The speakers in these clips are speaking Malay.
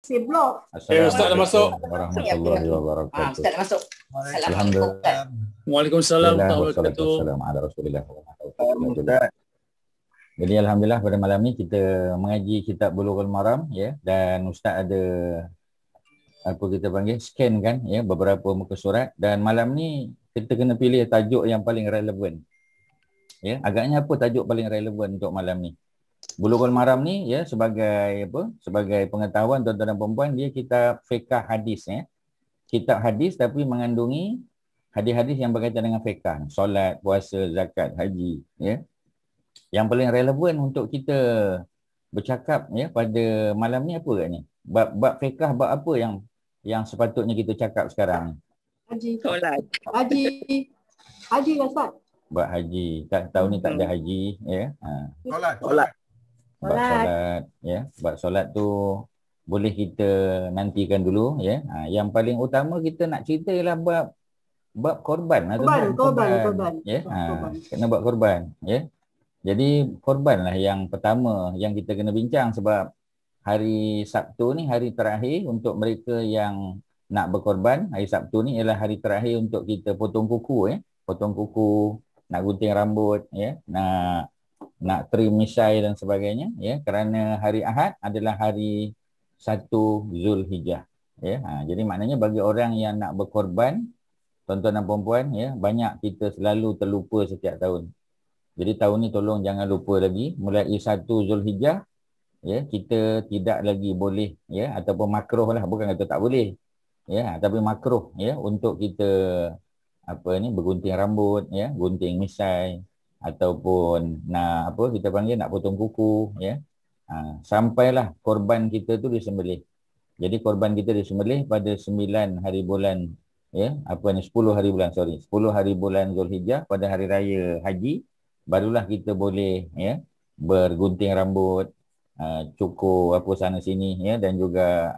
Saya blok. Ustaz dah masuk. Warahmatullahi wabarakatuh. Ustaz dah masuk. Alhamdulillah. Waalaikumsalam warahmatullahi wabarakatuh. Wassalamualaikum ala Rasulillah wabarakatuh. Jadi alhamdulillah pada malam ni kita mengaji kitab Bulughul Maram ya, dan ustaz ada apa kita panggil scan kan ya beberapa muka surat, dan malam ni kita kena pilih tajuk yang paling relevan. Ya, agaknya apa tajuk paling relevan untuk malam ni? Bulughul Maram ni ya sebagai apa? Sebagai pengetahuan tuan-tuan dan puan-puan, dia kitab fiqh hadis ya. Kitab hadis tapi mengandungi hadis-hadis yang berkaitan dengan fiqh, solat, puasa, zakat, haji ya. Yang paling relevan untuk kita bercakap ya pada malam ni apa agaknya? Bab fiqh, bab apa yang sepatutnya kita cakap sekarang ni? Haji. Solat. Haji. Haji lah Ustaz. Bab haji. Tak tahu ni tak ada haji ya. Solat. Bab solat ya. Bab solat tu boleh kita nantikan dulu ya. Yang paling utama kita nak cerita ialah bab korban atau Korban. Ya. Kena buat korban ya. Jadi korban lah yang pertama yang kita kena bincang, sebab hari Sabtu ni hari terakhir untuk mereka yang nak berkorban. Hari Sabtu ni ialah hari terakhir untuk kita potong kuku ya. Potong kuku, nak gunting rambut ya, nak trim misai dan sebagainya ya, kerana hari Ahad adalah hari 1 Zulhijjah ya. Jadi maknanya bagi orang yang nak berkorban, tuan-tuan dan puan-puan ya, banyak kita selalu terlupa setiap tahun. Jadi tahun ni tolong jangan lupa lagi, mulai 1 Zulhijjah ya, kita tidak lagi boleh ya, ataupun makruh lah, bukan kata tak boleh ya, tapi makruh ya untuk kita bergunting rambut ya, gunting misai ataupun nak kita panggil nak potong kuku ya. Sampailah korban kita tu disembelih. Jadi korban kita disembelih pada 9 hari bulan ya, 10 hari bulan 10 hari bulan Zulhijjah pada hari raya haji, barulah kita boleh ya bergunting rambut, cukur apa sana sini ya, dan juga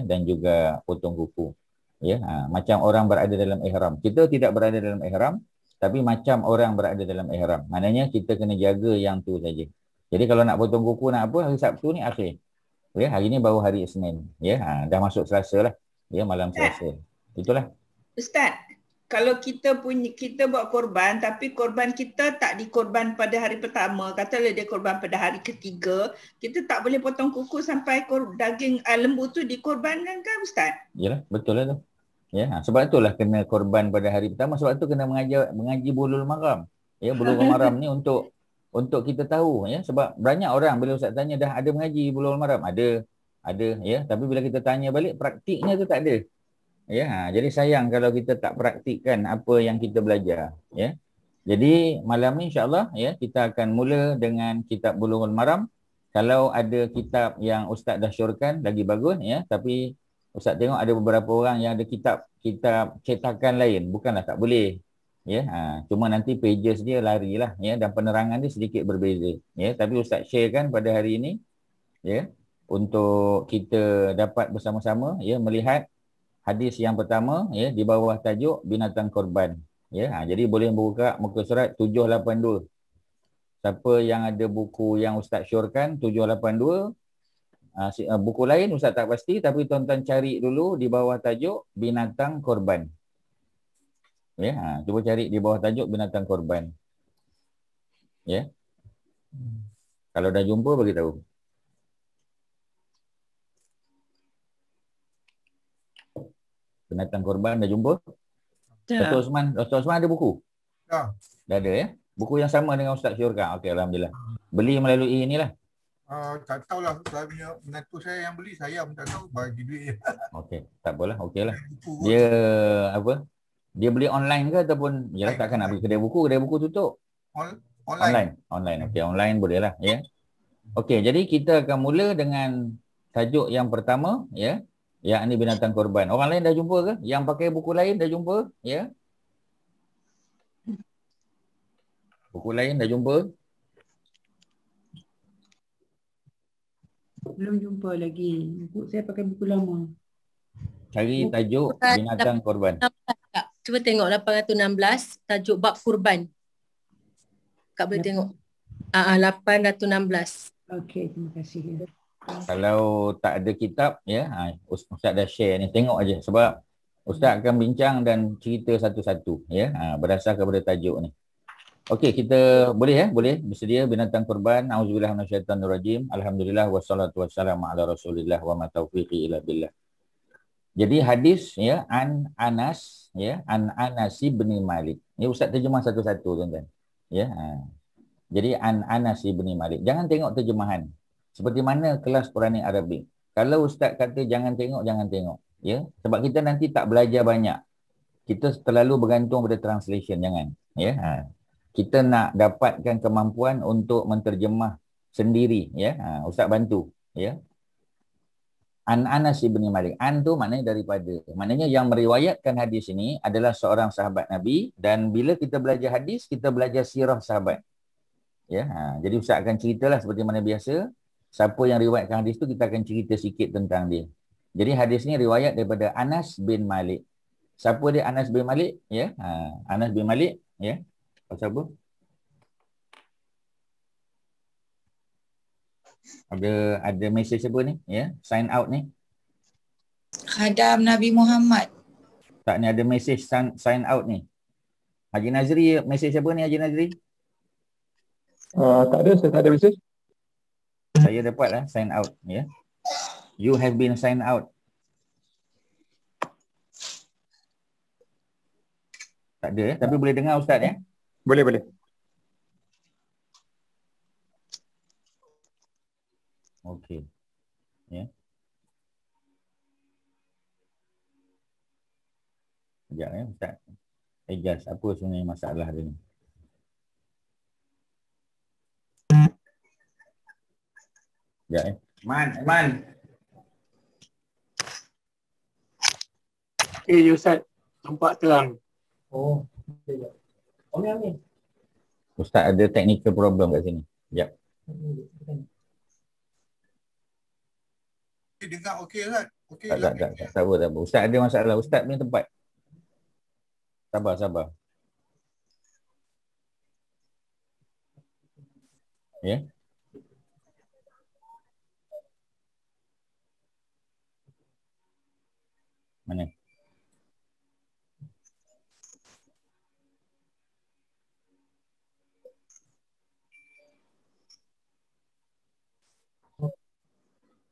dan juga potong kuku ya. Macam orang berada dalam ihram. Kita tidak berada dalam ihram, tapi macam orang berada dalam ihram. Maknanya kita kena jaga yang tu saja. Jadi kalau nak potong kuku nak apa, hari Sabtu ni akhir ya, hari ni baru hari Isnin ya. Dah masuk Selasa lah ya, malam Selasa. Itulah Ustaz, kalau kita buat korban tapi korban kita tak dikorban pada hari pertama, katalah dia korban pada hari ketiga, kita tak boleh potong kuku sampai daging lembu tu dikorbankan kan Ustaz? Yalah, betul lah tu. Ya, sebab itulah kena korban pada hari pertama, sebab tu kena mengaji Bulughul Maram. Ya, Bulughul Maram ni untuk kita tahu ya, sebab banyak orang bila Ustaz tanya dah ada mengaji Bulughul Maram, ada ya, tapi bila kita tanya balik praktiknya tu tak ada. Ya, jadi sayang kalau kita tak praktikkan apa yang kita belajar ya. Jadi malam ni insya-Allah ya, kita akan mula dengan kitab Bulughul Maram. Kalau ada kitab yang ustaz dah syorkan lagi bagus ya, tapi ustaz tengok ada beberapa orang yang ada kitab cetakan lain, bukanlah tak boleh ya. Cuma nanti pages dia larilah ya, dan penerangan dia sedikit berbeza ya, tapi ustaz sharekan pada hari ini ya, untuk kita dapat bersama-sama ya melihat hadis yang pertama ya, di bawah tajuk binatang korban ya. Jadi boleh buka muka surat 782. Siapa yang ada buku yang ustaz syorkan 782, buku lain ustaz tak pasti, tapi tuan-tuan cari dulu di bawah tajuk binatang korban ya. Cuba cari di bawah tajuk binatang korban ya. Kalau dah jumpa bagi tahu. Binatang korban dah jumpa? Dr. Osman ada buku? Ya. Dah ada ya? Buku yang sama dengan Ustaz syorkan. Okey, alhamdulillah. Beli melalui inilah. Tak tahulah, saya punya menantu saya yang beli, saya pun tak tahu, bagi duit je. Okey, tak apalah, okeylah. Dia Dia beli online ke ataupun yalah takkan nak pergi kedai buku tutup. Online. Okey, online bolehlah ya. Okey, jadi kita akan mula dengan tajuk yang pertama ya. Yang ini binatang korban. Orang lain dah jumpa ke? Yang pakai buku lain dah jumpa? Ya. Buku lain dah jumpa? Belum jumpa lagi. Saya pakai buku lama. Cari tajuk binatang korban. Cuba tengok 816 tajuk bab kurban. Kak boleh tengok. 816. Okey, terima kasih. Kalau tak ada kitab, ya, Ustaz dah share ni, tengok aja sebab Ustaz akan bincang dan cerita satu-satu, ya, berdasar kepada tajuk ni. Okey, kita boleh boleh bersedia binatang kurban. Auzubillah minasyaitanirrajim. Alhamdulillah wassalatu wassalamu ala Rasulillah wa ma taufiqi illa billah. Jadi hadis, ya, an Anas, ya, an Anas bin Malik. Ni Ustaz terjemah satu-satu, tuan-tuan. Ya. Jadi an Anas bin Malik. Jangan tengok terjemahan. Seperti mana kelas Qurani Arabik. Kalau Ustaz kata jangan tengok, jangan tengok. Ya, sebab kita nanti tak belajar banyak. Kita terlalu bergantung pada translation, jangan. Ya, kita nak dapatkan kemampuan untuk menterjemah sendiri. Ya, Ustaz bantu. Ya, An Anas bin Malik. An tu maknanya daripada. Maknanya yang meriwayatkan hadis ini adalah seorang sahabat Nabi. Dan bila kita belajar hadis, kita belajar sirah sahabat. Ya, jadi Ustaz akan ceritalah seperti mana biasa. Siapa yang riwayatkan hadis tu, kita akan cerita sikit tentang dia. Jadi hadis ni riwayat daripada Anas bin Malik. Siapa dia Anas bin Malik? Ya, Anas bin Malik. Ya, pasal apa? Ada mesej apa ni? Ya, sign out ni. Khadam Nabi Muhammad. Tak, ni ada mesej sign out ni. Haji Nazri, mesej apa ni Haji Nazri? Tak ada, saya tak ada mesej. Saya dapat lah sign out, ya. You have been signed out. Tak ada, tapi boleh dengar Ustaz, ya? Boleh, boleh. Okey. Ya. Sekejap, ya Ustaz. Ejaz, apa sebenarnya masalah dia ni? Ya, Man. Ustaz, nampak terang. Oh, Amin. Ustaz ada technical problem kat sini. Sekejap. Dengar okey Ustaz? Okey Tak apa. Ustaz ada masalah. Ustaz punya tempat. Sabar. Ya. Mana?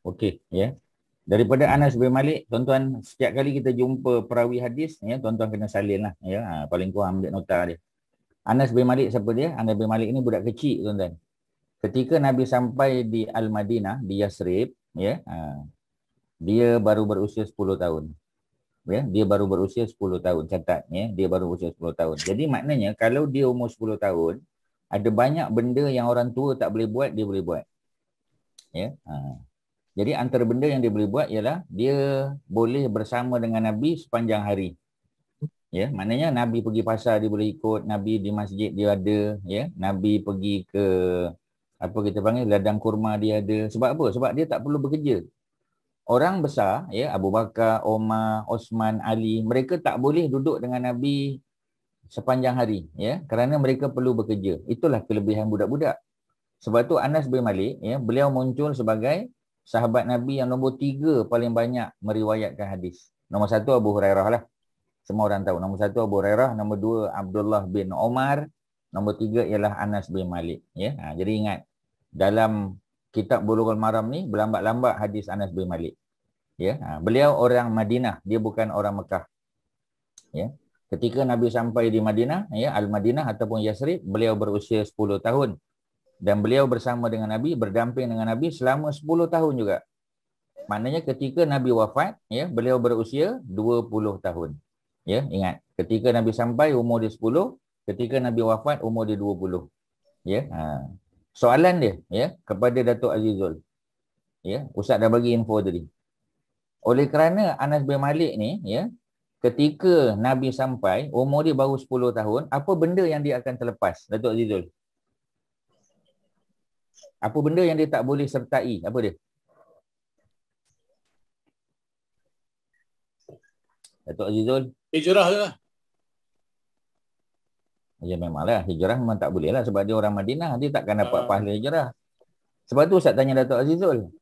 Okey, ya. Daripada Anas bin Malik, tuan-tuan, setiap kali kita jumpa perawi hadis, ya, tuan-tuan kena salin lah, ya. Paling kurang ambil nota dia. Anas bin Malik siapa dia? Anas bin Malik ni budak kecil, tuan-tuan. Ketika Nabi sampai di Al-Madinah, di Yasrib, ya, dia baru berusia 10 tahun. Ya, dia baru berusia 10 tahun, catat, ya, dia baru berusia 10 tahun. Jadi maknanya kalau dia umur 10 tahun, ada banyak benda yang orang tua tak boleh buat, dia boleh buat. Ya. Jadi antara benda yang dia boleh buat ialah dia boleh bersama dengan Nabi sepanjang hari. Ya, maknanya Nabi pergi pasar dia boleh ikut, Nabi di masjid dia ada, ya, Nabi pergi ke apa kita panggil ladang kurma dia ada. Sebab apa? Sebab dia tak perlu bekerja. Orang besar, ya, Abu Bakar, Omar, Osman, Ali, mereka tak boleh duduk dengan Nabi sepanjang hari, ya, kerana mereka perlu bekerja. Itulah kelebihan budak-budak. Sebab tu Anas bin Malik, ya, beliau muncul sebagai sahabat Nabi yang nombor 3 paling banyak meriwayatkan hadis. Nombor 1 Abu Hurairah lah. Semua orang tahu. Nombor 1 Abu Hurairah, nombor 2 Abdullah bin Omar, nombor 3 ialah Anas bin Malik, ya. Jadi ingat, dalam kitab Bulughul Maram ni berlambat-lambat hadis Anas bin Malik. Ya, beliau orang Madinah, dia bukan orang Mekah. Ya. Ketika Nabi sampai di Madinah, ya, Al-Madinah ataupun Yasrib, beliau berusia 10 tahun. Dan beliau bersama dengan Nabi, berdamping dengan Nabi selama 10 tahun juga. Maknanya ketika Nabi wafat, ya, beliau berusia 20 tahun. Ya, ingat, ketika Nabi sampai umur dia 10, ketika Nabi wafat umur dia 20. Ya. Soalan dia, ya, kepada Datuk Azizul. Ya, Ustaz dah bagi info tadi. Oleh kerana Anas bin Malik ni, ya, ketika Nabi sampai umur dia baru 10 tahun, apa benda yang dia akan terlepas, Datuk Azizul? Apa benda yang dia tak boleh sertai? Apa dia? Datuk Azizul? Hijrah lah. Ya memanglah, hijrah memang tak boleh lah sebab dia orang Madinah, dia takkan dapat pahala hijrah. Sebab tu Ustaz tanya Datuk Azizul.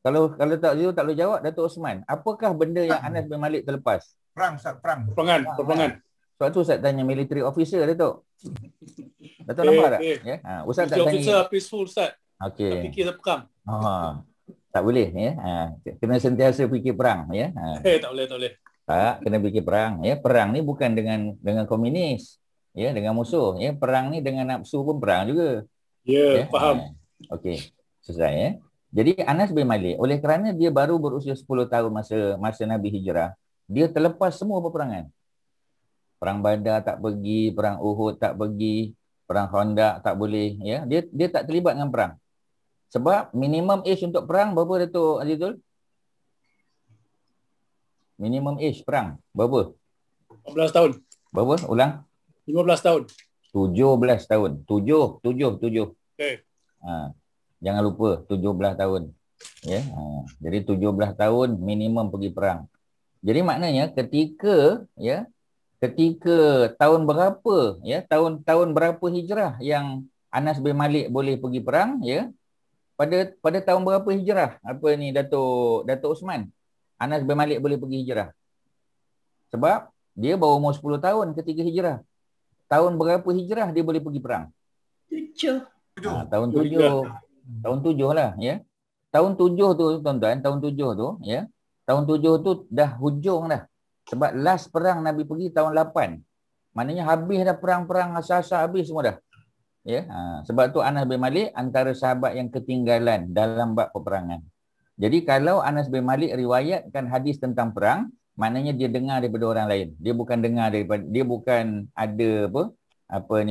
Kalau tak boleh jawab, Datuk Osman. Apakah benda yang Anas bin Malik terlepas? Perang, Ustaz, perang. Peperangan. Sebab tu Ustaz tanya military officer, Datuk. Datuk nampak tak? Ya? Ustaz tak Officer tanya. peaceful Ustaz. Tak Okey. fikir tak perang. Tak boleh ya. Kena sentiasa fikir perang ya. Tak boleh. Tak, kena fikir perang ya. Perang ni bukan dengan komunis. Ya, dengan musuh ya. Perang ni dengan nafsu pun perang juga. Ya, faham. Okey. Selesai ya. Jadi Anas bin Malik, oleh kerana dia baru berusia 10 tahun masa Nabi hijrah, dia terlepas semua peperangan. Perang Badar tak pergi, perang Uhud tak pergi, perang Khandaq tak boleh ya. Dia tak terlibat dengan perang. Sebab minimum age untuk perang berapa, Datuk Azizul? Minimum age perang berapa? 14 tahun. Berapa? Ulang. 15 tahun. 17 tahun. 7. Okey. Jangan lupa 17 tahun. Ya. Jadi 17 tahun minimum pergi perang. Jadi maknanya ketika tahun berapa ya, tahun berapa hijrah yang Anas bin Malik boleh pergi perang ya? Pada tahun berapa hijrah? Apa ni Datuk Osman? Anas bin Malik boleh pergi hijrah. Sebab dia baru umur 10 tahun ketika hijrah. Tahun berapa hijrah dia boleh pergi perang? 7. Tahun 7. Tahun 7 lah ya. Tahun 7 tu tuan-tuan, tahun 7 tu ya. Tahun 7 tu dah hujung dah. Sebab last perang Nabi pergi tahun 8. Maknanya habis dah perang-perang asas-asas habis semua dah. Ya, sebab tu Anas bin Malik antara sahabat yang ketinggalan dalam bab peperangan. Jadi kalau Anas bin Malik riwayatkan hadis tentang perang, maknanya dia dengar daripada orang lain. Dia bukan ada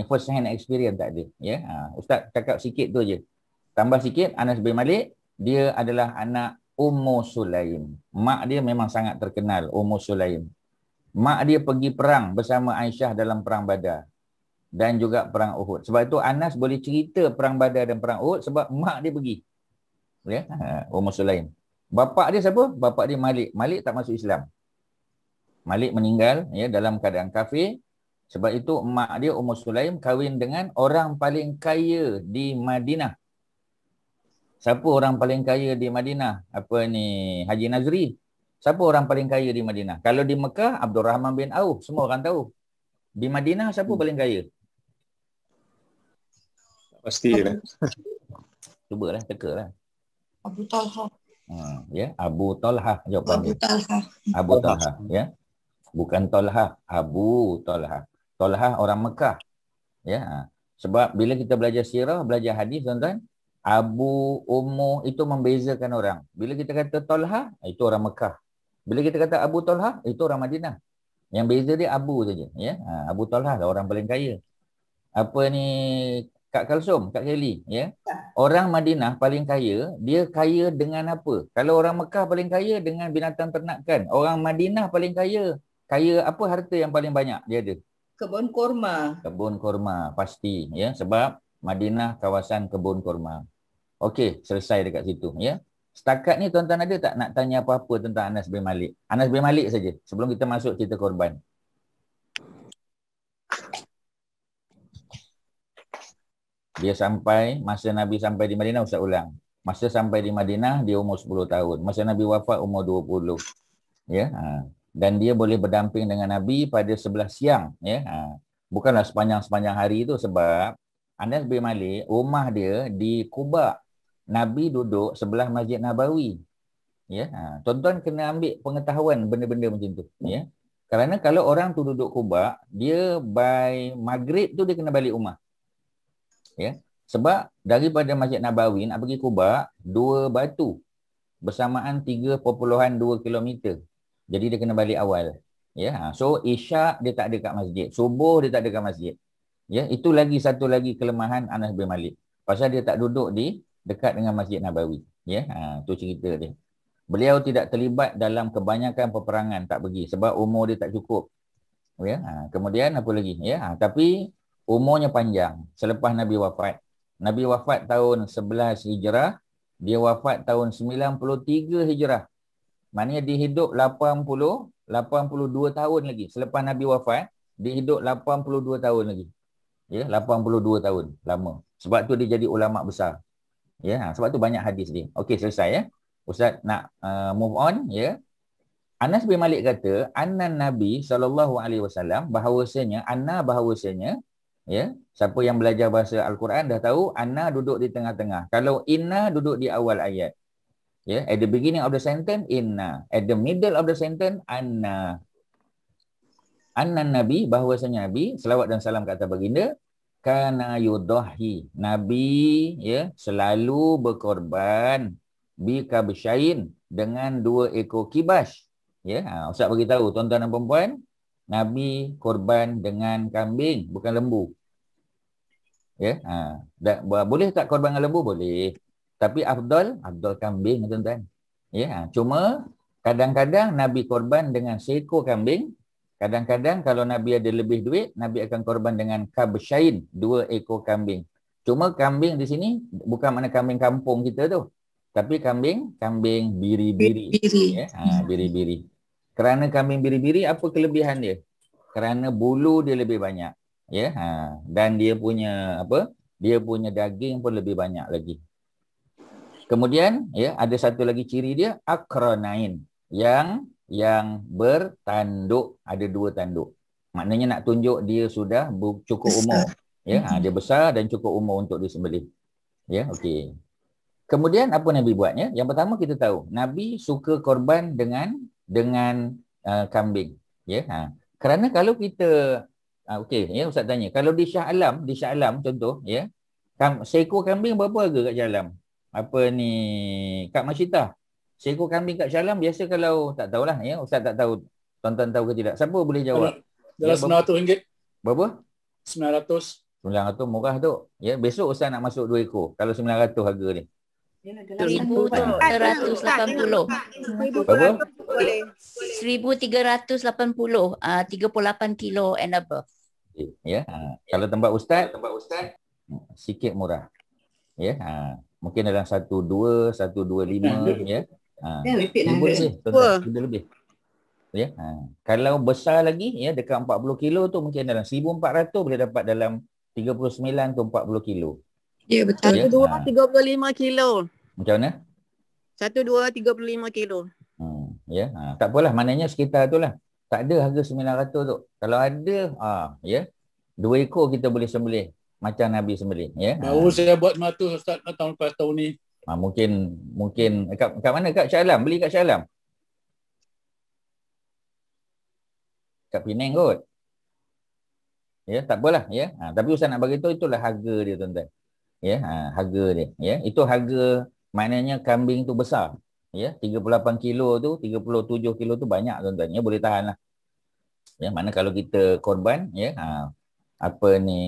first hand experience, tak ada ya. Ustaz cakap sikit tu aje. Tambah sikit, Anas bin Malik dia adalah anak Ummu Sulaim. Mak dia memang sangat terkenal, Ummu Sulaim. Mak dia pergi perang bersama Aisyah dalam perang Badar dan juga perang Uhud. Sebab itu Anas boleh cerita perang Badar dan perang Uhud sebab mak dia pergi. Ya, Ummu Sulaim. Bapak dia siapa? Bapak dia Malik. Malik tak masuk Islam. Malik meninggal ya dalam keadaan kafir. Sebab itu mak dia Ummu Sulaim kahwin dengan orang paling kaya di Madinah. Siapa orang paling kaya di Madinah? Haji Nazri. Siapa orang paling kaya di Madinah? Kalau di Mekah, Abdul Rahman bin Auf, semua orang tahu. Di Madinah siapa paling kaya? Pastilah. Cubalah, teka-lah. Abu Talha. Ya, Abu Talha jawapan dia. Abu Talha. Abu Talha, ya. Bukan Talha, Abu Talha. Talha orang Mekah. Ya. Sebab bila kita belajar sirah, belajar hadis, tuan-tuan, Abu, Ummu itu membezakan orang. Bila kita kata Talha, itu orang Mekah. Bila kita kata Abu Talha, itu orang Madinah. Yang beza dia Abu saja, ya. Abu Talha lah orang paling kaya. Kak Kalsum, Kak Kelly, ya. Orang Madinah paling kaya, dia kaya dengan apa? Kalau orang Mekah paling kaya dengan binatang ternakan. Orang Madinah paling kaya apa harta yang paling banyak dia ada? Kebun kurma. Kebun kurma, pasti, ya. Sebab Madinah kawasan kebun kurma. Okey, selesai dekat situ, ya. Setakat ni tuan-tuan ada tak nak tanya apa-apa tentang Anas bin Malik? Anas bin Malik saja sebelum kita masuk cerita korban. Dia masa Nabi sampai di Madinah, Ustaz ulang. Masa sampai di Madinah dia umur 10 tahun. Masa Nabi wafat umur 20. Ya. Dan dia boleh berdamping dengan Nabi pada 11 siang, ya. Bukanlah sepanjang hari itu sebab Anas bin Malik rumah dia di Quba. Nabi duduk sebelah Masjid Nabawi. Ya, tuan-tuan kena ambil pengetahuan benda-benda macam tu, ya. Kerana kalau orang tu duduk Quba, dia by maghrib tu dia kena balik rumah. Ya. Sebab daripada Masjid Nabawi nak pergi Quba 2 batu bersamaan 3.2 km. Jadi dia kena balik awal. Ya, so Isyak dia tak ada kat masjid, subuh dia tak ada kat masjid. Ya, itu satu lagi kelemahan Anas bin Malik. Pasal dia tak duduk di dekat dengan Masjid Nabawi. Ya, tu cerita dia. Beliau tidak terlibat dalam kebanyakan peperangan, tak pergi sebab umur dia tak cukup. Ya, kemudian apa lagi? Ya, tapi umurnya panjang selepas Nabi wafat. Nabi wafat tahun 11 Hijrah, dia wafat tahun 93 Hijrah. Maknanya dia hidup 82 tahun lagi. Selepas Nabi wafat, dia hidup 82 tahun lagi. Ya, 82 tahun, lama. Sebab tu dia jadi ulama besar. Ya, sebab tu banyak hadis dia. Okey, selesai ya. Ustaz nak move on, ya. Anas bin Malik kata, annan Nabi SAW bahawasanya, ya, siapa yang belajar bahasa Al-Quran dah tahu, anna duduk di tengah-tengah. Kalau inna duduk di awal ayat. Ya, at the beginning of the sentence, inna. At the middle of the sentence, anna. Annan Nabi, bahawasanya Nabi, selawat dan salam kata baginda, kana yudahi. Nabi, ya, selalu berkorban bi kabsyain, dengan 2 ekor kibas. Ya, Ustaz bagi tahu tuan-tuan dan puan-puan, Nabi korban dengan kambing, bukan lembu. Ya, boleh tak korban dengan lembu? Boleh. Tapi afdal kambing, tuan-tuan. Ya, cuma kadang-kadang Nabi korban dengan seekor kambing. Kadang-kadang kalau Nabi ada lebih duit, Nabi akan korban dengan kabsyain, 2 ekor kambing. Cuma kambing di sini bukan mana kambing kampung kita tu. Tapi kambing biri-biri. Ya, biri-biri. Kerana kambing biri-biri, apa kelebihan dia? Kerana bulu dia lebih banyak. Ya, dan dia punya daging pun lebih banyak lagi. Kemudian, ya, ada satu lagi ciri dia, akranain, yang bertanduk, ada 2 tanduk. Maknanya nak tunjuk dia sudah cukup umur. Ya, dia besar dan cukup umur untuk disembelih. Ya, okey. Kemudian apa Nabi buatnya? Yang pertama kita tahu, Nabi suka korban dengan kambing. Ya, kerana kalau kita okey, ya, Ustaz tanya, kalau di Shah Alam contoh, ya, seekor kambing berapa harga kat Shah Alam? Apa ni, Kak Masyitah? Seekor kambing kat Shah Alam biasa, kalau tak tahulah, ya, Ustaz tak tahu, tuan-tuan tahu ke tidak? Siapa boleh jawab? Dalam RM900. Berapa? 900. 900 murah tu. Ya, besok Ustaz nak masuk 2 ekor. Kalau 900 harga ni. 1,380. Berapa? 1,380. 38 kilo and above. Ya, kalau tempat Ustaz sikit murah. Ya, mungkin dalam 12, 125, ya. Sudah lebih. Ya, kalau besar lagi, ya, dekat 40 kilo tu mungkin dalam 1,400 boleh dapat dalam 39 tu 40 kilo. Ya, betul. Ya, 1,235 kilo. Macam mana? 1,235 kilo. Ya, tak apalah, maknanya sekitar tu lah. Tak ada harga 900 tu. Kalau ada, ya, 2 ekor kita boleh sembelih macam Nabi sembelih, ya. Baru saya buat 900 Ustaz tahun lepas tahun ni. Mungkin kat mana, kat Shah Alam? Beli kat Shah Alam? Kat Penang kot. Ya, tak apalah, ya. Tapi Ustaz nak bagi tahu itulah harga dia, tuan-tuan. Ya, harga dia, ya. Itu harga, maknanya kambing tu besar. Ya, 38 kilo tu, 37 kilo tu banyak, tuan-tuan. Ya, boleh tahan lah. Ya, mana kalau kita korban, ya,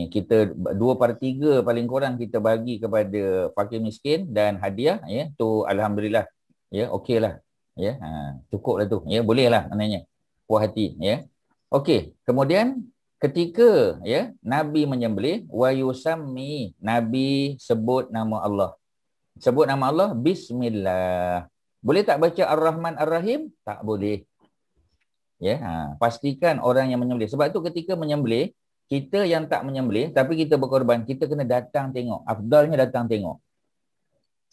kita 2/3 paling kurang kita bagi kepada fakir miskin dan hadiah, ya, tu alhamdulillah. Ya, okeylah. Ya, cukup lah tu. Ya, boleh lah maknanya. Puas hati, ya. Okey, kemudian ketika, ya, Nabi menyembelih, wa yusammi, Nabi sebut nama Allah. Sebut nama Allah, bismillah. Boleh tak baca Ar-Rahman Ar-Rahim? Tak boleh. Ya, pastikan orang yang menyembelih. Sebab tu ketika menyembelih, kita yang tak menyembelih tapi kita berkorban, kita kena datang tengok. Afdalnya datang tengok.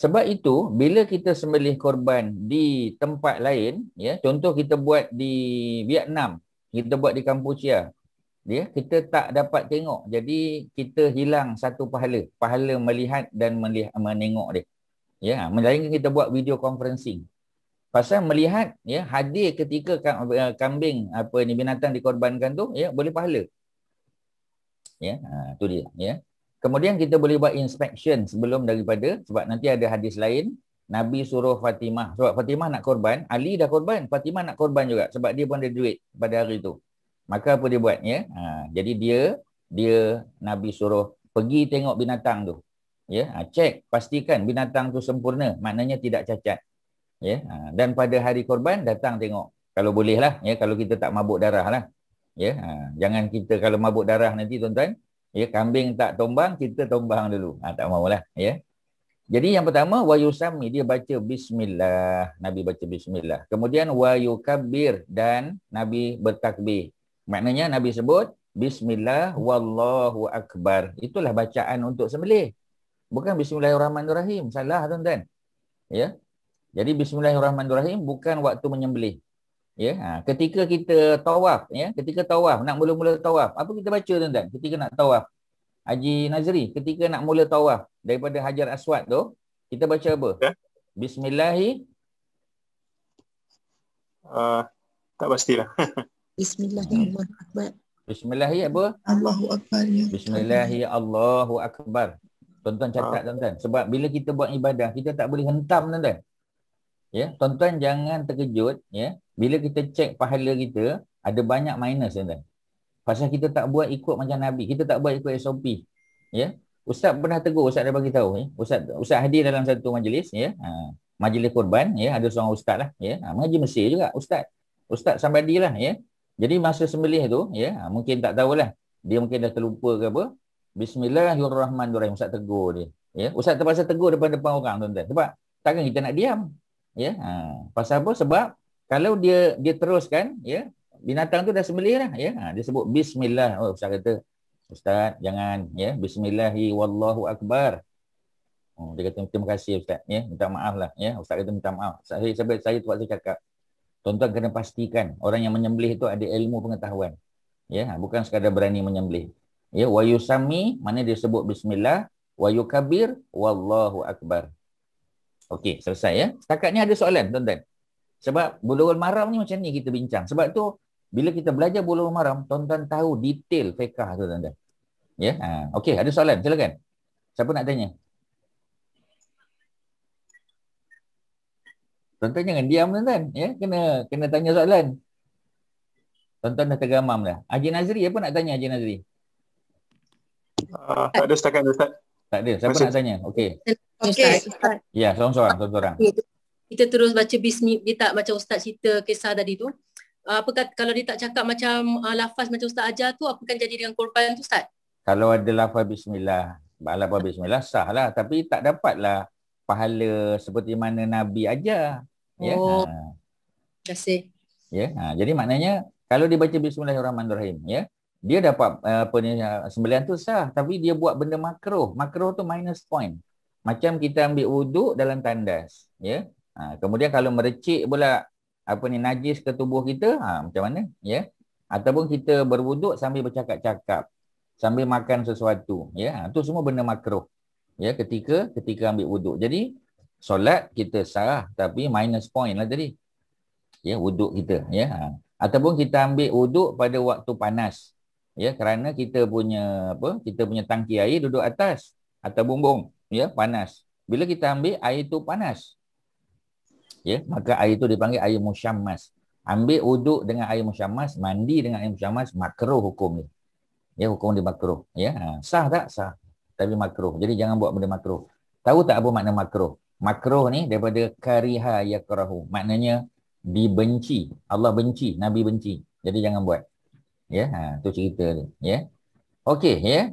Sebab itu, bila kita sembelih korban di tempat lain, ya, contoh kita buat di Vietnam, kita buat di Kampuchia, ya, kita tak dapat tengok. Jadi kita hilang satu pahala melihat dan menengok dia. Ya, melainkan kita buat video conferencing. Pasal melihat, ya, hadir ketika kambing binatang dikorbankan tu, ya, boleh pahala. Ya, tu dia, ya. Kemudian kita boleh buat inspection sebelum daripada, sebab nanti ada hadis lain, Nabi suruh Fatimah, sebab Fatimah nak korban, Ali dah korban, Fatimah nak korban juga sebab dia pun ada duit pada hari tu. Maka apa dia buat, ya? Jadi dia Nabi suruh pergi tengok binatang tu. Ya, cek, pastikan binatang tu sempurna, maknanya tidak cacat. Ya, dan pada hari korban datang tengok. Kalau boleh lah, ya, kalau kita tak mabuk darah lah. Ya, jangan kita kalau mabuk darah nanti, tuan-tuan, ya, kambing tak tombang, kita tombang dulu. Tak maulah, ya. Jadi yang pertama, wa yusammi, dia baca bismillah, Nabi baca bismillah. Kemudian wa yukabbir, dan Nabi bertakbir. Maknanya Nabi sebut bismillah wallahu akbar. Itulah bacaan untuk sembelih. Bukan bismillahirrahmanirrahim. Salah, tuan-tuan. Ya. Jadi bismillahirrahmanirrahim bukan waktu menyembelih. Ya, ketika kita tawaf, ya, ketika tawaf, nak mula-mula tawaf, apa kita baca tuan-tuan? Ketika nak tawaf. Haji Nazri, ketika nak mula tawaf daripada Hajar Aswad tu, kita baca apa? Ya. Bismillahi. Tak pastilah. Bismillahirrahmanirrahim. Bismillahi apa? Allahu Akbar. Ya. Bismillahi Allahu Akbar. Tuan-tuan catat tuan-tuan. Sebab bila kita buat ibadah, kita tak boleh hentam tuan-tuan. Ya, tuan-tuan jangan terkejut, ya. Bila kita cek pahala kita, ada banyak minus tuan-tuan. Pasal kita tak buat ikut macam Nabi, kita tak buat ikut SOP. Ya. Ustaz pernah tegur, Ustaz dah bagi tahu, ya. Ustaz hadir dalam satu majlis, ya. Majlis korban, ya, ada seorang ustaz lah, ya. Mengaji Mesir juga, Ustaz Sambadi lah, ya. Jadi masa sembelih tu, ya, mungkin tak tahulah. Dia mungkin dah terlupa ke apa. Bismillahirrahmanirrahim, Ustaz tegur dia. Ya, Ustaz terpaksa tegur depan orang tuan-tuan. Sebab takkan kita nak diam. Ya, pasal apa? Sebab kalau dia teruskan, ya, binatang tu dah sembelih lah, ya. Dia sebut bismillah. Oh, Ustaz kata, Ustaz jangan, ya, bismillahi wallahu akbar. Oh, dia kata terima kasih Ustaz, ya, minta maaf lah, ya. Ustaz kata minta maaf. Saya terpaksa cakap. Tuan-tuan kena pastikan orang yang menyembelih itu ada ilmu pengetahuan. Ya, bukan sekadar berani menyembelih. Ya, wa yusami, mana dia sebut bismillah, wa yukabir wallahu akbar. Okey, selesai, ya. Setakat ni ada soalan tuan-tuan. Sebab Bulughul Maram ni macam ni kita bincang. Sebab tu bila kita belajar Bulughul Maram, tuan-tuan tahu detail fiqh tu tuan-tuan. Ya, okey, ada soalan, silakan. Siapa nak tanya? Tuan-tuan jangan diam tuan-tuan, ya. Kena tanya soalan. Tuan-tuan dah tergamam dah. Haji Nazri, apa nak tanya Haji Nazri? Tak ada setakat Ustaz. Tak ada. Siapa nak tanya? Okey. Ustaz. Ya, seorang-seorang. Kita terus baca bismillah. Dia tak macam Ustaz cerita kisah tadi tu. Kalau dia tak cakap macam lafaz macam Ustaz ajar tu, apa kan jadi dengan korban tu Ustaz? Kalau ada lafaz bismillah, sah lah. Tapi tak dapatlah pahala seperti mana Nabi ajar. Ya. Oh. Terima kasih. Ya. Jadi maknanya kalau dia baca bismillahirrahmanirrahim, ya, dia dapat sembelihan tu sah, tapi dia buat benda makruh. Makruh tu minus point. Macam kita ambil wuduk dalam tandas, ya. Kemudian kalau merecik pula najis ke tubuh kita, macam mana, ya? Ataupun kita berwuduk sambil bercakap-cakap, sambil makan sesuatu, ya. Itu semua benda makruh. Ya, ketika ambil wuduk. Jadi solat kita sah, tapi minus point lah tadi. Ya, wuduk kita, ya. Ataupun kita ambil wuduk pada waktu panas. Ya, kerana kita punya tangki air duduk atas atau bumbung, ya, panas. Bila kita ambil air tu panas, ya, maka air tu dipanggil air musyammas. Ambil wuduk dengan air musyammas, mandi dengan air musyammas, makruh hukum dia. Ya, hukum dia makruh, ya. Sah tak? Sah. Tapi makruh. Jadi jangan buat benda makruh. Tahu tak apa makna makruh? Makruh ni daripada kariha yakrahu. Maknanya dibenci. Allah benci, Nabi benci. Jadi jangan buat. Ya, tu cerita dia, ya. Okey, ya.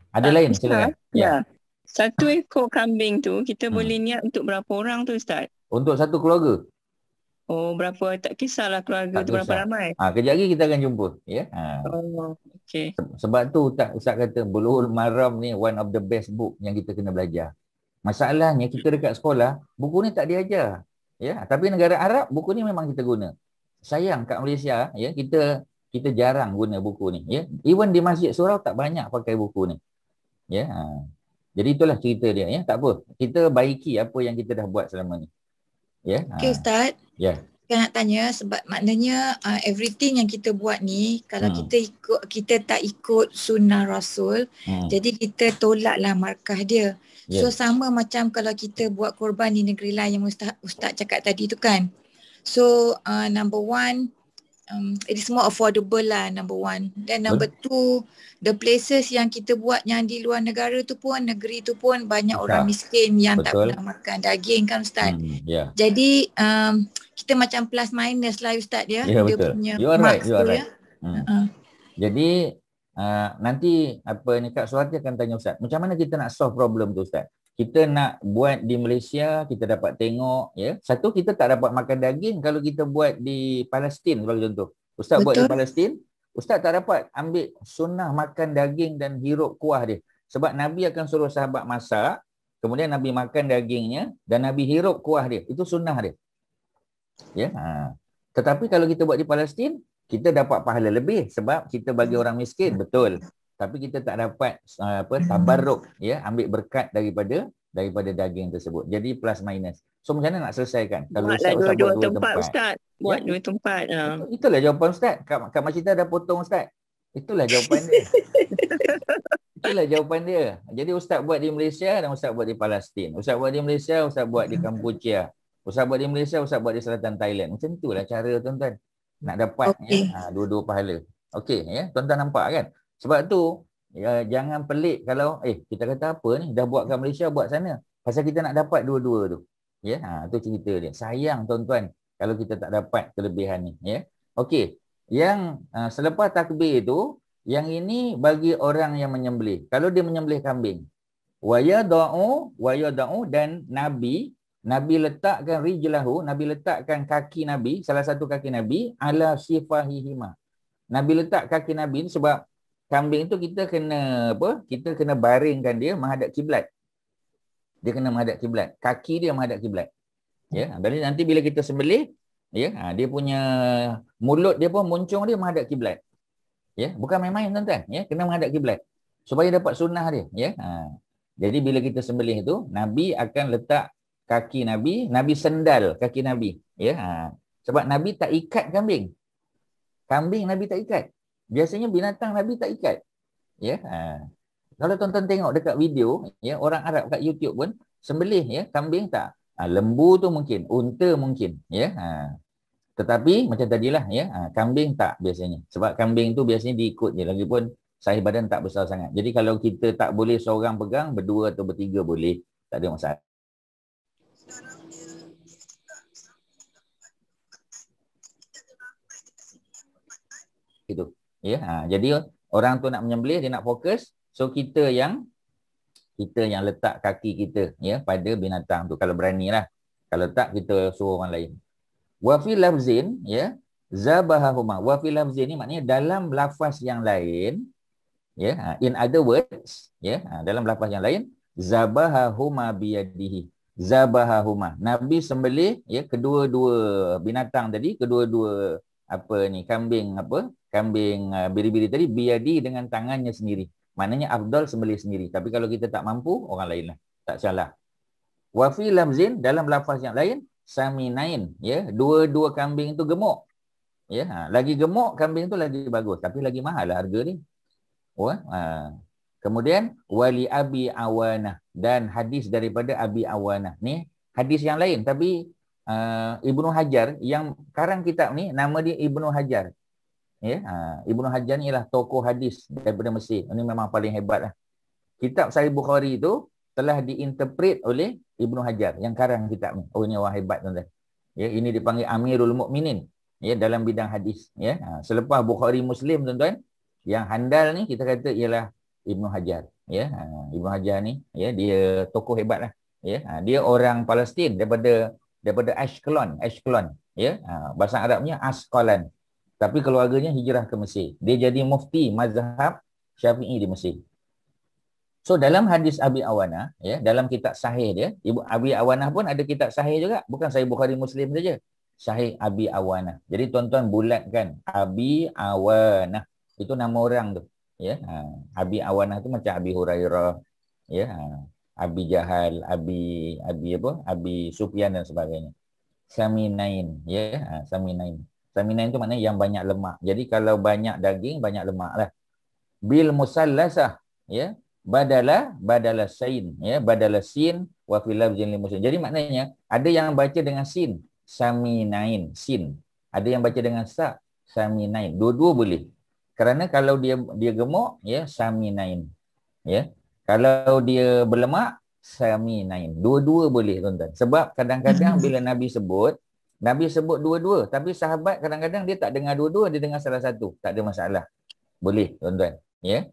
Ada lain silakan. Ya. Satu ekor kambing tu kita boleh niat untuk berapa orang tu Ustaz? Untuk satu keluarga. Oh, berapa, tak kisahlah keluarga Tak tu berapa kisah. ramai. Kejap lagi kita akan jumpa, ya. Oh, okey. Sebab tu Ustaz kata Bulughul Maram ni one of the best book yang kita kena belajar. Masalahnya kita dekat sekolah buku ni tak diajar, ya. Tapi negara Arab buku ni memang kita guna. Sayang kat Malaysia, ya, kita jarang guna buku ni, ya. Even di Masjid Surau tak banyak pakai buku ni. Ya. Jadi itulah cerita dia, ya. Tak apa. Kita baiki apa yang kita dah buat selama ni. Ya. Okey Ustaz. Ya. Saya nak tanya sebab maknanya everything yang kita buat ni kalau kita tak ikut sunnah Rasul, jadi kita tolaklah markah dia. So sama macam kalau kita buat korban di negeri lain yang Ustaz cakap tadi tu kan. So number one, it is more affordable lah, number one. Then number two, the places yang kita buat yang di luar negara tu pun, negeri tu pun banyak orang miskin yang tak pernah makan daging kan Ustaz. Jadi kita macam plus minus lah Ustaz, ya. Ya, dia betul. punya You are right. ya. Jadi nanti Kak Suhati akan tanya Ustaz, macam mana kita nak solve problem tu Ustaz? Kita nak buat di Malaysia, kita dapat tengok, ya. Satu, kita tak dapat makan daging kalau kita buat di Palestin bagi contoh. Ustaz buat di Palestin, Ustaz tak dapat ambil sunnah makan daging dan hirup kuah dia. Sebab Nabi akan suruh sahabat masak, kemudian Nabi makan dagingnya dan Nabi hirup kuah dia. Itu sunnah dia. Ya. Tetapi kalau kita buat di Palestin, kita dapat pahala lebih sebab kita bagi orang miskin, betul. Tapi kita tak dapat tabarruk, ya, ambil berkat daripada daging tersebut. Jadi plus minus. So macam mana nak selesaikan? Kalau Buatlah Ustaz buat dua-dua dua tempat, tempat. Ustaz. Buat dua tempat. Itulah jawapan Ustaz. Kak Macita dah potong Ustaz. Itulah jawapan dia. Itulah jawapan dia. Jadi Ustaz buat di Malaysia dan Ustaz buat di Palestin. Ustaz buat di Malaysia, Ustaz buat di Kampuchia. Ustaz buat di Malaysia, Ustaz buat di selatan Thailand. Macam itulah cara tuan-tuan. Nak dapat dua-dua pahala. Okey, ya. Tuan-tuan nampak kan? Sebab tu ya, jangan pelik kalau kita kata apa ni, dah buat kat Malaysia, buat sana. Pasal kita nak dapat dua-dua tu. Ya, tu cerita dia. Sayang tuan-tuan kalau kita tak dapat kelebihan ni, ya. Okey. Yang selepas takbir tu, yang ini bagi orang yang menyembelih. Kalau dia menyembelih kambing, wa yada'u dan Nabi letakkan rijlahu, Nabi letakkan kaki Nabi, salah satu kaki Nabi ala sifahihima. Nabi letak kaki Nabi ni sebab kambing tu kita kena Kita kena baringkan dia menghadap kiblat. Dia kena menghadap kiblat. Kaki dia menghadap kiblat. Ya, jadi nanti bila kita sembelih, ya, dia punya mulut dia pun muncung dia menghadap kiblat. Ya, bukan main-main tuan-tuan, ya, kena menghadap kiblat supaya dapat sunnah dia, ya. Jadi bila kita sembelih tu, Nabi akan letak kaki Nabi sendal kaki Nabi, ya. Sebab Nabi tak ikat kambing. Kambing Nabi tak ikat. Biasanya binatang Nabi tak ikat. Ya. Kalau tuan-tuan tengok dekat video, ya, orang Arab kat YouTube pun sembelih, ya, kambing tak. Lembu tu mungkin, unta mungkin, ya. Tetapi macam tadilah, ya, kambing tak biasanya. Sebab kambing tu biasanya diikut je, lagipun saiz badan tak besar sangat. Jadi kalau kita tak boleh seorang pegang, berdua atau bertiga boleh. Tak ada masalah. Gitu. Ya, jadi orang tu nak menyembelih, dia nak fokus. So kita yang letak kaki kita, ya, pada binatang tu kalau beranilah. Kalau tak, kita suruh orang lain. Wa fi lafzin, ya, zabahahuma. Wa fi lafzin ni maknanya dalam lafaz yang lain, ya, in other words, ya, dalam lafaz yang lain, zabahahuma biyadihi. Zabahahuma. Nabi sembelih, ya, kedua-dua binatang tadi, kedua-dua kambing biri-biri tadi biyadi dengan tangannya sendiri. Maknanya afdal sembelih sendiri. Tapi kalau kita tak mampu, orang lain lah. Tak salah. Wa fi lamzin, dalam lafaz yang lain, saminain, ya, dua-dua kambing tu gemuk. Ya, lagi gemuk kambing tu lagi bagus, tapi lagi mahal lah harga ni. Kemudian wali Abi Awanah, dan hadis daripada Abi Awanah. Ni hadis yang lain, tapi Ibnu Hajar yang karang kitab ni nama dia Ibnu Hajar. Ya, Ibnu Hajar ni ialah tokoh hadis daripada Mesir. Ini memang paling hebat lah. Kitab Sahih Bukhari itu telah diinterpret oleh Ibnu Hajar yang karang kitab ni. Oh, ini orang hebat tuan-tuan. Ya, ini dipanggil Amirul Mukminin, ya, dalam bidang hadis, ya. Selepas Bukhari Muslim tuan-tuan, yang handal ni kita kata ialah Ibnu Hajar, ya. Ibnu Hajar ni, ya, dia tokoh hebat lah, ya. Dia orang Palestin daripada Ashkelon, ya. Bahasa Arabnya Asqalan. Tapi keluarganya hijrah ke Mesir. Dia jadi mufti mazhab Syafi'i di Mesir. So dalam hadis Abi Awanah, ya, dalam kitab sahih dia, Ibu Abi Awanah pun ada kitab sahih juga, bukan Sahih Bukhari Muslim saja. Sahih Abi Awanah. Jadi tuan-tuan bulatkan Abi Awanah. Itu nama orang tu, ya. Abi Awanah tu macam Abi Hurairah, ya. Abi Jahal, Abi Sufyan dan sebagainya. Saminain, ya, saminain. Saminain itu maknanya yang banyak lemak. Jadi kalau banyak daging, banyak lemak lah. Bil musallasah, ya, badala sin, ya, badala sin wa fil lafzin lil muslim. Jadi maknanya ada yang baca dengan sin, saminain, sin. Ada yang baca dengan sa, saminain. Dua-dua boleh. Kerana kalau dia gemuk, ya, saminain. Ya. Kalau dia berlemak, saminain. Dua-dua boleh tuan-tuan. Sebab kadang-kadang bila Nabi sebut dua-dua, tapi sahabat kadang-kadang dia tak dengar dua-dua, dia dengar salah satu. Tak ada masalah. Boleh tuan-tuan, ya.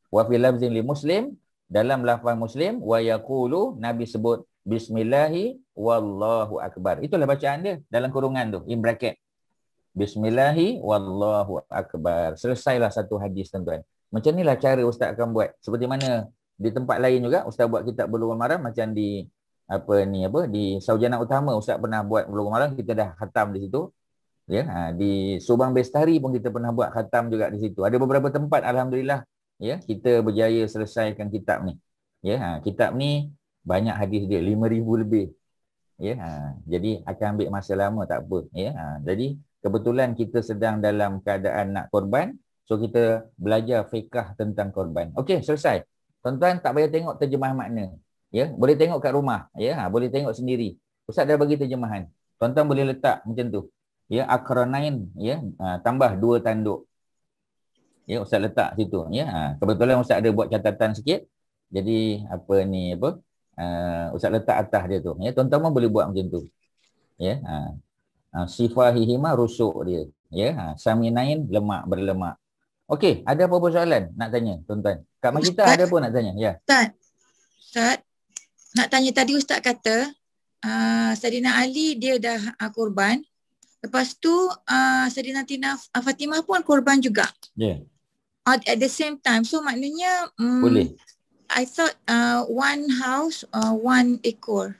Wa fil lafzin li muslim, dalam lafaz Muslim, wa yaqulu, Nabi sebut bismillahi wallahu akbar. Itulah bacaan dia dalam kurungan tu, in bracket. Bismillahi wallahu akbar. Selesailah satu hadis tuan-tuan. Macam inilah cara ustaz akan buat. Seperti mana di tempat lain juga Ustaz buat kitab Bulughul Maram, macam di di Sarjana Utama Ustaz pernah buat Bulughul Maram, kita dah khatam di situ. Ya, di Subang Bestari pun kita pernah buat khatam juga di situ. Ada beberapa tempat alhamdulillah ya kita berjaya selesaikan kitab ni. Ya, kitab ni banyak hadis dia 5,000 lebih. Ya, jadi akan ambil masa lama tak apa ya. Jadi kebetulan kita sedang dalam keadaan nak korban, so kita belajar fiqh tentang korban. Okey, selesai. Tuan-tuan tak payah tengok terjemahan makna. Ya, boleh tengok kat rumah ya, boleh tengok sendiri. Ustaz dah bagi terjemahan. Tuan-tuan boleh letak macam tu. Ya, akranain ya, tambah 2 tanduk. Ya, Ustaz letak situ ya. Kebetulan Ustaz ada buat catatan sikit. Jadi Ustaz letak atas dia tu. Ya, tuan-tuan pun boleh buat macam tu. Ya, sifahihima rusuk dia. Ya, saminain lemak berlemak. Okey, ada apa-apa soalan nak tanya tuan-tuan? Kak Majita ada apa nak tanya? Ya. Ustaz, nak tanya tadi Ustaz kata Saidina Ali dia dah korban. Lepas tu Saidina Fatimah pun korban juga. Ya. At the same time. So maknanya boleh. I thought one house, one ekor.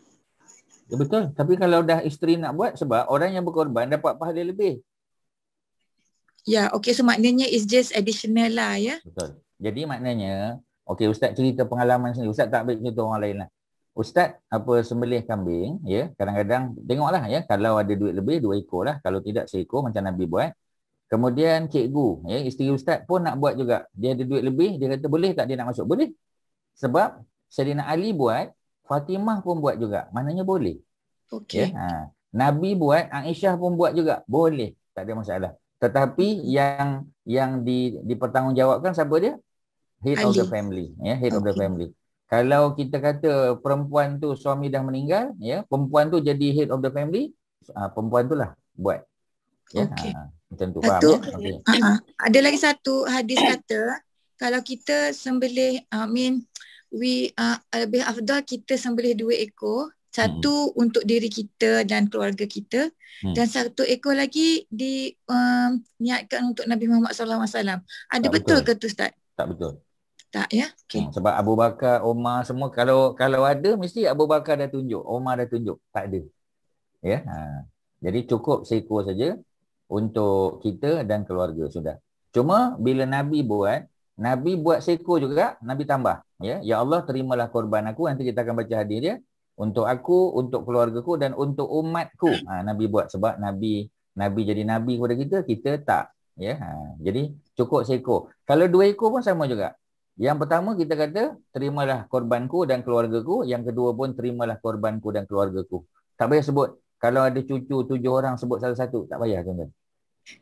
Ya, betul. Tapi kalau dah isteri nak buat, sebab orang yang berkorban dapat pahala lebih. Ya, okay. So maknanya it's just additional lah ya. Betul. Jadi maknanya, okey Ustaz cerita pengalaman sendiri. Ustaz tak ambil cerita orang lain lah. Ustaz sembelih kambing, ya. Kadang-kadang tengoklah ya, kalau ada duit lebih 2 ekor lah. Kalau tidak seekor macam Nabi buat. Kemudian cikgu, ya, isteri Ustaz pun nak buat juga. Dia ada duit lebih, dia kata boleh tak dia nak masuk? Boleh. Sebab Saidina Ali buat, Fatimah pun buat juga. Maknanya boleh. Okey. Ya, Nabi buat, Aisyah pun buat juga. Boleh. Tak ada masalah. Tetapi yang dipertanggungjawabkan siapa dia? Head of the family. Ya, head of the family. Kalau kita kata perempuan tu suami dah meninggal, ya, perempuan tu jadi head of the family, perempuan tu lah buat. Ya, macam tu. Faham ya? Okay. Ada lagi satu hadis kata kalau kita sembelih lebih afdal kita sembelih 2 ekor, satu untuk diri kita dan keluarga kita, dan 1 ekor lagi niatkan untuk Nabi Muhammad SAW. Ada betul ke tu Ustaz? Tak betul. Tak ya? Okay. Sebab Abu Bakar, Umar semua kalau ada mesti Abu Bakar dah tunjuk, Umar dah tunjuk. Tak ada. Ya. Jadi cukup seekor saja untuk kita dan keluarga sudah. Cuma bila Nabi buat seekor juga, Nabi tambah. Ya Allah terimalah korban aku, nanti kita akan baca hadis dia. Untuk aku, untuk keluargaku dan untuk umatku. Nabi buat sebab Nabi jadi Nabi kepada kita tak. Ya. Jadi cukup seekor. Kalau 2 ekor pun sama juga. Yang pertama kita kata terimalah korbanku dan keluargaku. Yang kedua pun terimalah korbanku dan keluargaku. Tak payah sebut. Kalau ada cucu 7 orang sebut satu-satu. Tak payah tuan-tuan.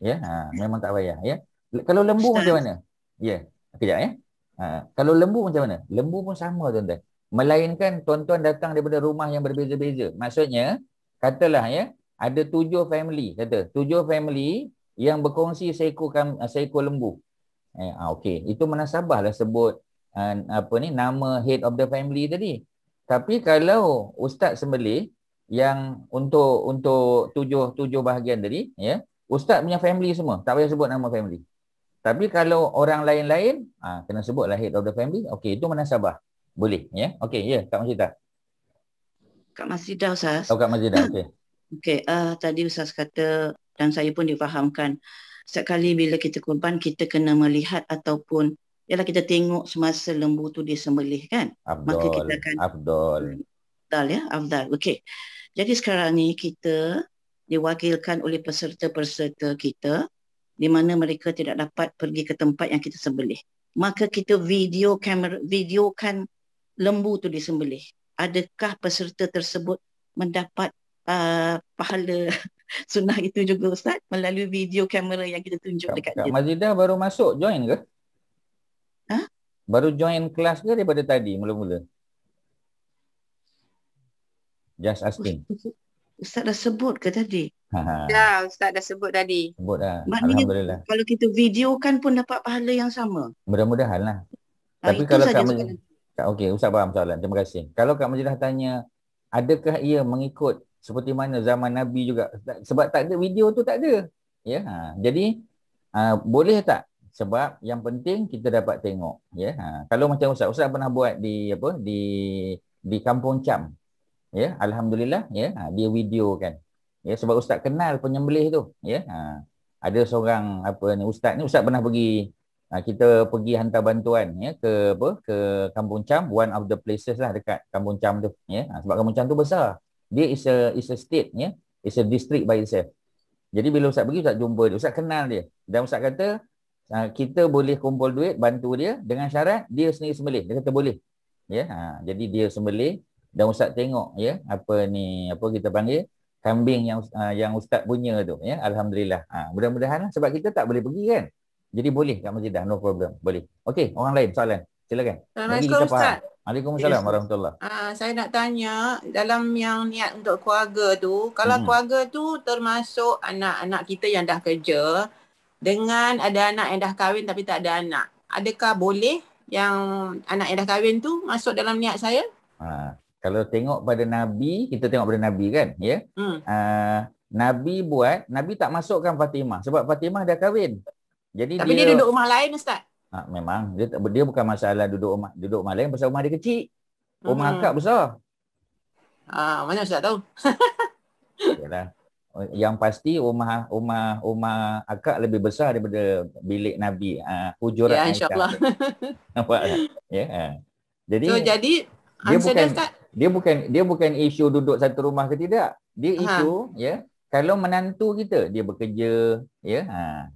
Ya, memang tak payah. Ya. Kalau lembu macam mana? Ya, kejap ya. Kalau lembu macam mana? Lembu pun sama tuan-tuan. Melainkan tuan-tuan datang daripada rumah yang berbeza-beza. Maksudnya, katalah ya, ada 7 family. Kata, 7 family yang berkongsi seekor lembu. Okey, itu munasabah lah sebut nama head of the family tadi. Tapi kalau Ustaz sembelih yang untuk 7 bahagian tadi, ya, Ustaz punya family semua, tak payah sebut nama family. Tapi kalau orang lain-lain, kena sebutlah head of the family. Okey, itu munasabah. Boleh, ya. Okey, ya, Kak Masjidah. Kak Masjidah, Ustaz. Kak Masjidah, okey. Okey, tadi Ustaz kata dan saya pun difahamkan, setiap kali bila kita korban, kita kena melihat ataupun ialah kita tengok semasa lembu tu disembelih kan. Maka kita akan afdal ya, afdal. Okey. Jadi sekarang ni kita diwakilkan oleh peserta-peserta kita di mana mereka tidak dapat pergi ke tempat yang kita sembelih. Maka kita videokan lembu tu disembelih. Adakah peserta tersebut mendapat pahala sunnah itu juga Ustaz melalui video kamera yang kita tunjuk dekat dia? Kak Mazidah baru masuk join ke? Baru join kelas ke daripada tadi mula-mula? Just asking. Ustaz dah sebut ke tadi? Dah, Ustaz dah sebut tadi. Sebut dah. Maknanya Alhamdulillah. Kalau kita videokan pun dapat pahala yang sama. Mudah-mudahan lah. Tapi kalau Kak Mazidah, okey, Ustaz faham soalan. Terima kasih. Kalau Kak Mazidah tanya, adakah ia mengikut seperti mana zaman Nabi juga? Sebab tak ada video tu, tak ada. Ya, jadi boleh tak Sebab yang penting kita dapat tengok, ya. Kalau macam Ustaz pernah buat di di Kampung Cham, ya, alhamdulillah, ya, dia video kan, ya, sebab Ustaz kenal penyembelih tu, ya. Ada seorang Ustaz pernah pergi, kita pergi hantar bantuan, ya, ke Kampung Cham, one of the places lah dekat Kampung Cham tu, ya. Sebab Kampung Cham tu besar, dia is a state, ya, is a district by itself. Jadi bila Ustaz pergi, Ustaz jumpa dia, Ustaz kenal dia, dan Ustaz kata kita boleh kumpul duit bantu dia dengan syarat dia sendiri sembelih. Dia kata boleh, ya. Jadi dia sembelih dan Ustaz tengok, ya, apa kita panggil kambing yang Ustaz punya tu, ya. Alhamdulillah. Mudah-mudahan lah, sebab kita tak boleh pergi kan. Jadi boleh kat masjid dah, no problem. Boleh. Okey, orang lain soalan. Silakan. Assalamualaikum Ustaz. Waalaikumsalam warahmatullahi. Saya nak tanya, dalam yang niat untuk keluarga tu, kalau keluarga tu termasuk anak-anak kita yang dah kerja dengan ada anak yang dah kahwin tapi tak ada anak, adakah boleh yang anak yang dah kahwin tu masuk dalam niat saya? Kalau tengok pada Nabi, kita tengok pada Nabi kan, ya. Nabi tak masukkan Fatimah sebab Fatimah dah kahwin. Jadi tapi dia duduk rumah lain, Ustaz. Memang dia bukan masalah duduk rumah lain, pasal rumah dia kecil. Rumah akak besar. Mana Ustaz tahu? Yalah. Yang pasti rumah akak lebih besar daripada bilik Nabi. Hujurat ya, insya-Allah. Nampak tak? Ya. Jadi dia bukan isu duduk satu rumah ke tidak. Dia isu, ya, kalau menantu kita dia bekerja, ya.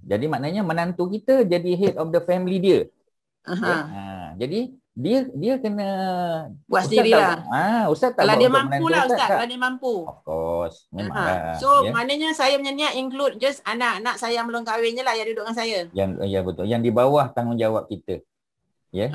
Jadi maknanya menantu kita jadi head of the family dia. Ya? Jadi dia kena buat sendirilah. Ustaz tak kalau dia mampu lah Ustaz, kalau dia mampu. Of course, memang. So maknanya saya punya niat include just anak-anak saya yang belum kahwin je lah yang duduk dengan saya. Ya betul. Yang di bawah tanggungjawab kita. Ya.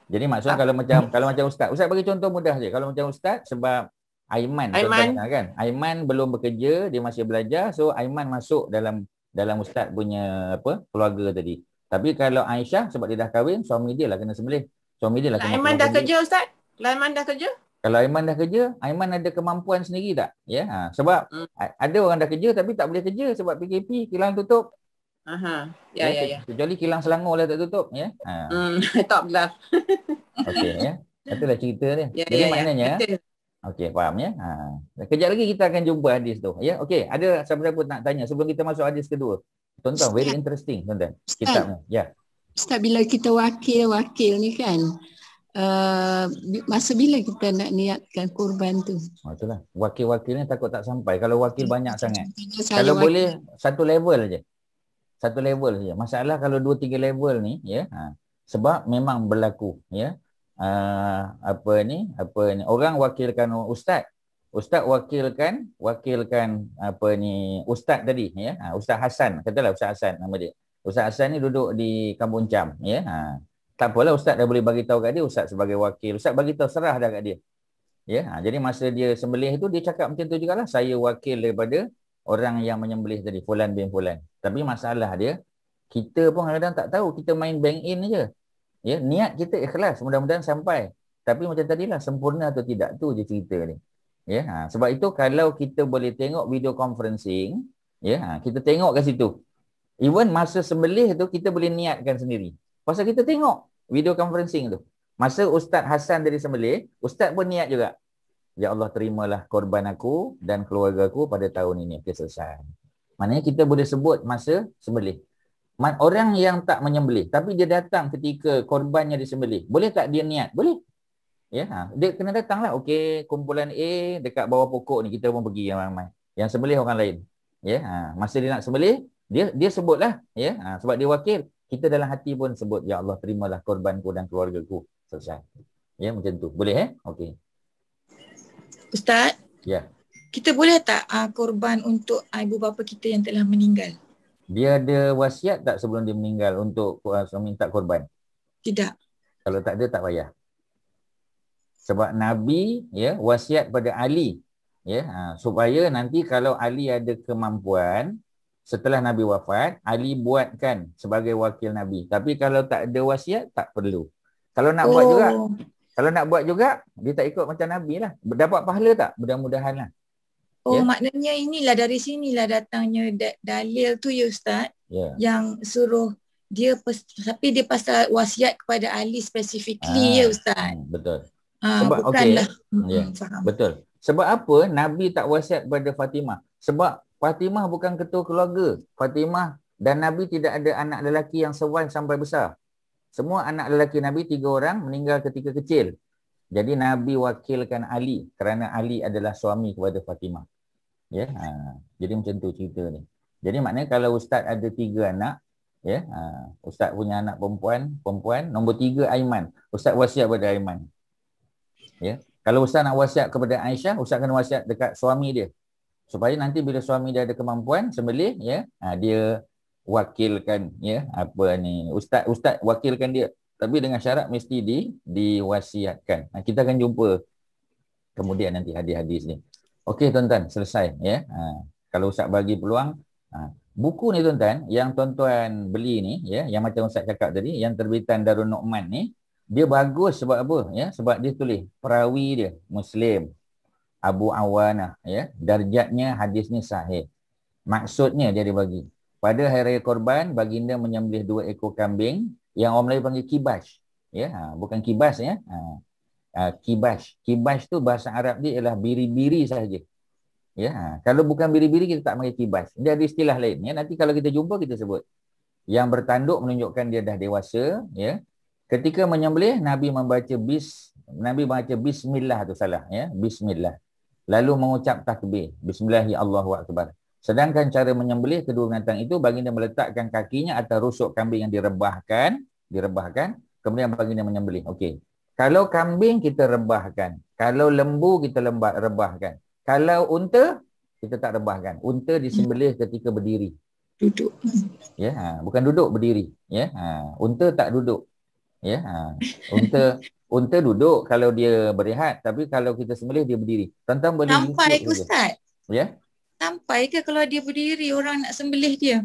Jadi maksudnya kalau macam Ustaz bagi contoh mudah je. Kalau macam Ustaz, sebab Aiman kan. Aiman belum bekerja, dia masih belajar, so Aiman masuk dalam Ustaz punya keluarga tadi. Tapi kalau Aisyah sebab dia dah kahwin, suami dia lah kena sembelih. Suami dia lah kena. Aiman dah kerja Ustaz? Aiman dah kerja? Kalau Aiman dah kerja, Aiman ada kemampuan sendiri tak? Ya. Sebab ada orang dah kerja tapi tak boleh kerja sebab PKP, kilang tutup. Ya. Kecuali kilang Selangor lah tak tutup, ya. Top bluff. Okey, ya. Itulah cerita dia. Jadi maknanya okey, faham ya? Kejap lagi kita akan jumpa hadis tu. Ya, okey. Ada siapa-siapa nak tanya sebelum kita masuk hadis kedua? Tuan-tuan, very interesting, tuan-tuan. Kitabnya. Ya. Ustaz, bila kita wakil ni kan, masa bila kita nak niatkan kurban tu? Itulah. Wakil-wakilnya takut tak sampai. Kalau wakil banyak sangat. Kalau boleh satu level aja. Satu level saja. Masalah kalau 2-3 level ni, ya. Sebab memang berlaku, ya. Orang wakilkan ustaz wakilkan ustaz tadi, ya. Ustaz Hasan, katalah Ustaz Hasan nama dia. Ustaz Hasan ni duduk di Kampung Cham, ya. Tak apalah, ustaz dah boleh bagi tahu kat dia, ustaz sebagai wakil, ustaz bagi tahu, serah dah kat dia. Ya, jadi masa dia sembelih tu dia cakap macam tu jugalah, saya wakil daripada orang yang menyembelih tadi, fulan bin fulan. Tapi masalah dia, kita pun kadang-kadang tak tahu, kita main bank in je. Ya, niat kita ikhlas, mudah-mudahan sampai. Tapi macam tadilah, sempurna atau tidak, tu je cerita ni. Ya, sebab itu kalau kita boleh tengok video conferencing, ya, kita tengok kat situ. Even masa sembelih tu kita boleh niatkan sendiri. Pasal kita tengok video conferencing tu. Masa Ustaz Hasan dari sembelih, Ustaz pun niat juga. Ya Allah, terimalah korban aku dan keluarga aku pada tahun ini. Okay, selesai. Maknanya kita boleh sebut masa sembelih. Orang yang tak menyembelih, tapi dia datang ketika korbannya disembelih, boleh tak dia niat? Boleh. Ya, dia kena datang lah. Okey, kumpulan A dekat bawah pokok ni, kita pun pergi yang ramai. Yang sembelih orang lain. Ya, masa dia nak sembelih, dia sebutlah. Ya, sebab dia wakil. Kita dalam hati pun sebut, ya Allah, terimalah korbanku dan keluargaku. Selesai. Ya, macam tu. Boleh Okey. Ustaz? Ya. Kita boleh tak korban untuk ibu bapa kita yang telah meninggal? Dia ada wasiat tak sebelum dia meninggal untuk minta korban? Tidak. Kalau tak ada, tak payah. Sebab Nabi, ya, wasiat pada Ali, ya, supaya nanti kalau Ali ada kemampuan, setelah Nabi wafat, Ali buatkan sebagai wakil Nabi. Tapi kalau tak ada wasiat, tak perlu. Kalau nak buat juga, dia tak ikut macam Nabi lah. Dapat pahala tak? Mudah-mudahan lah. Maknanya inilah, dari sinilah datangnya dalil tu ya Ustaz, yang suruh Tapi dia pasal wasiat kepada ahli specifically ya Ustaz. Betul. Sebab bukanlah. Faham. Betul. Sebab apa Nabi tak wasiat pada Fatimah? Sebab Fatimah bukan ketua keluarga. Fatimah dan Nabi tidak ada anak lelaki yang survive sampai besar. Semua anak lelaki Nabi 3 orang meninggal ketika kecil. Jadi Nabi wakilkan Ali kerana Ali adalah suami kepada Fatimah. Ya, jadi macam tu cerita ni. Jadi maknanya kalau Ustaz ada 3 anak, ya, Ustaz punya anak perempuan, nombor 3 Aiman. Ustaz wasiat pada Aiman. Ya. Kalau Ustaz nak wasiat kepada Aisyah, Ustaz kena wasiat dekat suami dia. Supaya nanti bila suami dia ada kemampuan sembelih, ya, dia wakilkan, ya, Ustaz wakilkan dia. Tapi dengan syarat mesti diwasiatkan. Kita akan jumpa kemudian nanti hadis-hadis ni. Okey tuan-tuan, selesai, ya. Kalau Ustaz bagi peluang, buku ni tuan-tuan, yang tuan-tuan beli ni, ya, yang macam Ustaz cakap tadi, yang terbitan Darul Nu'man ni, dia bagus sebab apa? Ya, sebab dia tulis perawi dia Muslim, Abu Awanah, ya, darjatnya hadis ni sahih. Maksudnya dia dibagi. Pada hari raya Korban, baginda menyembelih 2 ekor kambing yang orang Melayu panggil kibash. Ya, bukan kibas, ya. Kibash. Kibash tu bahasa Arab dia ialah biri-biri sahaja. Ya, kalau bukan biri-biri kita tak panggil kibash. Dia ada istilah lain, ya. Nanti kalau kita jumpa kita sebut. Yang bertanduk menunjukkan dia dah dewasa, ya. Ketika menyembelih, Nabi membaca bismillah tu salah, ya, bismillah. Lalu mengucap takbir, bismillahi Allahu akbar. Sedangkan cara menyembelih kedua binatang itu, baginda meletakkan kakinya atas rusuk kambing yang direbahkan, kemudian baginda menyembelih. Okey. Kalau kambing kita rebahkan, kalau lembu kita rebahkan. Kalau unta kita tak rebahkan. Unta disembelih ketika berdiri. Duduk. Ya, bukan duduk, berdiri, ya. Unta tak duduk. Ya, unta duduk kalau dia berehat, tapi kalau kita sembelih dia berdiri. Tuan-tuan boleh sampai ke Ustaz? Ya. Sampai ke kalau dia berdiri orang nak sembelih dia?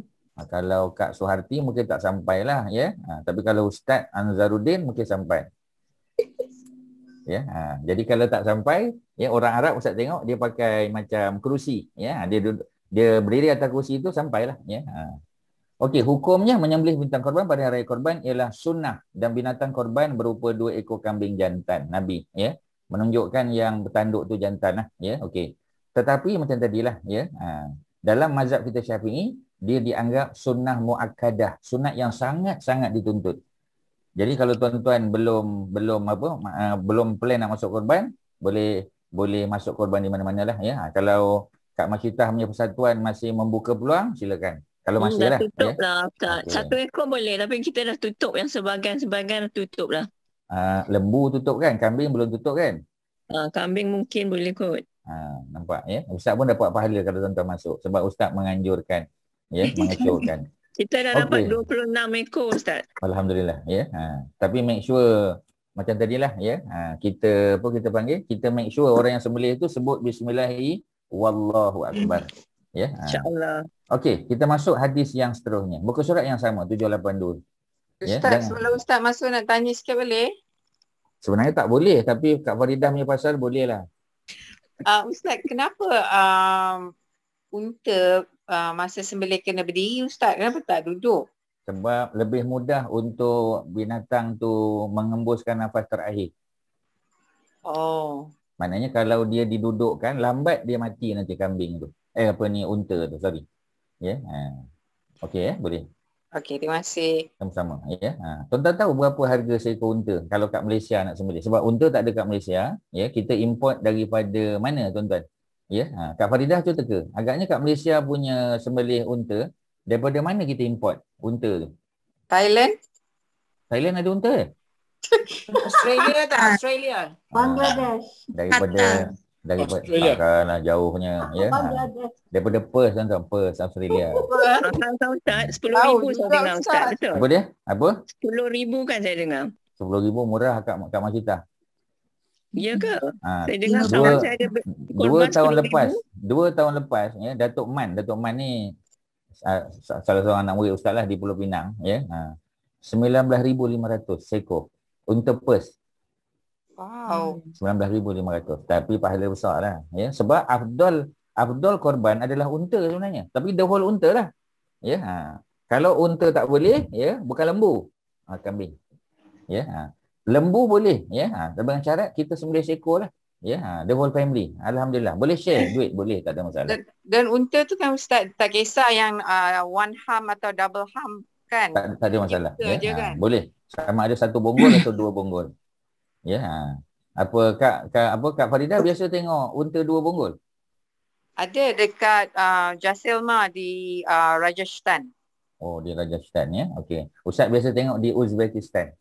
Kalau Kak Suharti mungkin tak sampailah, ya. Tapi kalau Ustaz Anzaruddin mungkin sampai. Ya, jadi kalau tak sampai, ya, orang Arab Ustaz tengok dia pakai macam kerusi, ya. Dia berdiri atas kerusi itu sampailah, ya. Okey, hukumnya menyembelih binatang korban pada hari korban ialah sunnah dan binatang korban berupa 2 ekor kambing jantan Nabi, ya. Menunjukkan yang bertanduk tu jantan lah, ya. Okey. Tetapi macam tadilah, ya. Dalam mazhab kita Syafi'i, dia dianggap sunnah muakkadah, sunat yang sangat-sangat dituntut. Jadi kalau tuan-tuan belum plan nak masuk korban, boleh masuk korban di mana-manalah, ya. Kalau Kak Masyitah punya persatuan masih membuka peluang, silakan. Kalau masih dah lah. Tutup ya. lah. Okay. 1 ekor boleh, tapi kita dah tutup yang sebahagian tutup lah. Lembu tutup kan? Kambing belum tutup kan? Kambing mungkin boleh kot. Nampak, ya. Ustaz pun dapat pahala kalau tuan-tuan masuk. Sebab Ustaz menganjurkan. Ya, mengasyurkan. Kita dah dapat 26 ekor Ustaz. Alhamdulillah, ya. Tapi make sure macam tadilah, ya. Kita panggil, kita make sure orang yang sembelih itu sebut bismillahi wallahu akbar. Ya. InsyaAllah. Okey, kita masuk hadis yang seterusnya. Muka surat yang sama, 782. Ustaz, sebelum Ustaz masuk nak tanya sikit boleh? Sebenarnya tak boleh, tapi Kak Faridah punya pasal boleh lah. Ustaz, kenapa unta masa sembelih kena berdiri Ustaz? Kenapa tak duduk? Sebab lebih mudah untuk binatang tu mengembuskan nafas terakhir. Oh. Maknanya kalau dia didudukkan, lambat dia mati nanti kambing tu. Unta tu, sorry. Ya. Okey, boleh. Okey, terima kasih. Sama-sama, ya. Tuan-tuan tahu berapa harga seekor unta kalau kat Malaysia nak sembelih? Sebab unta tak ada kat Malaysia, ya. Kita import daripada mana, tuan-tuan? Ya. Kak Faridah tu teka. Agaknya kat Malaysia punya sembelih unta, daripada mana kita import unta tu? Thailand? Thailand ada unta? Australia tak? Australia. Bangladesh. Daripada jauhnya, ya. Daripada Perth, tuan-tuan, Perth, Australia. Tahu Ustaz, 10,000 saya dengar Ustaz, betul? Apa dia? Apa? 10,000 kan saya dengar. 10,000 murah Kak Masyitah. Ya ke? Saya dengar kawan saya ada korban 2 tahun lepas, ya, Datuk Man ni salah seorang anak murid Ustaz lah di Pulau Pinang, ya. 19,500 seekor unta Perth. Wow. 19,500. Tapi pahala besar lah, ya. Sebab afdal korban adalah unta sebenarnya. Tapi the whole unta lah. Ya. Kalau unta tak boleh, ya, bukan lembu. Kambing. Ya. Lembu boleh, ya. Dengan syarat kita sembelih seekor lah. Ya, the whole family. Alhamdulillah. Boleh share duit, boleh, tak ada masalah. Dan unta tu kan Ustaz tak kisah yang one ham atau double ham kan? Tak ada masalah. Kita Ya, je kan? boleh. Sama ada 1 bonggol atau 2 bonggol. Ya. Apa Kak Faridah biasa tengok unta 2 bonggol? Ada dekat Jaisalmer di Rajasthan. Oh, di Rajasthan, ya. Okey. Ustaz biasa tengok di Uzbekistan.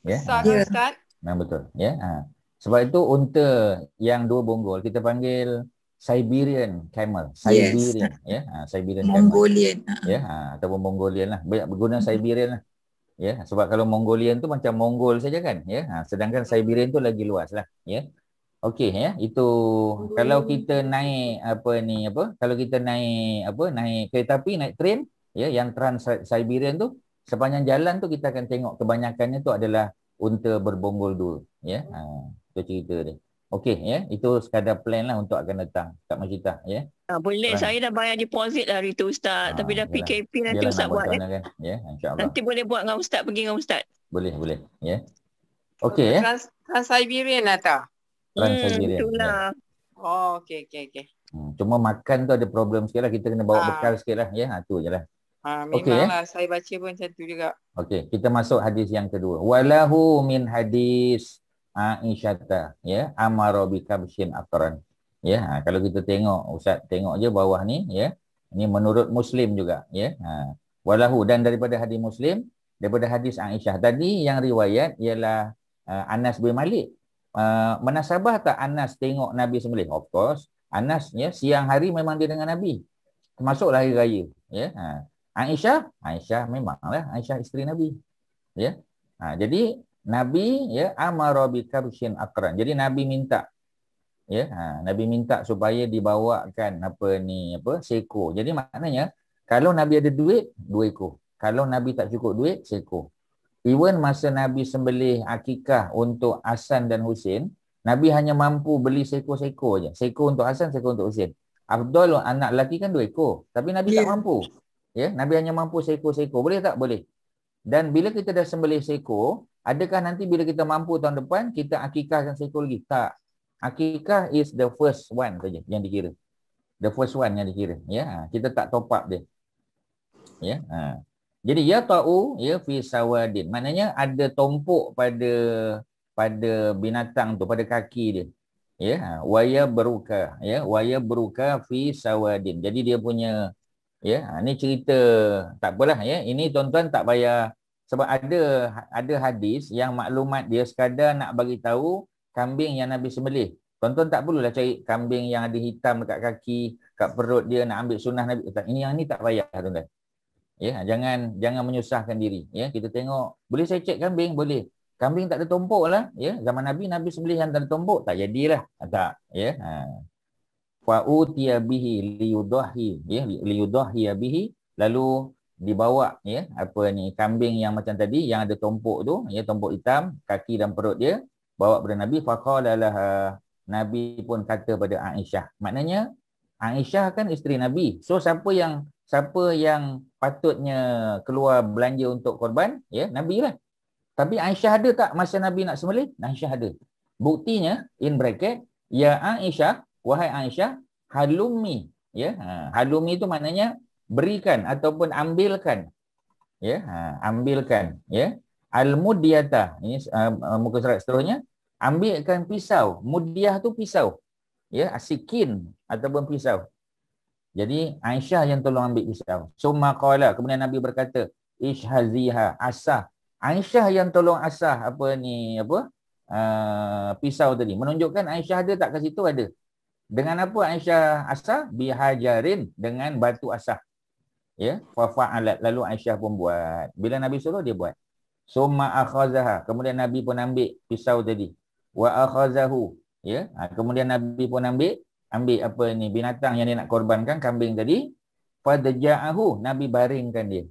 Ya. Besar kan Ustaz? Betul. Ya. Sebab itu unta yang 2 bonggol kita panggil Siberian camel. Siberian, ya. Siberian Mongolian. camel. Ya, ataupun Mongolian lah. Banyak berguna Siberian lah. Ya, sebab kalau Mongolian tu macam Mongol saja kan, ya. Sedangkan Siberian tu lagi luas lah, ya. Okey, ya. Itu kalau kita naik kalau kita naik kereta api, naik train, ya, yang Trans Siberian tu, sepanjang jalan tu kita akan tengok kebanyakannya tu adalah unta berbonggol 2, ya. Itu cerita dia. Okey, ya. Itu sekadar plan lah untuk akan datang Kak Majita, ya. Boleh, saya dah bayar deposit hari tu Ustaz. Tapi dah PKP nanti Yalah, Ustaz buat kan? Ya, insya-Allah. Nanti boleh buat dengan Ustaz, pergi dengan Ustaz. Boleh, ya. Okey, ya. Trans-Siberian lah tak? Trans-Siberian. Itulah. Oh, okey. Cuma makan tu ada problem sikit lah. Kita kena bawa bekal sikit lah, ya. Itu je lah. Memanglah saya baca pun macam tu juga. Okey, kita masuk hadis yang kedua. Walahu min hadis Aisyata, ya, amara bi kabshin aqran. Ya, kalau kita tengok, Ustaz tengok je bawah ni, ya. Ini menurut Muslim juga, ya. Walahu, dan daripada hadis Muslim, daripada hadis Aisyah tadi yang riwayat ialah Anas bin Malik. Menasabah tak Anas tengok Nabi sembelih? Of course, Anas, ya, siang hari memang dia dengan Nabi. Termasuklah hari raya, ya. Aisyah memanglah Aisyah isteri Nabi. Ya. Jadi Nabi, ya, amara bi kabshin aqran. Jadi Nabi minta, ya, Nabi minta supaya dibawakan seekor. Jadi maknanya kalau Nabi ada duit 2 ekor. Kalau Nabi tak cukup duit, seekor. Even masa Nabi sembelih akikah untuk Hasan dan Husin, Nabi hanya mampu beli seekor-seekor je. Seekor untuk Hasan, seekor untuk Husin. Abdul anak lelaki kan 2 ekor. Tapi Nabi tak mampu. Ya, Nabi hanya mampu seekor-seekor. Boleh tak? Boleh. Dan bila kita dah sembelih seekor, adakah nanti bila kita mampu tahun depan, kita akikahkan seekor lagi? Tak. Akikah is the first one saja yang dikira. The first one yang dikira. Ya, kita tak top up dia. Ya. Jadi ya ta'u, ya, fi sawadin. Maknanya ada tompok pada binatang tu, pada kaki dia. Ya, waya beruka, ya, waya beruka fi sawadin. Jadi dia punya, ya, ni cerita, tak apalah, ya. Ini tuan-tuan tak payah, sebab ada hadis yang maklumat dia sekadar nak bagi tahu kambing yang Nabi sembelih. Tuan-tuan tak perlulah cari kambing yang ada hitam dekat kaki, kat perut dia nak ambil sunnah Nabi. Ini yang ni tak payah, tuan-tuan. Ya, jangan menyusahkan diri, ya. Kita tengok, boleh saya cek kambing? Boleh. Kambing tak ada tompok lah, ya. Zaman Nabi sembelih yang tak ada tompok, tak jadilah. Tak, ya. Fa utiya bihi liyudahi, ya, liyudahi bihi, lalu dibawa, ya, kambing yang macam tadi yang ada tompok tu, ya, tompok hitam kaki dan perut dia, bawa kepada Nabi. Faqala laha, Nabi pun kata pada Aisyah. Maknanya Aisyah kan isteri Nabi. So siapa yang patutnya keluar belanja untuk korban? Ya, Nabi lah. Tapi Aisyah ada tak masa Nabi nak sembelih? Aisyah ada. Buktinya, in bracket, ya Aisyah, wahai Aisyah, halumi. Ya, halumi itu maknanya berikan ataupun ambilkan. Ya, ambilkan. Ya, al-mudiyata. Ini muka surat seterusnya. Ambilkan pisau. Mudiyah tu pisau. Ya, asikin ataupun pisau. Jadi Aisyah yang tolong ambil pisau. Summa qala, kemudian Nabi berkata, ishhaziha, asah. Aisyah yang tolong asah pisau tadi. Menunjukkan Aisyah ada tak kat situ? Ada. Dengan apa Aisyah asah? Bihajarin, dengan batu asah. Ya, fa fa'alat, lalu Aisyah pun buat. Bila Nabi suruh dia buat. Summa akhazaha, kemudian Nabi pun ambil pisau tadi. Wa akhazahu, ya. Kemudian Nabi pun ambil binatang yang dia nak korbankan, kambing tadi. Fadja'ahu, Nabi baringkan dia.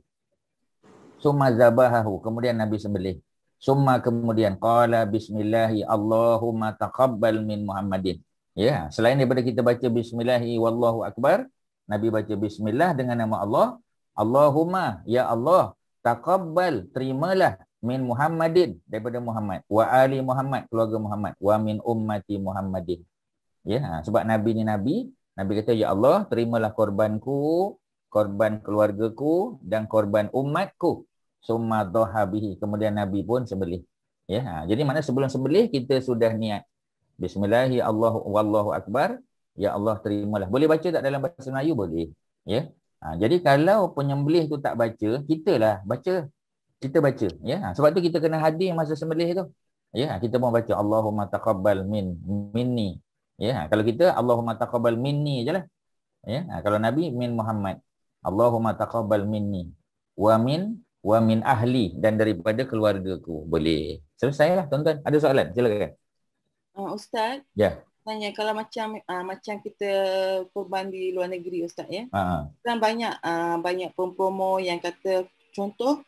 Summa zabahahu, kemudian Nabi sembelih. Summa kemudian qala bismillahi Allahumma taqabbal min Muhammadin. Ya, selain daripada kita baca bismillahi wallahu akbar, Nabi baca bismillah dengan nama Allah. Allahumma, ya Allah, taqabbal, terimalah min Muhammadin, daripada Muhammad, wa ali Muhammad, keluarga Muhammad, wa min ummati Muhammadin. Ya, sebab Nabi ni Nabi kata, ya Allah, terimalah korbanku, korban keluargaku dan korban umatku. Summa dhaha bihi, kemudian Nabi pun sembelih. Ya, jadi mana sebelum sembelih kita sudah niat. Bismillahi Allahu wallahu akbar. Ya Allah, terimalah. Boleh baca tak dalam bahasa Melayu? Boleh. Ya. Jadi kalau penyembelih tu tak baca, kitalah baca. Kita baca. Ya. Sebab tu kita kena hadir masa sembelih tu. Ya, kita mau baca Allahumma taqabbal minni. Ya, kalau kita Allahumma taqabbal minni je lah. Ya, kalau Nabi min Muhammad. Allahumma taqabbal minni wa min ahli, dan daripada keluargaku. Boleh. Selesai lah tuan-tuan. Ada soalan? Silakan. Ustaz, Ya. tanya kalau macam kita korban di luar negeri Ustaz ya. Kan banyak promo yang kata contoh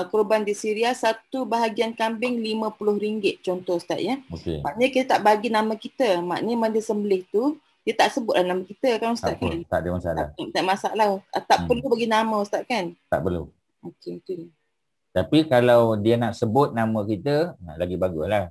korban di Syria satu bahagian kambing RM50 contoh Ustaz ya. Okay. Maknanya kita tak bagi nama kita. Maknanya masa sembelih tu dia tak sebutlah nama kita kan Ustaz kan. Tak ada masalah. Tak masalah. Tak perlu bagi nama Ustaz kan. Tak perlu. Okey tu. Tapi kalau dia nak sebut nama kita, lagi baguslah.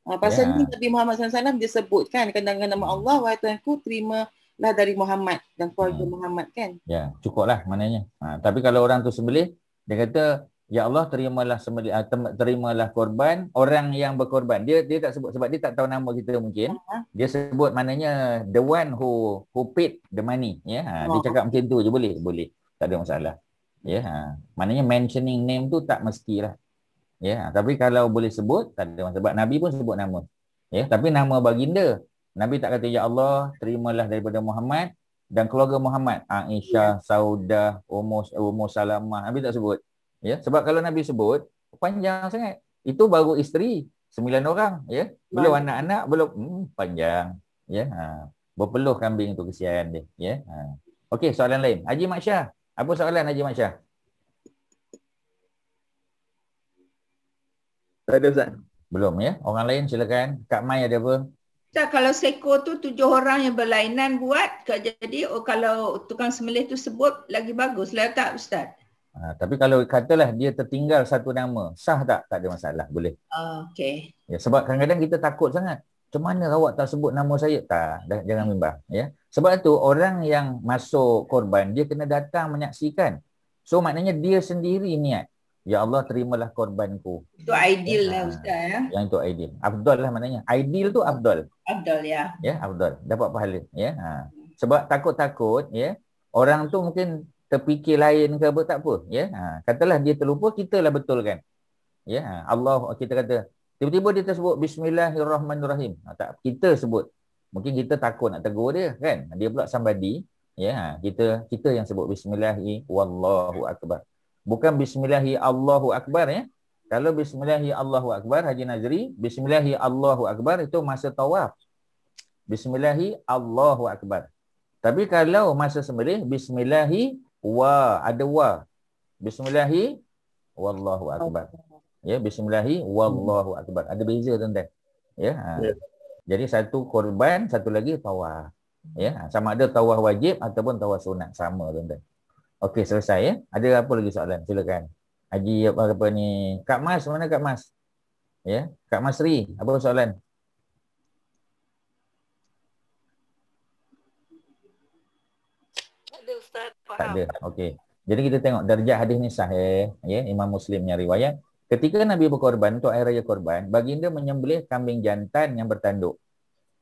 Pasal ni Nabi Muhammad SAW dia sebut kan kadang-kadang nama Allah, wahai Tuhanku terimalah dari Muhammad dan keluarga Muhammad kan. Ya, cukuplah maknanya. Tapi kalau orang tu sembelih, dia kata, ya Allah, terimalah sembelih, terimalah korban orang yang berkorban. Dia tak sebut sebab dia tak tahu nama kita mungkin. Dia sebut maknanya the one who paid the money. Ya, dia cakap macam tu je boleh. Tak ada masalah. Ya, maknanya mentioning name tu tak mestilah. Ya, tapi kalau boleh sebut tak ada masalah. Sebab Nabi pun sebut nama. Ya, tapi nama baginda. Nabi tak kata ya Allah, terimalah daripada Muhammad dan keluarga Muhammad. Aisyah, Saudah, Ummu Salamah. Nabi tak sebut. Ya, sebab kalau Nabi sebut panjang sangat. Itu baru isteri 9 orang, ya. Belum anak-anak, belum panjang. Ya, berpeluh kambing tu kesian dia, ya. Okey, soalan lain. Haji Mak Syah. Apa soalan Haji Mak Syah? Tak ada Ustaz. Belum ya. Orang lain silakan. Kak Mai ada apa? Ustaz, kalau seko tu 7 orang yang berlainan buat, jadi kalau tukang sembelih tu sebut lagi bagus lah tak Ustaz? Tapi kalau katalah dia tertinggal satu nama, sah tak? Tak ada masalah. Boleh. Okey. Ya, sebab kadang-kadang kita takut sangat. Macam mana awak tak sebut nama saya? Tak, jangan bimbang. Ya. Sebab tu orang yang masuk korban, dia kena datang menyaksikan. So maknanya dia sendiri niat. Ya Allah, terimalah korbanku. Itu ideal lah Ustaz ya. Yang itu ideal. Afdal lah maknanya. Ideal tu afdal. Afdal ya. Ya, afdal. Dapat pahala. Ya. Sebab takut-takut, ya, orang tu mungkin terfikir lain ke apa, tak apa. Ya. Katalah dia terlupa, kita lah betulkan. Ya. Allah, kita kata, tiba-tiba dia tersebut Bismillahirrahmanirrahim. Tak, kita sebut. Mungkin kita takut nak tegur dia, kan? Dia pula somebody. Ya. Kita yang sebut Bismillahi wallahu akbar. Bukan Bismillahi Allahu Akbar ya. Kalau Bismillahi Allahu Akbar, Haji Nazri, Bismillahi Allahu Akbar itu masa tawaf. Bismillahi Allahu Akbar. Tapi kalau masa sembelih, Bismillahi ada wa. Bismillahi Wallahu Akbar. Ya, Bismillahi Wallahu Akbar. Ada beza tuan-tuan. Ya. Jadi satu korban, satu lagi tawaf. Ya, sama ada tawaf wajib ataupun tawaf sunat, sama tuan-tuan. Okey, selesai ya. Ada apa lagi soalan? Silakan. Haji apa ni? Kak Mas, mana Kak Mas? Ya, Kak Mas Ri, apa soalan? Tak ada Ustaz, faham. Tak ada. Okey. Jadi kita tengok darjah hadis ni sahih, ya, Imam Muslim punya riwayat. Ketika Nabi berkorban untuk hari raya korban, baginda menyembelih kambing jantan yang bertanduk.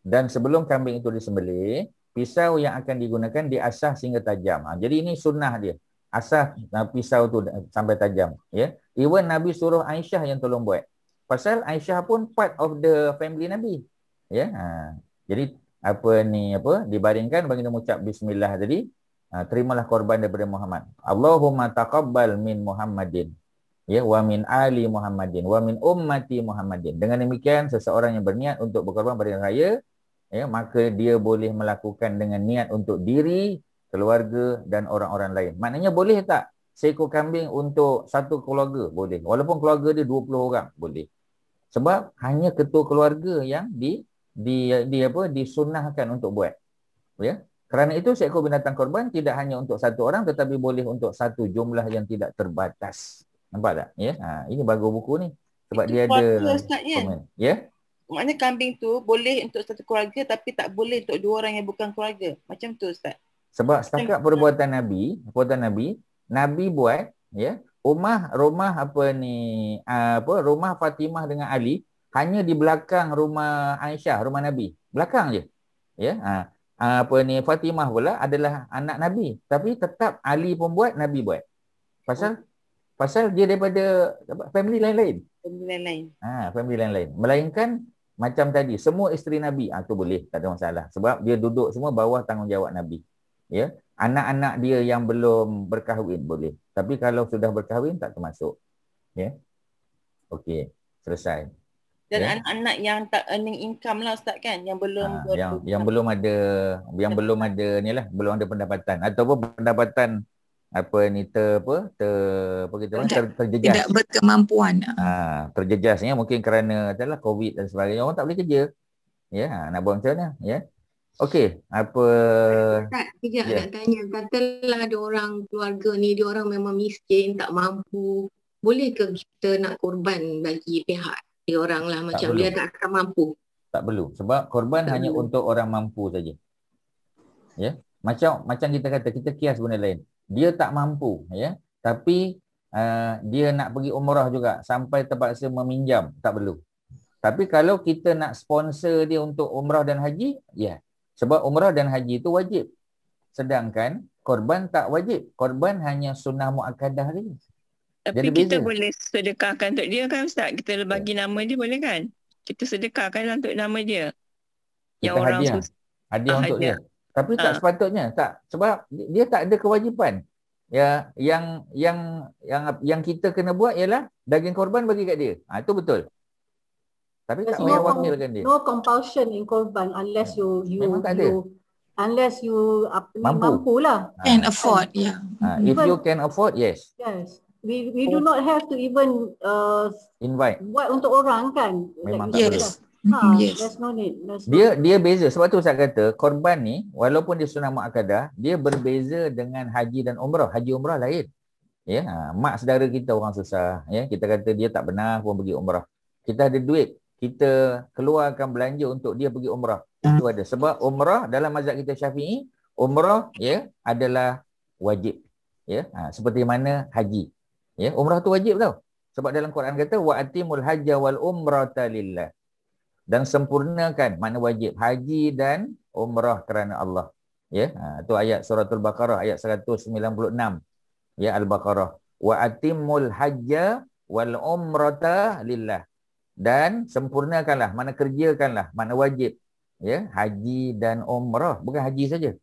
Dan sebelum kambing itu disembelih, pisau yang akan digunakan diasah sehingga tajam. Jadi ini sunnah dia. Asah pisau tu sampai tajam. Ya. Even Nabi suruh Aisyah yang tolong buat. Pasal Aisyah pun part of the family Nabi. Ya. Jadi dibaringkan baginda mengucap bismillah tadi. Terimalah korban daripada Muhammad. Allahumma taqabbal min Muhammadin. Ya, wa min ali Muhammadin wa min ummati Muhammadin. Dengan demikian seseorang yang berniat untuk berkorban pada hari raya, ya, maka dia boleh melakukan dengan niat untuk diri, keluarga dan orang-orang lain. Maknanya boleh tak seekor kambing untuk satu keluarga? Boleh. Walaupun keluarga dia 20 orang, boleh. Sebab hanya ketua keluarga yang disunnahkan untuk buat. Ya. Kerana itu seekor binatang korban tidak hanya untuk satu orang tetapi boleh untuk satu jumlah yang tidak terbatas. Nampak tak? Ya. Ini bagus buku ni. Sebab Itu dia ada keluarga, Ustaz, kan? komen. Ya. Maknanya kambing tu boleh untuk satu keluarga tapi tak boleh untuk dua orang yang bukan keluarga. Macam tu, Ustaz. Sebab setakat perbuatan Nabi, Nabi buat, ya, rumah rumah Fatimah dengan Ali hanya di belakang rumah Aisyah, rumah Nabi. Belakang je. Ya. Fatimah pula adalah anak Nabi, tapi tetap Ali pun buat, Nabi buat. Pasal dia daripada family lain-lain. Family lain-lain. Melainkan macam tadi, semua isteri Nabi, tu boleh, tak ada masalah. Sebab dia duduk semua bawah tanggungjawab Nabi. Ya, anak-anak dia yang belum berkahwin boleh. Tapi kalau sudah berkahwin tak termasuk. Ya. Okey, selesai. Dan ya. Anak-anak yang tak earning income lah, Ustaz, kan, yang belum yang belum ada ni lah, belum ada pendapatan ataupun pendapatan terjejas. Tidak berkemampuan. Terjejasnya mungkin kerana adalah COVID dan sebagainya, orang tak boleh kerja. Ya, nak buat macam mana? Ya. Okey, Sekejap nak tanya, katalah ada orang keluarga ni, dia orang memang miskin, tak mampu. Boleh ke kita nak korban bagi pihak dia orang lah, macam dia tak akan mampu? Tak perlu, sebab korban hanya untuk orang mampu saja. Ya, macam kita kata, kita kias benda lain. Dia tak mampu, ya, tapi dia nak pergi umrah juga sampai terpaksa meminjam, tak perlu. Tapi kalau kita nak sponsor dia untuk umrah dan haji, ya. Sebab umrah dan haji itu wajib. Sedangkan korban tak wajib. Korban hanya sunnah muakkadah saja. Tapi jadi kita beza. boleh sedekahkan untuk dia kan, Ustaz? Kita bagi nama dia boleh kan? Kita sedekahkan untuk nama dia. Yang Kita orang hadiah untuk dia. Tapi tak sepatutnya, tak. Sebab dia tak ada kewajipan. Ya, yang kita kena buat ialah daging korban bagi kat dia. Itu betul. Tapi tak payah wakilkan dia. No compulsion in korban unless you mampu lah. Can afford, yeah. If you can afford, yes. Yes. We do not have to even invite. Buat untuk orang kan. Memang like tak perlu. Yes. There's no need. Dia beza. Sebab tu saya kata korban ni walaupun dia sunnah muakkadah, dia berbeza dengan haji dan umrah. Haji umrah lain. Ya, mak saudara kita orang susah, ya, kita kata dia tak benar pun pergi umrah. Kita ada duit, kita keluarkan belanja untuk dia pergi umrah. Itu ada. Sebab umrah dalam mazhab kita Syafi'i, umrah, ya, adalah wajib. Ya, seperti mana haji. Ya, umrah tu wajib tau. Sebab dalam Quran kata wa atimul hajja wal umrata lillah. Dan sempurnakan, makna wajib, haji dan umrah kerana Allah. Ya, tu ayat suratul Baqarah ayat 196. Ya, Al-Baqarah. Wa atimul hajja wal umrata lillah. Dan sempurnakanlah, mana kerjakanlah, mana wajib, ya, haji dan umrah, bukan haji saja,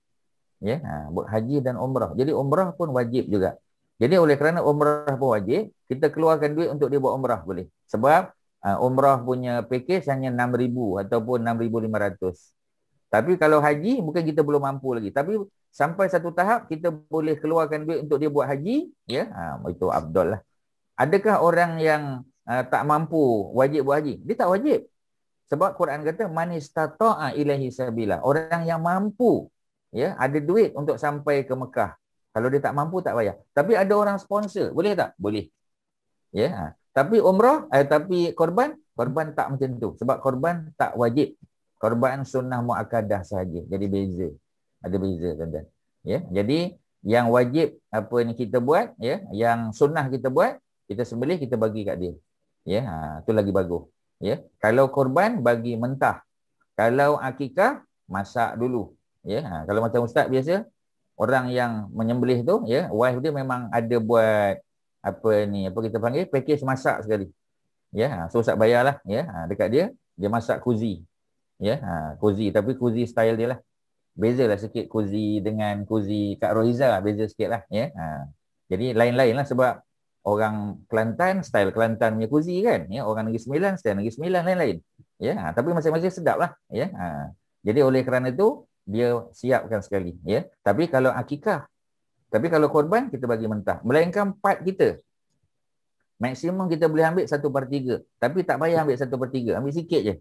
ya, haji dan umrah. Jadi umrah pun wajib juga. Jadi oleh kerana umrah pun wajib, kita keluarkan duit untuk dia buat umrah boleh. Sebab umrah punya package hanya 6,000 ataupun 6,500. Tapi kalau haji bukan kita belum mampu lagi. Tapi sampai satu tahap kita boleh keluarkan duit untuk dia buat haji, ya, itu afdal lah. Adakah orang yang tak mampu wajib buat haji? Dia tak wajib. Sebab Quran kata man istata'a ilaihi sabila. Orang yang mampu, ya, ada duit untuk sampai ke Mekah. Kalau dia tak mampu tak payah. Tapi ada orang sponsor, boleh tak? Boleh. Ya. Tapi umrah, tapi korban tak macam tu. Sebab korban tak wajib. Korban sunnah muakkadah sahaja. Jadi beza. Ada beza, tuan-tuan. Ya. Jadi yang wajib apa ni kita buat, ya, yang sunnah kita buat, kita sembelih, kita bagi kat dia. Ya, tu lagi bagus. Ya, kalau korban bagi mentah. Kalau akikah masak dulu. Ya, kalau macam ustaz biasa, orang yang menyembelih tu, ya, wife dia memang ada buat apa kita panggil package masak sekali. Ya, so ustaz bayarlah, ya, dekat dia masak kuzi. Ya, kuzi, tapi kuzi style dia lah. Bezalah sikit kuzi dengan kuzi Kak Rohiza, beza sikit lah, ya. Jadi lain-lain lah sebab orang Kelantan, style Kelantan punya kuzi kan. Ya, orang Negeri Sembilan, style Negeri Sembilan, lain-lain. Ya, tapi masing-masing sedap lah. Ya, jadi oleh kerana itu, dia siapkan sekali. Ya, tapi kalau akikah, tapi kalau korban, kita bagi mentah. Melainkan part kita. Maksimum kita boleh ambil 1/3. Tapi tak payah ambil 1/3. Ambil sikit je.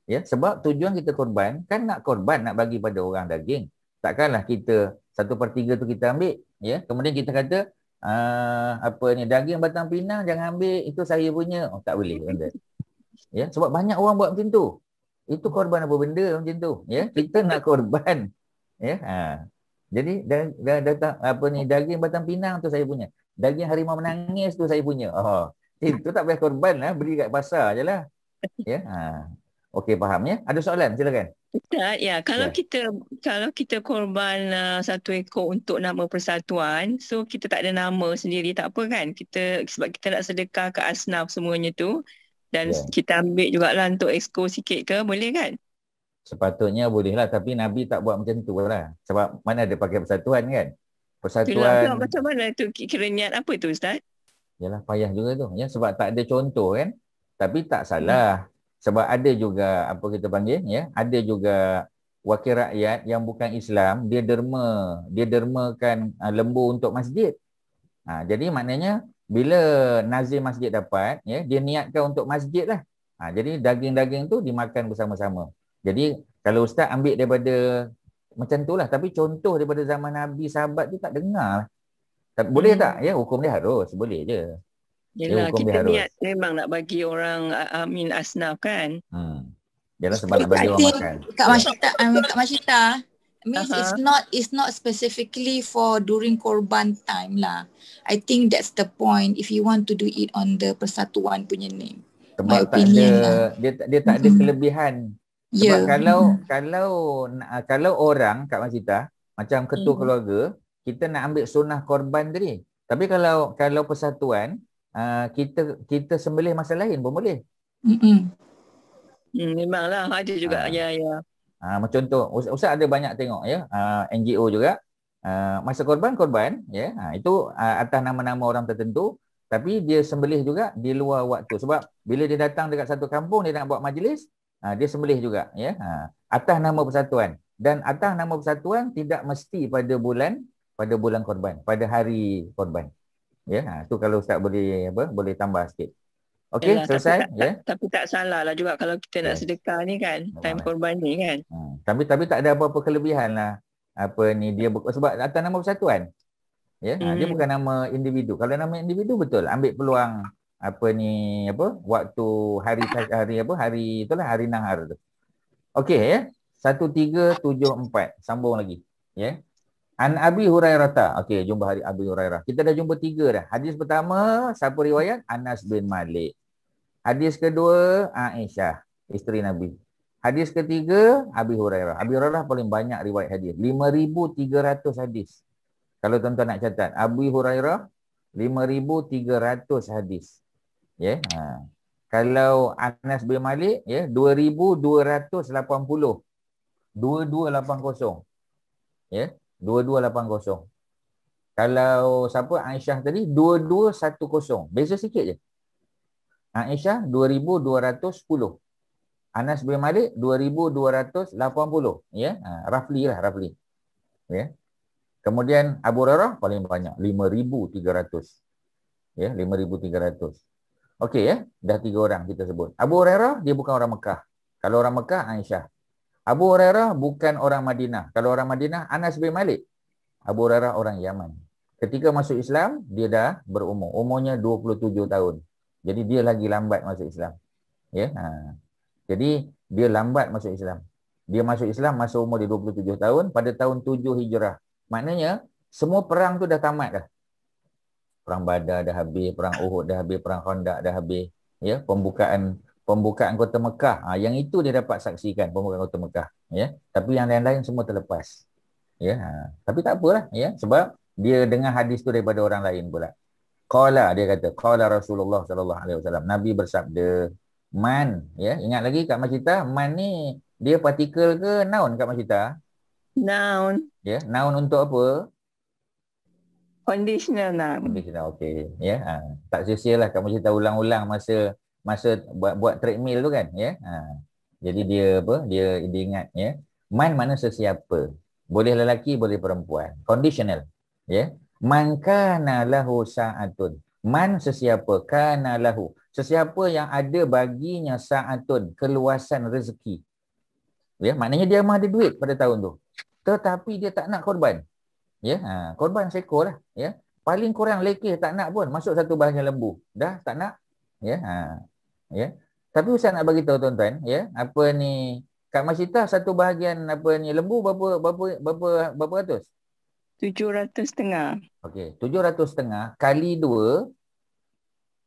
Ya, sebab tujuan kita korban, kan nak korban, nak bagi pada orang daging. Takkanlah kita 1/3 tu kita ambil, ya. Kemudian kita kata daging batang pinang jangan ambil, itu saya punya. Oh, tak boleh benda. Ya, sebab banyak orang buat macam tu. Itu korban apa benda macam tu, ya. Kita nak korban, ya. Jadi datang daging batang pinang tu saya punya. Daging harimau menangis tu saya punya. Itu tak payah korban lah, beli kat pasar je lah. Ya. Okey, faham ya? Ada soalan, silakan. Ustaz, ya, kalau kita korban satu ekor untuk nama persatuan, so kita tak ada nama sendiri, tak apa kan? Sebab kita nak sedekah ke asnaf semuanya tu, dan kita ambil jugalah untuk ekor sikit ke, boleh kan? Sepatutnya boleh lah, tapi Nabi tak buat macam tu lah. Sebab mana ada pakai persatuan kan? Persatuan. Itulah, macam mana tu kira niat apa tu Ustaz? Yalah, payah juga tu. Ya, sebab tak ada contoh kan? Tapi tak salah. Sebab ada juga apa kita panggil, ya, ada juga wakil rakyat yang bukan Islam, dia dermakan lembu untuk masjid. Jadi maknanya bila nazir masjid dapat, ya, dia niatkan untuk masjid lah. Jadi daging-daging tu dimakan bersama-sama. Jadi kalau Ustaz ambil daripada macam tu lah, tapi contoh daripada zaman Nabi, sahabat tu tak dengar. Boleh tak? Ya, hukum dia harus, boleh je. Yelah, kita niat memang nak bagi orang asnaf kan. Yalah, sebab nak bagi orang makan. Kak Mashita, means it's not specifically for during korban time lah. I think that's the point if you want to do it on the persatuan punya name. Sebab dia tak ada kelebihan. Sebab kalau orang, Kak Mashita, macam ketua keluarga, kita nak ambil sunnah korban tadi. Tapi kalau persatuan, kita sembelih masa lain pun boleh. Memanglah ada juga. Macam contoh, Ustaz ada banyak tengok, ya, NGO juga masa korban, ya, itu atas nama-nama orang tertentu, tapi dia sembelih juga di luar waktu. Sebab bila dia datang dekat satu kampung, dia nak buat majlis, dia sembelih juga, ya, atas nama persatuan. Dan atas nama persatuan tidak mesti pada bulan korban, pada hari korban. Ya, tu kalau Ustaz boleh tambah sikit. Okey, selesai. Tapi tak salah lah juga kalau kita nak sedekah ni kan, time korban ni kan. Tapi tak ada apa-apa kelebihan lah. Dia sebab atas nama persatuan. Ya, dia bukan nama individu. Kalau nama individu betul, ambil peluang waktu hari itulah, hari nahar tu. Okey, ya. 1374, sambung lagi. Ya. An Abi Hurairah. Okey, jumpa hari Abi Hurairah. Kita dah jumpa 3 dah. Hadis pertama, siapa riwayat? Anas bin Malik. Hadis kedua, Aisyah, isteri Nabi. Hadis ketiga, Abi Hurairah. Abi Hurairah paling banyak riwayat hadis. 5,300 hadis. Kalau tuan-tuan nak catat, Abi Hurairah 5,300 hadis. Ya. Kalau Anas bin Malik, ya, 2,280. 2280. Ya. 2280. Kalau siapa Aisyah tadi 2210. Beza sikit je. Aisyah 2210. Anas bin Malik 2280. Ya, roughly. Ya. Kemudian Abu Hurairah paling banyak 5,300. Ya, 5,300. Okey, ya. Dah 3 orang kita sebut. Abu Hurairah dia bukan orang Mekah. Kalau orang Mekah Aisyah. Abu Hurairah bukan orang Madinah. Kalau orang Madinah, Anas bin Malik. Abu Hurairah orang Yaman. Ketika masuk Islam, dia dah berumur. Umurnya 27 tahun. Jadi dia lagi lambat masuk Islam. Ya. Jadi dia lambat masuk Islam. Dia masuk Islam masa umur dia 27 tahun pada tahun 7 Hijrah. Maknanya semua perang tu dah tamat dah. Perang Badar dah habis, perang Uhud dah habis, perang Khandaq dah habis. Ya, pembukaan kota Mekah. Yang itu dia dapat saksikan, pembukaan kota Mekah. Ya. Tapi yang lain-lain semua terlepas. Ya. Tapi tak apalah. Ya. Sebab dia dengar hadis tu daripada orang lain pula. Qala, dia kata, qala Rasulullah SAW. Nabi bersabda, man. Ya. Ingat lagi Kak Mashita, man ni dia partikel ke noun Kak Mashita? Noun. Ya. Noun untuk apa? Conditional noun. Conditional, okey. Ya. Tak sia-sialah Kak Mashita ulang-ulang masa buat treadmill tu kan, ya. Jadi dia ingat, ya. Man mana sesiapa. Boleh lelaki, boleh perempuan. Conditional, ya. Man kana lahu sa'atun. Man sesiapa, kana lahu. Sesiapa yang ada baginya sa'atun, keluasan rezeki. Ya, maknanya dia memang ada duit pada tahun tu. tetapi dia tak nak korban. Ya, korban seekor lah. Ya, paling kurang lekeh tak nak pun, masuk satu bahagian lembu. Dah tak nak. Ya, ya. Tapi Ustaz nak bagi tahu tuan-tuan, ya, apa ni, Kak Masita satu bahagian apa ni lembu berapa ratus? 700.5. Okey, 700.5 kali 2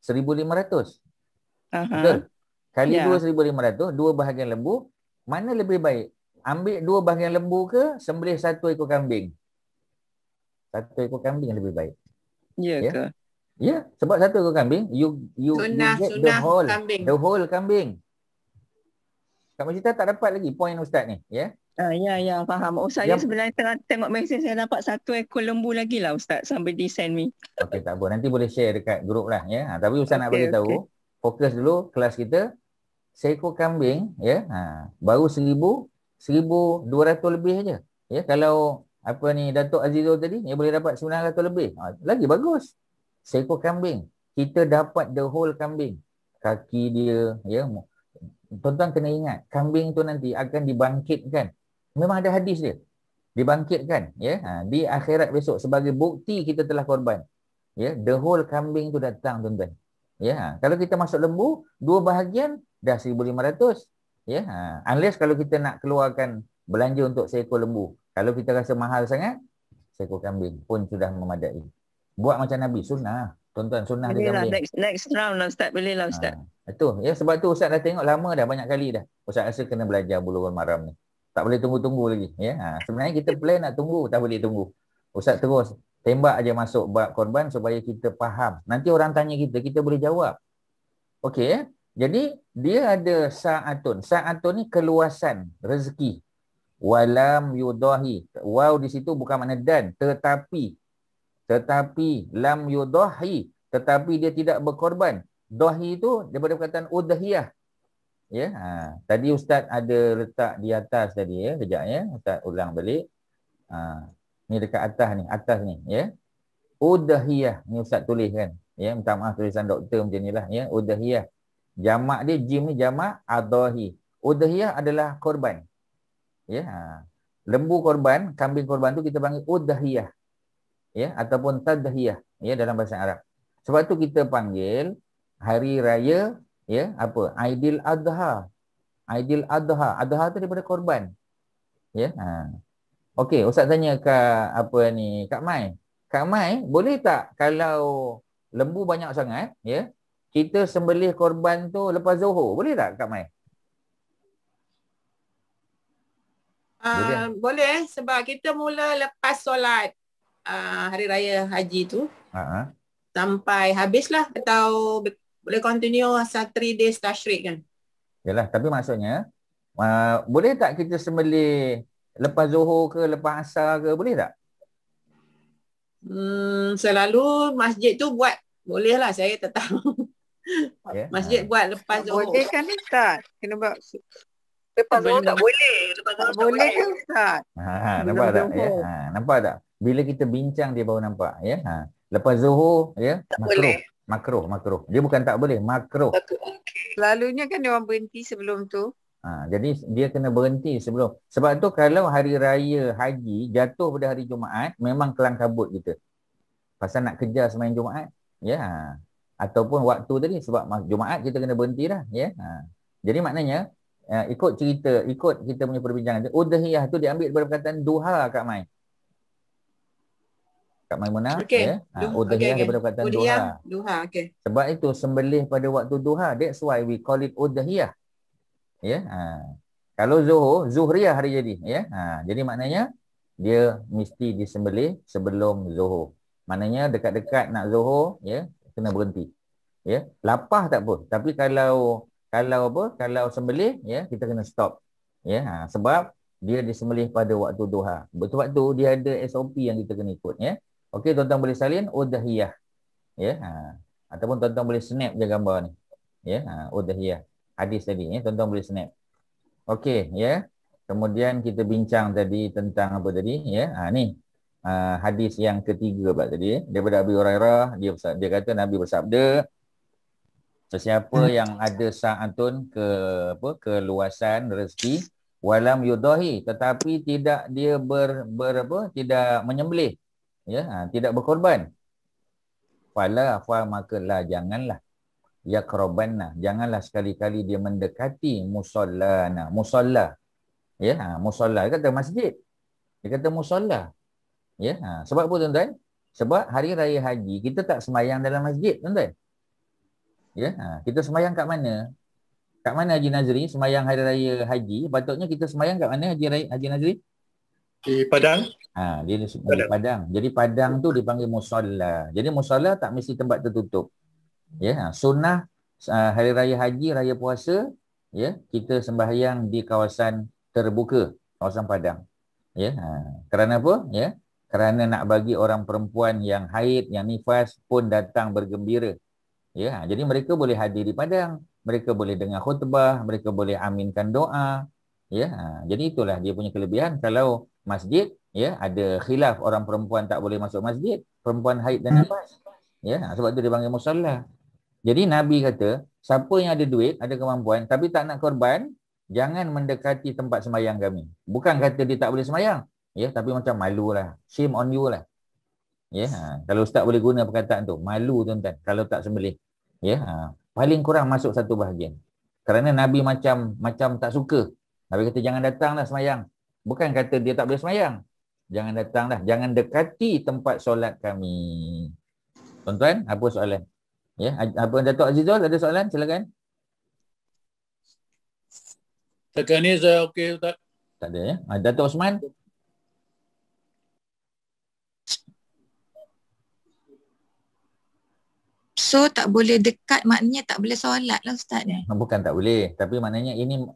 1,500. Betul? Kali 2 1,500, dua bahagian lembu, mana lebih baik? Ambil dua bahagian lembu ke sembelih satu ekor kambing? Satu ekor kambing yang lebih baik. Ya ke? Ya, sebab satu ekor kambing, you get the whole kambing. Kak Masita tak dapat lagi poin Ustaz ni, ya? Ya, faham. Saya sebenarnya tengah tengok mesej, saya dapat satu ekor lembu lagi lah Ustaz, sambil di send me. Okey, tak apa. Nanti boleh share dekat grup lah, ya. Tapi Ustaz nak bagi tahu, fokus dulu kelas kita, seekor kambing, ya, baru 1,200 lebih aja. Ya, kalau apa ni Datuk Azizul tadi, dia boleh dapat 900 lebih. Lagi bagus. Seekor kambing, kita dapat the whole kambing. Kaki dia, ya. Tuan-tuan kena ingat, kambing tu nanti akan dibangkitkan. Memang ada hadis dia. Dibangkitkan, ya. Di akhirat besok sebagai bukti kita telah korban. Ya, the whole kambing tu datang, tuan-tuan. Ya, kalau kita masuk lembu, dua bahagian dah 1,500. Ya, unless kalau kita nak keluarkan belanja untuk seekor lembu. Kalau kita rasa mahal sangat, seekor kambing pun sudah memadai. Buat macam Nabi, sunnah. Tuan-tuan, sunnah dia kambing. Next round lah Ustaz, boleh lah Ustaz. Itu, ya, sebab tu Ustaz dah tengok lama dah, banyak kali dah. Ustaz rasa kena belajar bulughul maram ni. Tak boleh tunggu-tunggu lagi. Ya, sebenarnya kita plan nak tunggu, tak boleh tunggu. Ustaz terus tembak aja masuk bab korban supaya kita faham. Nanti orang tanya kita, kita boleh jawab. Okey, ya. Jadi dia ada sa'atun. Sa'atun ni keluasan rezeki. Walam yudahi. Waw di situ bukan makna dan, tetapi lam yudahi, tetapi dia tidak berkorban. Dahi itu daripada perkataan udhiyah. Ya, tadi Ustaz ada letak di atas tadi, ya. Kejap, ya. Ustaz ulang balik. Ni dekat atas ni, ya. Udhiyah ni Ustaz tulis kan. Ya, minta maaf tulisan doktor macam inilah, ya. Udhiyah. Jamak dia, jim ni jamak adahi. Udhiyah adalah korban. Ya, lembu korban, kambing korban tu kita panggil udhiyah. Ya, ataupun tadhiyah, ya, dalam bahasa Arab. Sebab tu kita panggil hari raya, ya, apa? Aidil Adha. Aidil Adha. Adha tu daripada korban. Ya. Okey, Ustaz tanya Kak Mai. Kak Mai, boleh tak kalau lembu banyak sangat, ya, kita sembelih korban tu lepas Zuhur? Boleh tak Kak Mai? Boleh, sebab kita mula lepas solat hari raya haji tu sampai habislah, atau boleh continue 3 days tashrik kan. Yalah, tapi maksudnya boleh tak kita sembelih lepas Zuhur ke lepas Asar ke, boleh tak? Selalu masjid tu buat, boleh lah, saya tak tahu. Masjid buat lepas Zuhur. Boleh kan Ustaz? Kena buat lepas Zuhur tak boleh. Lepas Zuhur tak boleh kan Ustaz? Nampak tak? Ya? Nampak tak? Bila kita bincang dia baru nampak, ya. Lepas Zuhur, ya, makruh. Dia bukan tak boleh, makruh. Selalunya kan dia orang berhenti sebelum tu. Jadi dia kena berhenti sebelum. Sebab tu kalau hari raya haji jatuh pada hari Jumaat, memang kelang kabut kita. Pasal nak kejar semain Jumaat, ya. Ataupun waktu tadi, sebab Jumaat kita kena berhenti dah, ya. Jadi maknanya ikut kita punya perbincangan, udhiyah tu diambil daripada perkataan duha, Kak Mai. Kak Maimunah, ya. Udhiyah daripada perkataan duha. Sebab itu sembelih pada waktu duha, that's why we call it udhiyah. Ya. Kalau zuhriyah hari jadi, ya. Jadi maknanya dia mesti disembelih sebelum Zuhur. Maknanya dekat-dekat nak Zuhur, ya, kena berhenti. Ya, lapar tak apa, tapi kalau sembelih, ya, kita kena stop. Ya, sebab dia disembelih pada waktu duha. Sebab tu dia ada SOP yang kita kena ikut, ya. Okey, tuan-tuan boleh salin udhiyah. Ya, ataupun tuan-tuan boleh snap je gambar ni. Ya, udhiyah. Hadis tadi, ya, tuan-tuan boleh snap. Okey, ya. Kemudian kita bincang tadi tentang apa tadi, ya. Ni hadis yang ketiga pula tadi, daripada Abi Hurairah, dia kata Nabi bersabda, sesiapa yang ada sa'atun keluasan rezeki, walam yudahi, tetapi tidak dia tidak menyembelih, ya, tidak berkorban. Fala maka la, janganlah, yaqrabanna, janganlah sekali-kali dia mendekati musallana, musalla, ya, musalla, dia kata masjid, dia kata musalla, ya. Sebab apa tuan-tuan? Sebab hari raya haji kita tak sembahyang dalam masjid, tuan-tuan, ya. Kita sembahyang kat mana? Kat mana Haji Nazri sembahyang hari raya haji? Patutnya kita sembahyang kat mana Haji Nazri? Di Padang. Dia di Padang. Jadi Padang tu dipanggil musalla. Jadi musalla tak mesti tempat tertutup. Ya, sunnah hari raya haji, raya puasa, ya, kita sembahyang di kawasan terbuka, kawasan Padang. Ya, kerana apa? Ya, kerana nak bagi orang perempuan yang haid, yang nifas pun datang bergembira. Ya, jadi mereka boleh hadir di Padang. Mereka boleh dengar khutbah, mereka boleh aminkan doa. Ya, jadi itulah dia punya kelebihan. Kalau masjid, ya, ada khilaf, orang perempuan tak boleh masuk masjid, perempuan haid dan nifas. Ya, sebab tu dia panggil musalla. Jadi Nabi kata, siapa yang ada duit, ada kemampuan tapi tak nak korban, jangan mendekati tempat sembahyang kami. Bukan kata dia tak boleh sembahyang, ya, tapi macam malu lah. Shame on you lah. Ya, kalau ustaz boleh guna perkataan tu, malu tuan-tuan kalau tak sembelih. Ya, paling kurang masuk satu bahagian. Kerana Nabi macam tak suka. Nabi kata jangan datanglah sembahyang. Bukan kata dia tak boleh sembahyang. Jangan datanglah, jangan dekati tempat solat kami. Tuan-tuan, apa soalan? Ya, apa Datuk Azizul ada soalan? Silakan. Sekarang ni saya okey Ustaz. Tak ada, ya. Datuk Osman. So tak boleh dekat, maknanya tak boleh solat lah Ustaz. Bukan tak boleh, tapi maknanya ini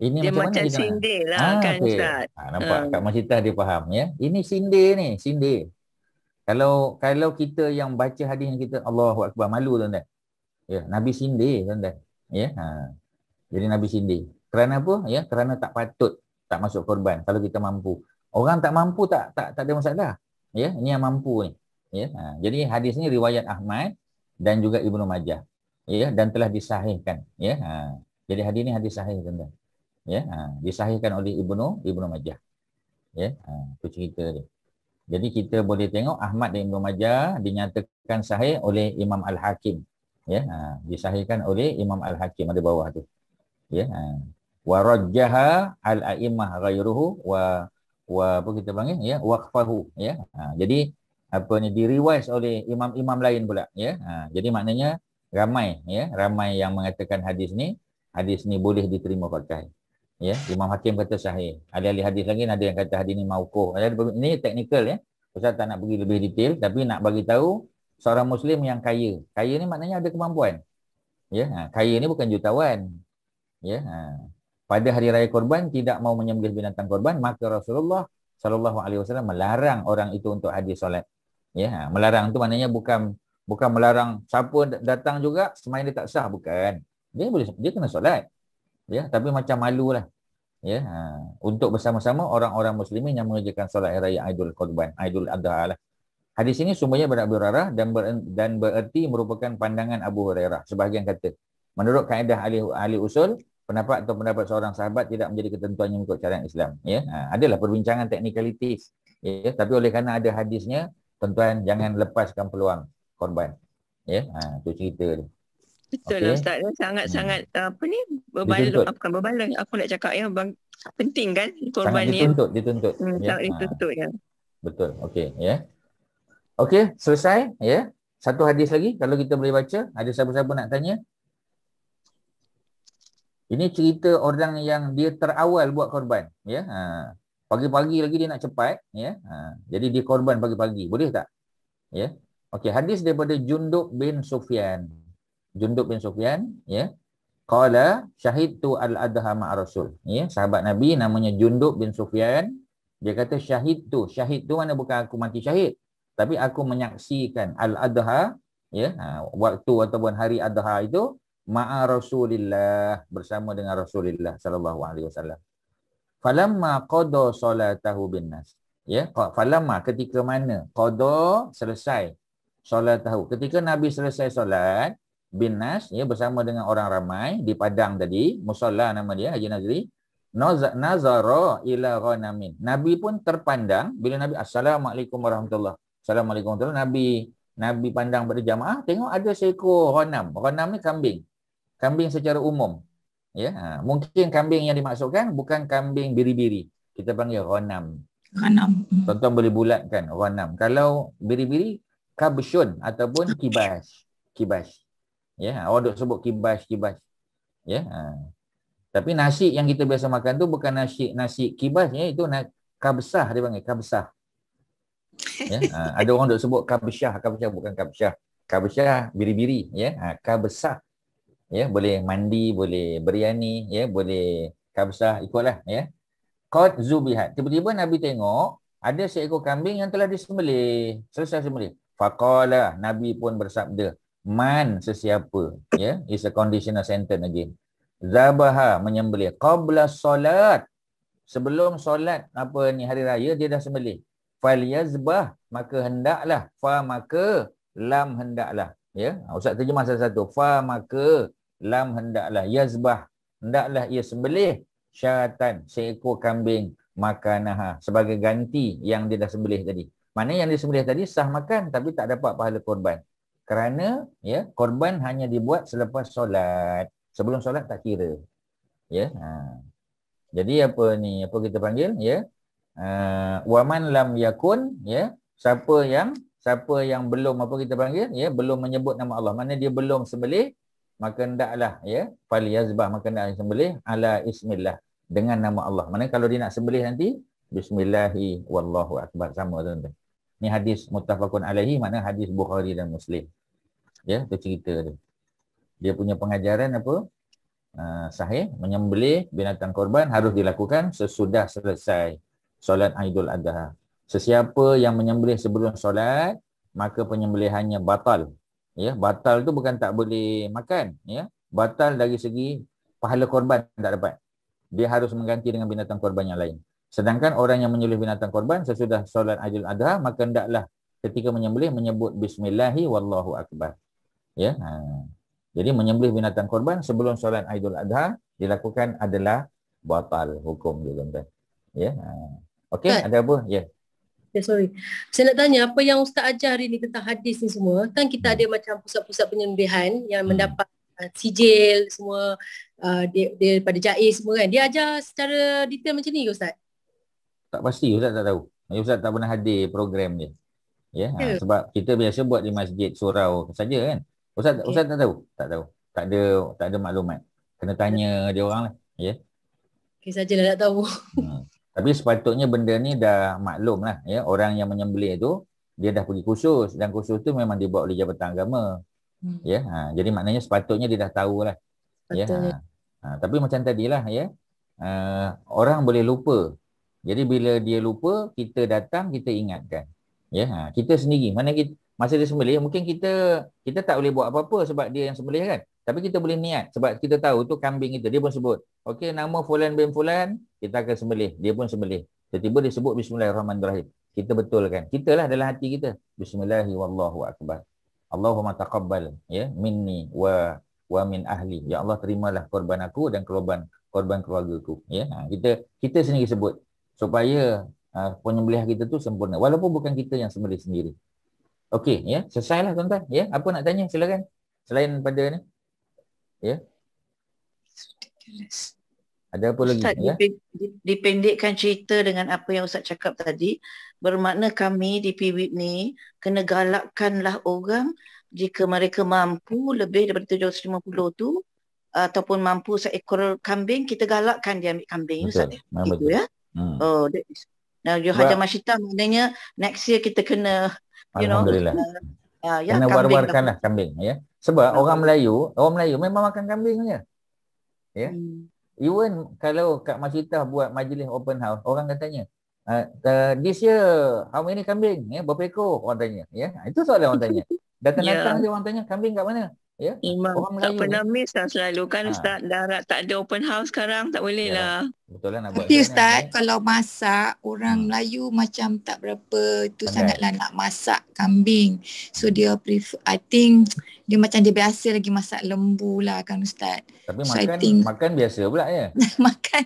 dia macam sindir lah kan okay. Ustaz. Nampak Kak Masita dia faham, ya. Ini sindir ni, sindir. Kalau kita yang baca hadis yang kita Allahu Akbar, malu tuan-tuan. Ya, Nabi sindir tuan-tuan. Ya. Jadi Nabi sindir. Kerana apa? Ya, kerana tak patut tak masuk korban kalau kita mampu. Orang tak mampu tak ada masalah. Ya, ini yang mampu ni. Ya. Jadi hadis ni riwayat Ahmad dan juga Ibnu Majah. Ya, dan telah disahihkan, ya. Jadi hadis ni hadis sahih tuan-tuan. Ya, disahihkan oleh Ibnu Majah. Ya, tu cerita dia. Jadi kita boleh tengok Ahmad dan Ibnu Majah dinyatakan sahih oleh Imam Al-Hakim. Ya, disahihkan oleh Imam Al-Hakim, ada bawah tu. Ya, wa rajjaha al-a'immah ghairuhu wa apa kita panggil, ya, waqfahu, ya. Jadi apa ni diriwayat oleh imam-imam lain pula, ya. Jadi maknanya ramai yang mengatakan hadis ni boleh diterima pakai. Ya, Imam Hakim kata sahih. Ada ahli hadis lagi ada yang kata hadis ni mauquf. Ini teknikal, ya. Ustaz tak nak pergi lebih detail tapi nak bagi tahu seorang muslim yang kaya. Kaya ni maknanya ada kemampuan. Ya, kaya ni bukan jutawan. Ya, pada hari raya korban tidak mau menyembelih binatang korban, maka Rasulullah sallallahu alaihi wasallam melarang orang itu untuk hadir solat. Ya, melarang tu maknanya bukan melarang siapa datang juga sembahyang dia tak sah, bukan. Dia kena solat. Ya, tapi macam malulah. Ya, untuk bersama-sama orang-orang muslimin yang mengerjakan solat hari raya Aidul Qurban, Aidul Adha lah. Hadis ini sumbernya dari Abu Hurairah dan bererti merupakan pandangan Abu Hurairah. Sebahagian kata, menurut kaedah ahli usul, pendapat seorang sahabat tidak menjadi ketentuan yang mengikut syariat Islam. Ya, adalah perbincangan teknikalitis. Ya, tapi oleh kerana ada hadisnya, tuan-tuan jangan lepaskan peluang korban. Ya, tu cerita dia. Betul lah Ustaz. Sangat-sangat apa ni berbaloi, bukan berbaloi, aku nak cakap ya, penting kan korban ni. Dituntut. Sangat dituntut, ya. Betul. Okey, ya. Okey, selesai, ya. Satu hadis lagi kalau kita boleh baca. Ada siapa-siapa nak tanya? Ini cerita orang yang dia terawal buat korban, ya. Pagi-pagi lagi dia nak cepat, ya. Jadi dia korban pagi-pagi. Boleh tak? Ya. Okey, hadis daripada Jundub bin Sufyan. Ya. Qala syahidtu al-adha ma'a Rasul. Ya, sahabat Nabi namanya Jundub bin Sufyan. Dia kata syahid tu mana bukan aku mati syahid, tapi aku menyaksikan al-adha, ya, waktu ataupun hari adha itu ma'a Rasulillah, bersama dengan Rasulullah sallallahu alaihi wasallam. Falamma qada salatahu bin nas. Ya, falamma ketika mana qada selesai salatahu, ketika Nabi selesai solat bin nas, ya, bersama dengan orang ramai di padang tadi, musalla nama dia Haji Nazri. nazara ila ghanamin. Nabi pun terpandang bila Nabi assalamualaikum warahmatullahi. Assalamualaikum warahmatullahi. Nabi pandang pada jamaah, tengok ada seekor ghanam. Ghanam ni kambing. Kambing secara umum. Ya, mungkin kambing yang dimaksudkan bukan kambing biri-biri. Kita panggil ghanam. Ghanam. Tuan-tuan boleh bulatkan ghanam. Kalau biri-biri kabsyun ataupun kibas. Kibas. Ya, orang duk sebut kibas. Ya. Tapi nasi yang kita biasa makan tu bukan nasi kibas ya, itu kabsah dia panggil, kabsah. Ya, ada orang duk sebut kabsyah bukan kabsyah. Kabsyah biri-biri ya, kabsah. Ya, boleh mandi, boleh biryani, ya, boleh kabsah, ikutlah ya. Qad zubihat. Tiba-tiba Nabi tengok ada seekor kambing yang telah disembelih. Selesai sembelih. Faqala, Nabi pun bersabda, man sesiapa, ya, is a conditional sentence again. Zabaha, menyembelih qabla solat, sebelum solat apa ni hari raya dia dah sembelih. Falyazbah, maka hendaklah, maka lam hendaklah, ya. Ustaz terjemah satu-satu. Maka lam hendaklah, yazbah hendaklah ia sembelih syatan, seekor kambing, makanaha, sebagai ganti yang dia dah sembelih tadi. Maknanya yang disembelih tadi sah makan tapi tak dapat pahala korban. Kerana ya, korban hanya dibuat selepas solat. Sebelum solat tak kira. Ya. Jadi apa kita panggil ya? Waman lam yakun, ya, siapa yang belum apa kita panggil ya, belum menyebut nama Allah, mana dia belum sembelih, maka hendaklah ya, falyazbah, maka hendaklah sembelih ala ismillah, dengan nama Allah. Mana kalau dia nak sembelih nanti bismillahi wallahu akbar, sama tuan-tuan. Ni hadis muttafaqun alaihi, makna hadis Bukhari dan Muslim. Ya, tu cerita dia. Dia punya pengajaran apa? Sahih, menyembelih binatang korban harus dilakukan sesudah selesai solat Aidul Adha. Sesiapa yang menyembelih sebelum solat, maka penyembelihannya batal. Ya, batal tu bukan tak boleh makan, ya. Batal dari segi pahala korban tak dapat. Dia harus mengganti dengan binatang korban yang lain. Sedangkan orang yang menyembelih binatang korban sesudah solat Aidul Adha, maka hendaklah ketika menyembelih menyebut bismillahi wallahu akbar. Ya. Jadi menyembelih binatang korban sebelum solat Aidul Adha dilakukan adalah batal hukum dia, tuan-tuan. Ya. Okey, ada apa? Ya. Sorry. Saya nak tanya apa yang Ustaz ajar hari ni tentang hadis ni semua. Kan kita ada macam pusat-pusat penyembelihan yang mendapat sijil semua daripada JAIS semua kan. Dia ajar secara detail macam ni ke Ustaz? Tak pasti, Ustaz tak tahu. Ustaz tak pernah hadir program dia. Ya, sebab kita biasa buat di masjid surau saja kan. Ustaz tak tahu. Tak ada maklumat. Kena tanya dia orang lah. Ya. Okey, sajalah nak tahu. Tapi sepatutnya benda ni dah maklum lah. Ya. Orang yang menyembelih tu, dia dah pergi kursus. Dan kursus tu memang dibuat oleh Jabatan Agama. Ya. Jadi maknanya sepatutnya dia dah tahu lah. Ya. Tapi macam tadilah, ya. Orang boleh lupa. Jadi bila dia lupa, kita datang, kita ingatkan. Ya. Kita sendiri. Mana kita, masa dia sembelih, mungkin kita tak boleh buat apa-apa sebab dia yang sembelih kan. Tapi kita boleh niat sebab kita tahu tu kambing kita. Dia pun sebut, okey, nama fulan bin fulan, kita akan sembelih. Dia pun sembelih. Tiba-tiba dia sebut bismillahirrahmanirrahim. Kita betulkan. Kita lah dalam hati kita. Bismillahi wallahu akbar. Allahumma taqabbal, ya, minni wa min ahli. Ya Allah, terimalah korban aku dan korban keluargaku. Ya, kita sendiri sebut supaya penyembelihan kita tu sempurna. Walaupun bukan kita yang sembelih sendiri. Okey, ya, selesailah tuan-tuan. Ya, apa nak tanya silakan. Selain pada ni. Ya. Ada apa lagi? Ustaz, ya? Dipendekkan cerita dengan apa yang Ustaz cakap tadi, bermakna kami di PWIP ni kena galakkanlah orang jika mereka mampu lebih daripada 750 tu ataupun mampu seekor kambing, kita galakkan dia ambil kambing. Ustaz. Itu ya. Oh, that is. Now, Hajar Masyita maknanya next year kita kena Alhamdulillah. Kena war-warkan lah kambing. Ya. Sebab orang Melayu memang makan kambing je. Ya. Even kalau Kak Masyitah buat majlis open house, orang akan tanya, this year how many kambing? Ya, berapa ekor? Orang tanya. Ya. Itu soalan orang tanya. Datang-datang je orang tanya, kambing kat mana? Ya. Orang Melayu tak pernah miss lah selalu kan Ustaz. Dah tak ada open house sekarang, tak boleh lah. Betul lah nak buat. Tapi Ustaz, kalau masak, orang Melayu macam tak berapa tu sangatlah nak masak kambing. So dia prefer, I think dia macam dia biasa lagi masak lembu lah kan Ustaz. Tapi so makan biasa pula ya. Makan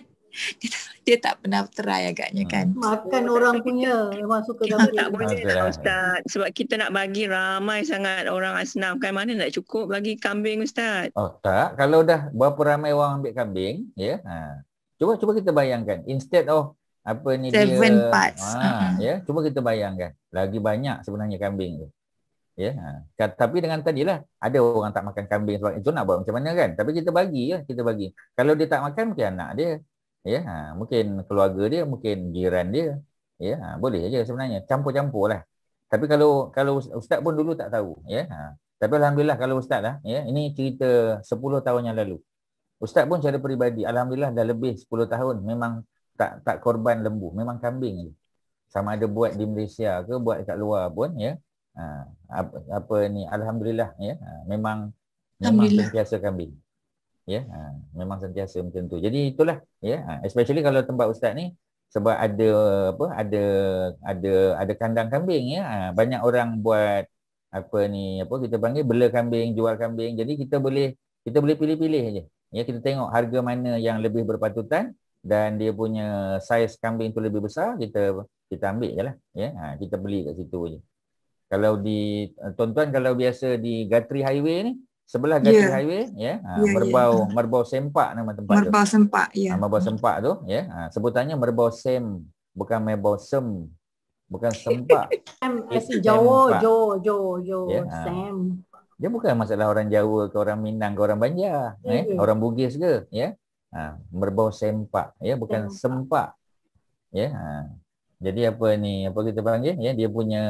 dia tak pernah try agaknya kan. Makan orang punya memang suka Kita kambing. tak boleh lah Ustaz. Sebab kita nak bagi ramai sangat orang asnaf kan, mana nak cukup bagi kambing Ustaz. Oh tak, kalau dah berapa ramai orang ambil kambing, ya. Cuba kita bayangkan, instead of apa ni 7 dia parts. ya, cuba kita bayangkan lagi banyak sebenarnya kambing tu. Ya, tapi dengan tadilah ada orang tak makan kambing sebab itu nak buat macam mana kan? Tapi kita bagi ya, kita bagi. Kalau dia tak makan mungkin anak dia, ya, mungkin keluarga dia, mungkin jiran dia, ya, boleh aja sebenarnya campur-campur lah. Tapi kalau ustaz pun dulu tak tahu, ya. Tapi alhamdulillah kalau ustaz lah, ya, ini cerita 10 tahun yang lalu. Ustaz pun secara peribadi alhamdulillah dah lebih 10 tahun memang tak korban lembu, memang kambing je. Sama ada buat di Malaysia ke buat kat luar pun, ya. Alhamdulillah, ya, memang sentiasa kambing, ya, memang sentiasa macam tu. Jadi itulah, ya, especially kalau tempat ustaz ni sebab ada kandang kambing, ya, banyak orang buat kita panggil bela kambing, jual kambing. Jadi kita boleh pilih-pilih aja, ya, kita tengok harga mana yang lebih berpatutan dan dia punya saiz kambing tu lebih besar, kita ambil je lah, ya, kita beli kat situ je. Kalau di tuan-tuan, kalau biasa di Gatri Highway ni, sebelah Gatri Highway, ya, Merbau Sempak nama tempat tu. Merbau Sempak, ya. Merbau Sempak tu, ya, sebutannya Merbau Sem, bukan Merbau Sem, bukan Sempak. Asli Jawa, ya, Sam. Dia bukan masalah orang Jawa ke orang Minang ke orang Banjar, orang Bugis ke, ya. Merbau Sempak, ya, bukan Sempak, ya. Jadi apa kita panggil, ya, dia punya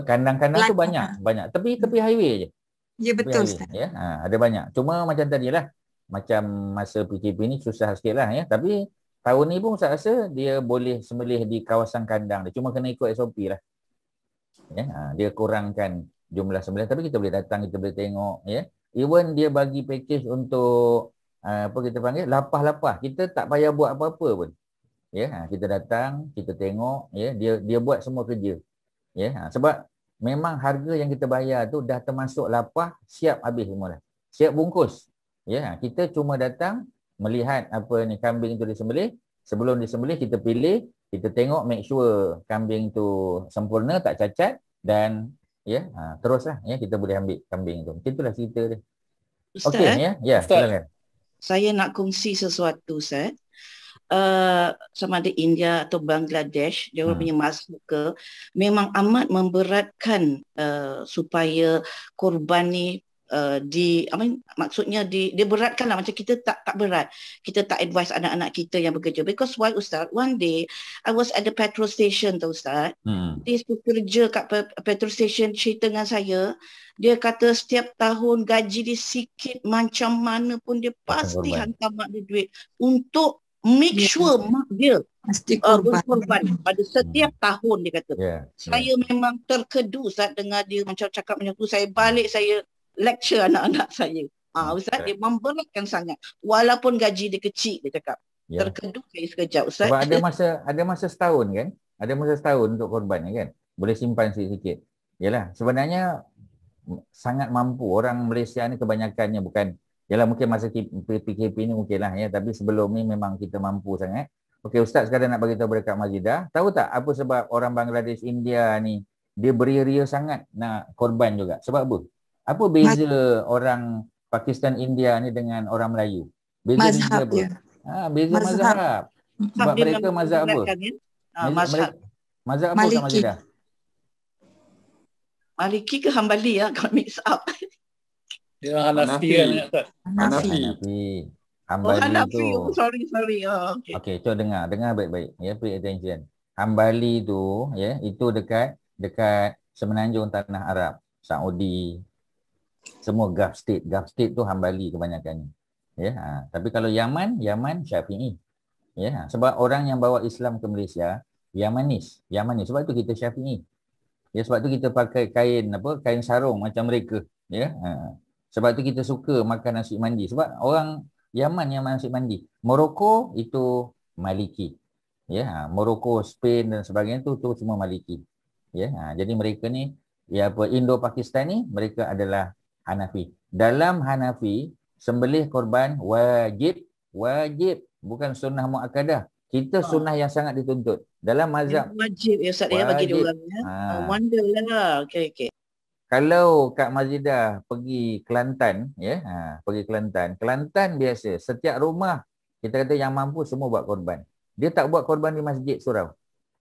kandang-kandang tu banyak tepi highway je. Ya, betul Ustaz. Ya, ada banyak. Cuma macam tadilah, macam masa PKP ni susah sikitlah, ya. Tapi tahun ni pun saya rasa dia boleh sembelih di kawasan kandang dia. Cuma kena ikut SOP lah. Ya, dia kurangkan jumlah sembelihan, tapi kita boleh datang, kita boleh tengok, ya. Even dia bagi package untuk kita panggil lapah-lapah. Kita tak payah buat apa-apa pun. Ya, kita datang, kita tengok, ya, dia buat semua kerja. Ya, sebab memang harga yang kita bayar tu dah termasuk lapah, siap habis semua dah. Siap bungkus. Ya, kita cuma datang melihat kambing tu disembelih. Sebelum disembelih kita pilih, kita tengok, make sure kambing tu sempurna, tak cacat, dan ya, teruslah, ya, kita boleh ambil kambing tu. Itulah cerita dia. Okey, ya, silakan. Saya nak kongsi sesuatu, Ustaz. Sama ada India atau Bangladesh, dia punya mazhab memang amat memberatkan supaya korban ni maksudnya dia beratkan lah, macam kita tak berat. Kita tak advise anak-anak kita yang bekerja. Because why Ustaz? One day I was at the petrol station tu Ustaz. Dia bekerja kat petrol station, cerita dengan saya. Dia kata setiap tahun gaji dia sikit, macam mana pun dia pasti hantar mak dia duit untuk make sure mak dia berkorban pada setiap tahun, dia kata. Saya memang terkedu Ustaz dengar dia macam cakap macam tu. Saya balik, saya lecture anak-anak saya. Ustaz, dia memberatkan sangat. Walaupun gaji dia kecil, dia cakap. Terkedu saya sekejap Ustaz. Sebab ada masa setahun kan? Ada masa setahun untuk korban kan? Boleh simpan sikit-sikit. Yalah, sebenarnya sangat mampu. Orang Malaysia ni kebanyakannya bukan, yalah mungkin masa PKP ni mungkin lah, ya, tapi sebelum ni memang kita mampu sangat. Okey, Ustaz sekarang nak bagi tahu dekat Majidah, tahu tak apa sebab orang Bangladesh, India ni dia beria-ria sangat nak korban juga? Sebab apa? Apa beza orang Pakistan, India ni dengan orang Melayu? Beza mazhab apa? Beza mazhab. Sebab mereka mazhab apa? Mazhab apa Ustaz Majidah? Maliki ke Hambali ya, kalau mix up. Dia Hanafi kan? Hanafi. Hambali tu. Sorry. Okey, cuba dengar baik-baik. Ya, pay attention. Hambali tu, ya, itu dekat semenanjung tanah Arab, Saudi, semua Gulf State. Gulf State tu Hambali kebanyakannya. Ya, tapi kalau Yaman Syafi'i. Ya, sebab orang yang bawa Islam ke Malaysia Yamanis. Sebab tu kita Syafi'i. Ya, sebab tu kita pakai kain sarung macam mereka. Ya. Sebab tu kita suka makan nasi mandi. Sebab orang Yaman yang nasi mandi. Morocco itu Maliki. Ya, Morocco, Spain dan sebagainya tu semua Maliki. Ya, jadi mereka ni Indo-Pakistan ni mereka adalah Hanafi. Dalam Hanafi, sembelih korban wajib bukan sunnah muakkadah. Kita sunnah yang sangat dituntut. Dalam mazhab wajib ya Ustaz ya bagi dia orang ya. Wonder lah. Okey. Kalau Kak Mazidah pergi Kelantan ya, pergi Kelantan. Kelantan biasa setiap rumah kita kata yang mampu semua buat korban. Dia tak buat korban di masjid surau.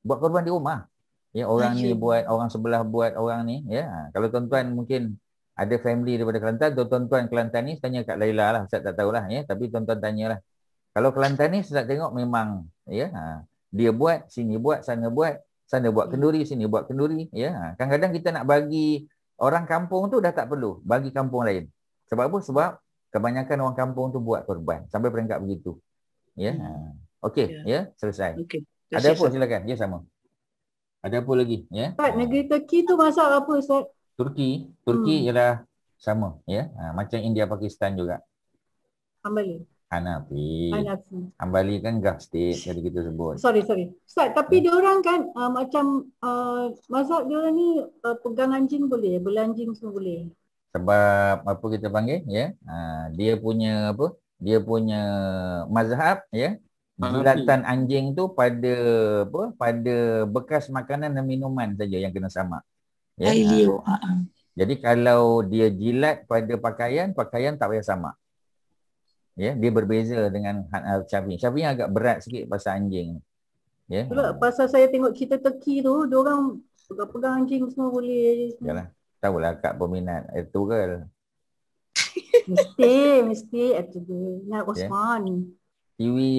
Buat korban di rumah. Ya, orang ni buat, orang sebelah buat, orang ni ya. Kalau tuan-tuan mungkin ada family daripada Kelantan, tuan-tuan Kelantan ni tanya Kak Laila lah, Ustaz tak tahulah ya, tapi tuan-tuan tanyalah. Kalau Kelantan ni Ustaz tengok memang ya, dia buat, sini buat, sana buat kenduri, sini buat kenduri ya. Kadang-kadang kita nak bagi orang kampung tu dah tak perlu bagi kampung lain. Sebab apa? Sebab kebanyakan orang kampung tu buat korban sampai peringkat begitu. Ya. Okey, ya, selesai. Okay. Ada apa silakan. Ya, sama. Ada apa lagi ya? Ustaz, negeri Turki tu masak apa Ustaz? Turki ialah sama ya. Macam India Pakistan juga. Hambali. Hanafi. Hambali kan Gulf State jadi kita sebut. Sorry. Ustaz, tapi diorang kan macam mazhab diorang ni pegang anjing boleh, belanjing semua boleh. Sebab apa kita panggil ya? Dia punya apa? Dia punya mazhab ya. Jilatan anjing tu pada apa? Pada bekas makanan dan minuman saja yang kena samak. Ya. Jadi kalau dia jilat pada pakaian tak payah samak. Ya, dia berbeza dengan Syafi'i. Syafi'i agak berat sikit pasal anjing. Ya. Pasal saya tengok cerita Turki tu, diorang pegang anjing semua boleh. Yalah, tahulah Kak peminat Ertugrul. Mesti Ertugrul. Nak Osman. TV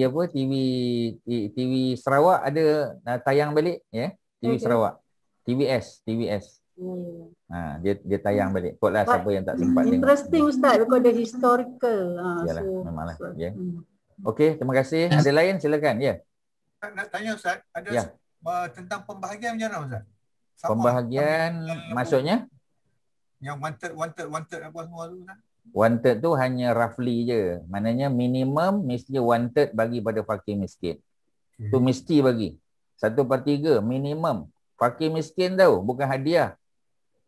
Sarawak ada tayang balik ya. TV Sarawak. TVS. Dia tayang balik. Kotlah siapa yang tak sempat tengok. Interesting Ustaz, because the historical. Yalah, memanglah ya. Okey, terima kasih. Ada lain silakan ya. Nak tanya Ustaz, ada tentang pembahagian macam mana Ustaz? Pembahagian maksudnya? Yang wanted apa semua tu Ustaz? Wanted tu hanya roughly je. Maknanya minimum mesti wanted bagi pada fakir miskin. Tu mesti bagi. 1/3 minimum. Fakir miskin tau, bukan hadiah.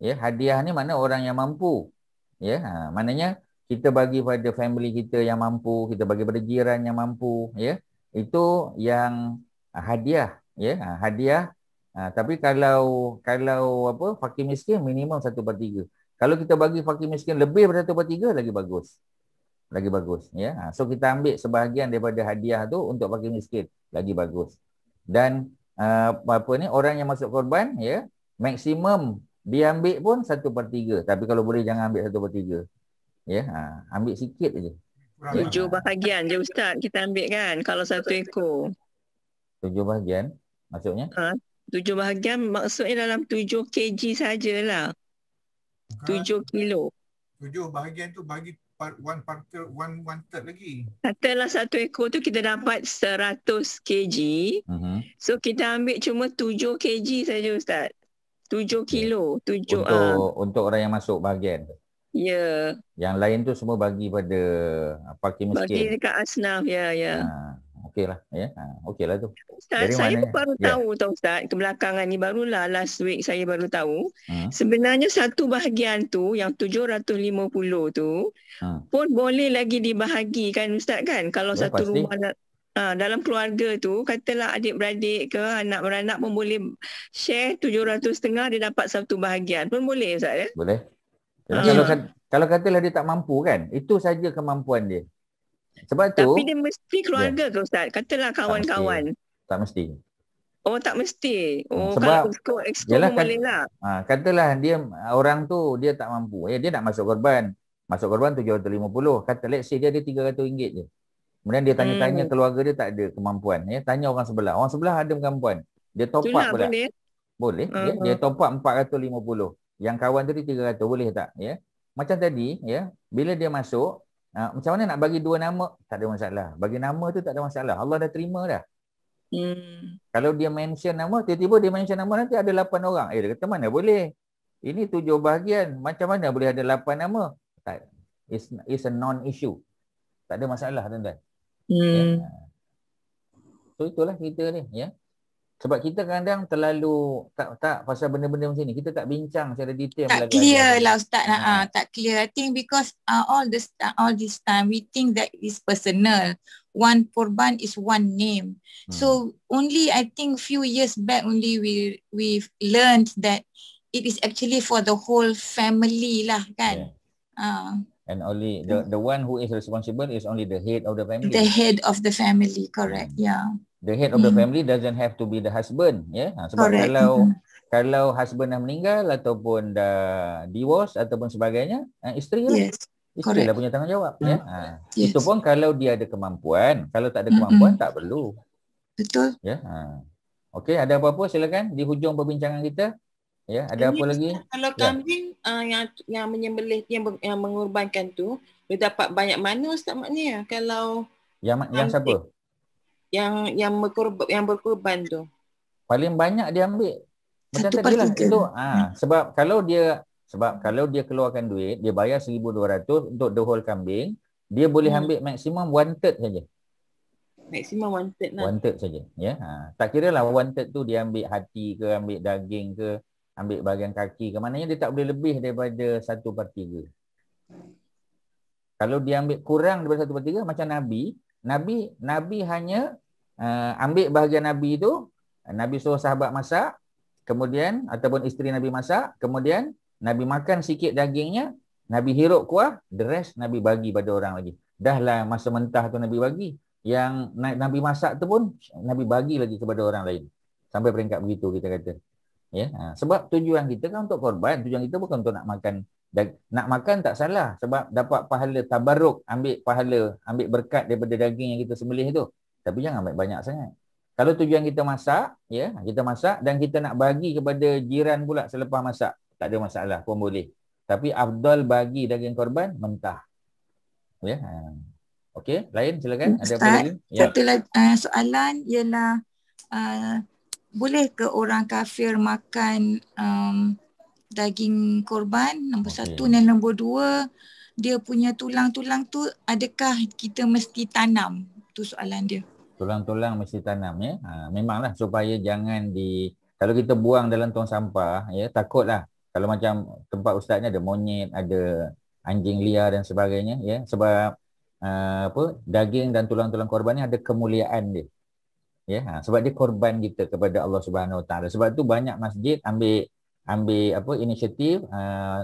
Ya, hadiah ni mana orang yang mampu. Ya, maknanya kita bagi pada family kita yang mampu, kita bagi pada jiran yang mampu, ya. Itu yang hadiah, ya. Hadiah. Tapi kalau apa fakir miskin minimum 1/3. Kalau kita bagi fakir miskin lebih daripada 1/3 lagi bagus. Lagi bagus ya. So kita ambil sebahagian daripada hadiah tu untuk fakir miskin, lagi bagus. Dan orang yang masuk korban ya, maksimum dia ambil pun 1/3. Tapi kalau boleh jangan ambil 1/3. Ya, ambil sikit aja. 7 bahagian je Ustaz kita ambil kan kalau 1 ekor. 7 bahagian maksudnya? 7 bahagian maksudnya dalam 7 kg sajalah. 7 kilo. 7 bahagian tu bagi one third lagi. Katalah 1 ekor tu kita dapat 100 kg. So kita ambil cuma 7 kg saja Ustaz. 7 kilo. 7 untuk orang yang masuk bahagian. Ya. Yang lain tu semua bagi pada fakir miskin. Bagi dekat asnaf ya. Okeylah ya. Okeylah tu. Ustaz, saya baru tahu tau Ustaz, kebelakangan ni barulah last week saya baru tahu. Sebenarnya satu bahagian tu yang 750 tu pun boleh lagi dibahagikan Ustaz kan. Kalau ya, satu pasti. Rumah dalam keluarga tu katalah adik-beradik ke anak-beranak pun boleh share 750 dia dapat satu bahagian pun boleh Ustaz ya? Boleh. Kalau katalah dia tak mampu kan, itu saja kemampuan dia. Sebab tu tapi dia mesti keluarga ke Ustaz? Katalah kawan-kawan. Tak mesti. Oh tak mesti. Oh sebab kalau ekskul boleh lah. Katalah dia orang tu dia tak mampu. Dia nak masuk korban. Masuk korban 750. Kata let's say dia ada RM300 je. Kemudian dia tanya-tanya keluarga dia tak ada kemampuan. Ya, tanya orang sebelah. Orang sebelah ada kemampuan. Dia top up pula. Boleh. Dia top up 450. Yang kawan tadi 300 boleh tak? Ya. Macam tadi ya, bila dia masuk macam mana nak bagi 2 nama? Tak ada masalah. Bagi nama tu tak ada masalah. Allah dah terima dah. Kalau dia mention nama, tiba-tiba dia mention nama nanti ada 8 orang. Dia kata mana boleh? Ini 7 bahagian. Macam mana boleh ada 8 nama? Tak. It's a non-issue. Tak ada masalah tuan-tuan. Ya. So itulah kita ni. Ya. Sebab kita kadang terlalu tak pasal benda-benda macam ni. Kita tak bincang secara detail. Tak clear lah Ustaz. Tak clear. I think because all this time we think that is personal. One korban is one name. So only I think few years back only we've learned that it is actually for the whole family lah kan. And only the one who is responsible is only the head of the family. The head of the family, correct. Yeah. The head of the family doesn't have to be the husband, ya. Sebab Correct. kalau husband dah meninggal ataupun dah divorce ataupun sebagainya, isteri lah. Yes. Isteri lah punya tanggungjawab, ya. Itu pun kalau dia ada kemampuan. Kalau tak ada kemampuan tak perlu. Betul. Ya. Okey, ada apa-apa silakan di hujung perbincangan kita. Ya, ada apa lagi? Kalau kambing yang menyembelih yang mengorbankan tu, dia dapat banyak mana Ustaz maknanya? Kalau yang siapa? Yang berkorban tu. Paling banyak dia ambil. Macam tadilah itu. Sebab kalau dia keluarkan duit, dia bayar 1,200 untuk the whole kambing, dia boleh ambil maksimum 1/3 saja. Maksimum 1/3 lah. 1/3 saja, ya. Tak kira lah 1/3 tu dia ambil hati ke, ambil daging ke, ambil bahagian kaki ke, maknanya dia tak boleh lebih daripada 1/3. Kalau dia ambil kurang daripada 1/3 macam Nabi hanya ambil bahagian Nabi itu, Nabi suruh sahabat masak, kemudian ataupun isteri Nabi masak, kemudian Nabi makan sikit dagingnya, Nabi hirup kuah, the rest Nabi bagi pada orang lagi. Dahlah masa mentah tu Nabi bagi. Yang Nabi masak tu pun Nabi bagi lagi kepada orang lain. Sampai peringkat begitu kita kata. Ya, sebab tujuan kita kan untuk korban, tujuan kita bukan untuk nak makan. Nak makan tak salah sebab dapat pahala tabarruk, ambil pahala, ambil berkat daripada daging yang kita sembelih tu. Tapi jangan ambil banyak sangat. Kalau tujuan kita masak, ya, kita masak dan kita nak bagi kepada jiran pula selepas masak, tak ada masalah pun boleh. Tapi afdal bagi daging korban mentah. Ya. Okey, lain silakan. Ada apa lagi? Satu lagi soalan ialah boleh ke orang kafir makan daging korban? Nombor satu dan nombor dua, dia punya tulang-tulang tu adakah kita mesti tanam? Tu soalan dia. Tulang-tulang mesti tanam, ya. Memanglah supaya jangan kalau kita buang dalam tong sampah, ya, takutlah. Kalau macam tempat ustaz ni ada monyet, ada anjing liar dan sebagainya, ya. Sebab daging dan tulang-tulang korban ni ada kemuliaan dia. Ya, sebab dia korban kita kepada Allah Subhanahu Wa Taala. Sebab tu banyak masjid ambil inisiatif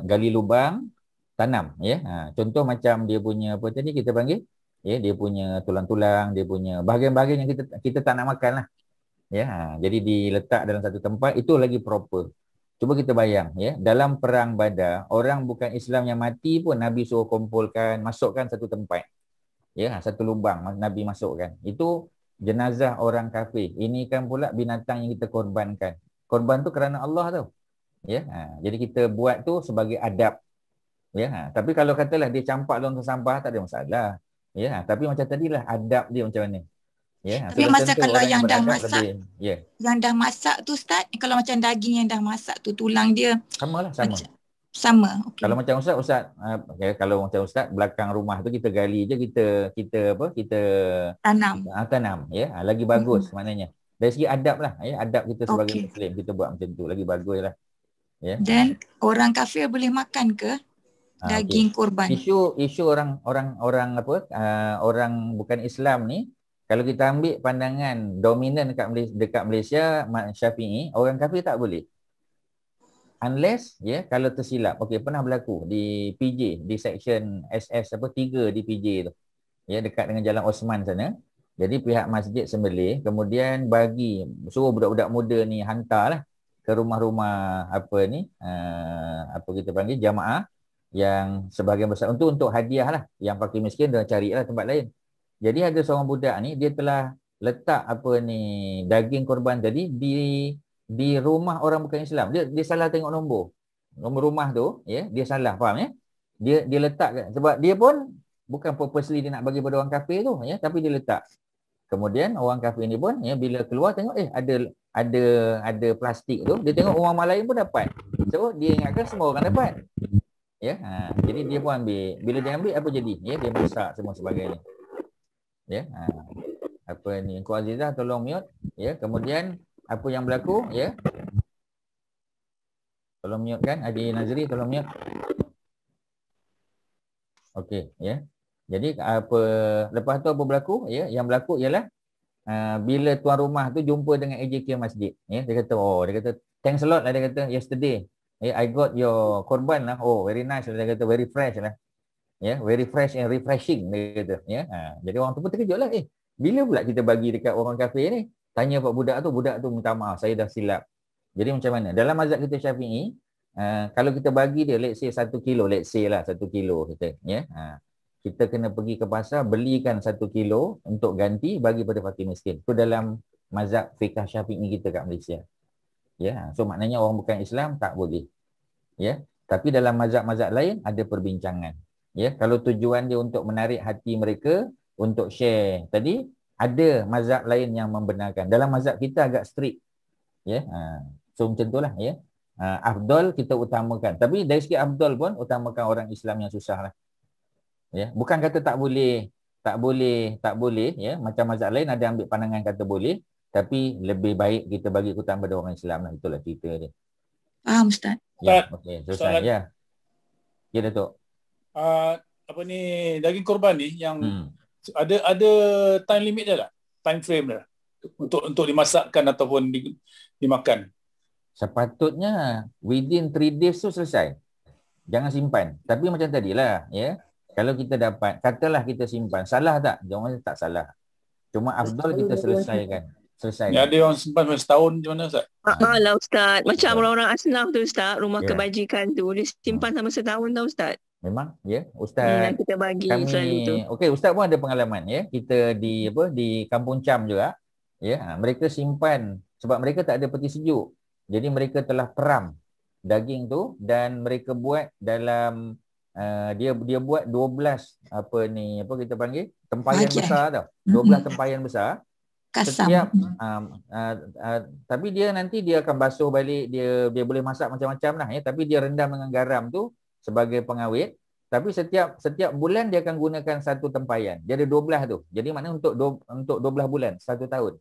gali lubang tanam, ya. Contoh macam dia punya apa tadi kita panggil, ya, dia punya tulang-tulang, dia punya bahagian-bahagian yang kita tak nak makan lah. Ya, jadi diletak dalam satu tempat, itu lagi proper. Cuba kita bayang, ya, dalam perang Badar, orang bukan Islam yang mati pun Nabi suruh kumpulkan, masukkan satu tempat. Ya, satu lubang Nabi masukkan. Itu jenazah orang kafir. Ini kan pula binatang yang kita korbankan. Korban tu kerana Allah tu. Ya, jadi kita buat tu sebagai adab. Ya, tapi kalau katalah dia campak dalam sampah tak ada masalah. Ya, tapi macam tadilah adab dia macam mana. Ya, tapi masa kalau yang dah masak, ya. Yang dah masak tu Ustaz, kalau macam daging yang dah masak tu tulang dia samalah, sama. Sama. Okay. Kalau macam ustaz kalau macam ustaz belakang rumah tu kita gali je, kita tanam, ya. Lagi bagus maknanya. Dari segi adab lah, ya, adab kita sebagai Muslim kita buat macam tu lagi bagus lah. Ya. Dan orang kafir boleh makan ke daging korban? Isu orang orang bukan Islam ni, kalau kita ambil pandangan dominan dekat Malaysia Syafi'i, orang kafir tak boleh. Unless, ya, kalau tersilap. Okey, pernah berlaku di PJ, di section SS 3 di PJ tu. Ya, dekat dengan Jalan Osman sana. Jadi pihak masjid sembelih, kemudian suruh budak-budak muda ni hantarlah ke rumah-rumah apa kita panggil jamaah yang sebahagian besar untuk hadiah lah. Yang fakir miskin dia carilah tempat lain. Jadi ada seorang budak ni, dia telah letak daging korban tadi di rumah orang bukan Islam. Dia salah tengok nombor rumah tu, ya, dia salah, faham, ya. Dia letak sebab dia pun bukan purposely dia nak bagi pada orang kafir tu, ya, tapi dia letak. Kemudian orang kafir ni pun, ya, bila keluar tengok ada plastik tu, dia tengok orang lain pun dapat. So dia ingatkan semua orang dapat. Ya, jadi dia pun ambil. Bila dia ambil apa jadi? Ya, dia masak semua sebagainya. Ya, Engkau Azizah tolong mute, ya. Kemudian apa yang berlaku, ya. Tolong mute kan, Adi Nazri, tolong mute. Okey, ya. Jadi lepas tu apa berlaku, ya? Yang berlaku ialah bila tuan rumah tu jumpa dengan AJK masjid, ya, dia kata thanks a lot lah, dia kata yesterday, I got your korban lah, very nice lah, dia kata very fresh lah, ya, very fresh and refreshing, dia kata, ya. Jadi orang tu pun terkejut lah, bila pula kita bagi dekat orang kafir ni? Tanya pak budak tu minta maaf, saya dah silap. Jadi macam mana? Dalam mazhab kita Syafi'i, kalau kita bagi dia let's say 1 kilo, let's say lah 1 kilo kita, ya. Kita kena pergi ke pasar, belikan 1 kilo untuk ganti bagi pada fakir miskin. Itu dalam mazhab fiqh Syafi'i kita kat Malaysia. Ya, so maknanya orang bukan Islam tak boleh. Ya, tapi dalam mazhab-mazhab lain ada perbincangan. Ya, kalau tujuan dia untuk menarik hati mereka untuk share tadi, ada mazhab lain yang membenarkan. Dalam mazhab kita agak strict. Ya, so macam itulah, ya. Afdal kita utamakan. Tapi dari segi afdal pun utamakan orang Islam yang susah lah. Ya, bukan kata tak boleh, ya. Macam mazhab lain ada ambil pandangan kata boleh, tapi lebih baik kita bagi keutamaan pada orang Islam lah. Itulah cerita dia. Faham Ustaz? Ya, okey, selesai. Ya. Ya, Datuk. Apa ni, daging korban ni yang ada time limit dia tak? Time frame dia untuk dimasakkan ataupun dimakan. Sepatutnya within 3 days tu selesai. Jangan simpan. Tapi macam tadilah, ya. Kalau kita dapat, katalah kita simpan, salah tak? Jangan tak salah. Cuma afdal kita selesaikan. Ya, ada orang simpan setahun macam mana Ustaz? Lah Ustaz. Macam orang-orang asnaf tu Ustaz, rumah kebajikan tu, dia simpan sama setahun tau Ustaz. Memang, ya. Ustaz, kita bagi selalu tu. Okey, Ustaz pun ada pengalaman, ya. Kita di Kampung Cam juga, ya. Mereka simpan sebab mereka tak ada peti sejuk. Jadi mereka telah peram daging tu dan mereka buat dalam dia buat 12 apa kita panggil tempayan besar tau. 12 tempayan besar. Kasam. Setiap tapi dia nanti dia akan basuh balik, dia boleh masak macam-macam lah, ya, tapi dia rendam dengan garam tu sebagai pengawet. Tapi setiap bulan dia akan gunakan satu tempayan. Dia ada 12 tu. Jadi maknanya untuk 12 bulan, 1 tahun.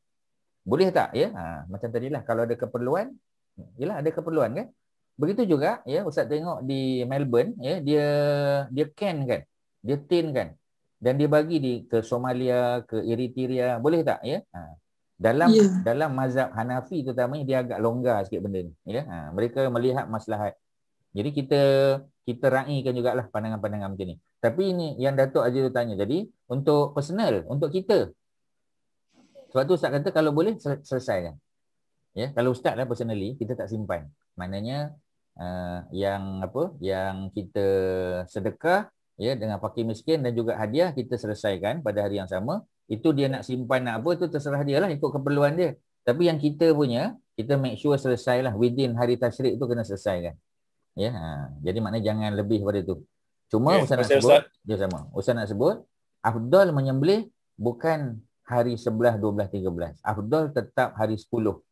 Boleh tak, ya? Macam tadilah, kalau ada keperluan, yalah ada keperluan kan? Begitu juga, ya, Ustaz tengok di Melbourne, ya, dia can kan, dia tin kan, dan dia bagi ke Somalia, ke Eritrea, boleh tak, ya? Dalam mazhab Hanafi terutamanya dia agak longgar sikit benda ni, ya. Mereka melihat maslahat. Jadi kita raikan jugalah pandangan-pandangan macam ni. Tapi ini yang Datuk Azizul tanya tadi, untuk personal, untuk kita. Sebab tu Ustaz kata kalau boleh selesaikan. Ya, kalau Ustaz lah personally kita tak simpan. Maknanya yang kita sedekah, ya, dengan fakir miskin dan juga hadiah kita selesaikan pada hari yang sama. Itu dia nak simpan nak apa tu terserah dia lah, ikut keperluan dia. Tapi yang kita punya, kita make sure selesai lah within hari tasyrik tu kena selesaikan. Ya, jadi maknanya jangan lebih pada tu. Cuma Ustaz nak sebut, dia sama. Ustaz nak sebut afdal menyembelih bukan hari 11, 12, 13. Afdal tetap hari 10.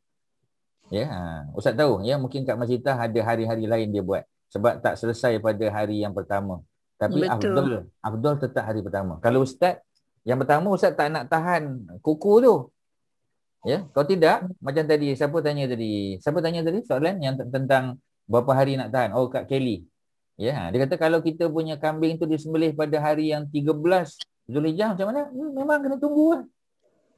Ya, Ustaz tahu, ya, mungkin kat Masjidah ada hari-hari lain dia buat sebab tak selesai pada hari yang pertama. Tapi afdal tetap hari pertama. Kalau Ustaz yang pertama, Ustaz tak nak tahan kuku tu. Ya, kalau tidak, macam tadi siapa tanya tadi soalan yang tentang berapa hari nak tahan? Oh, Kak Kelly. Ya, dia kata kalau kita punya kambing tu disembelih pada hari yang 13 Zulhijjah macam mana? Memang kena tunggu lah.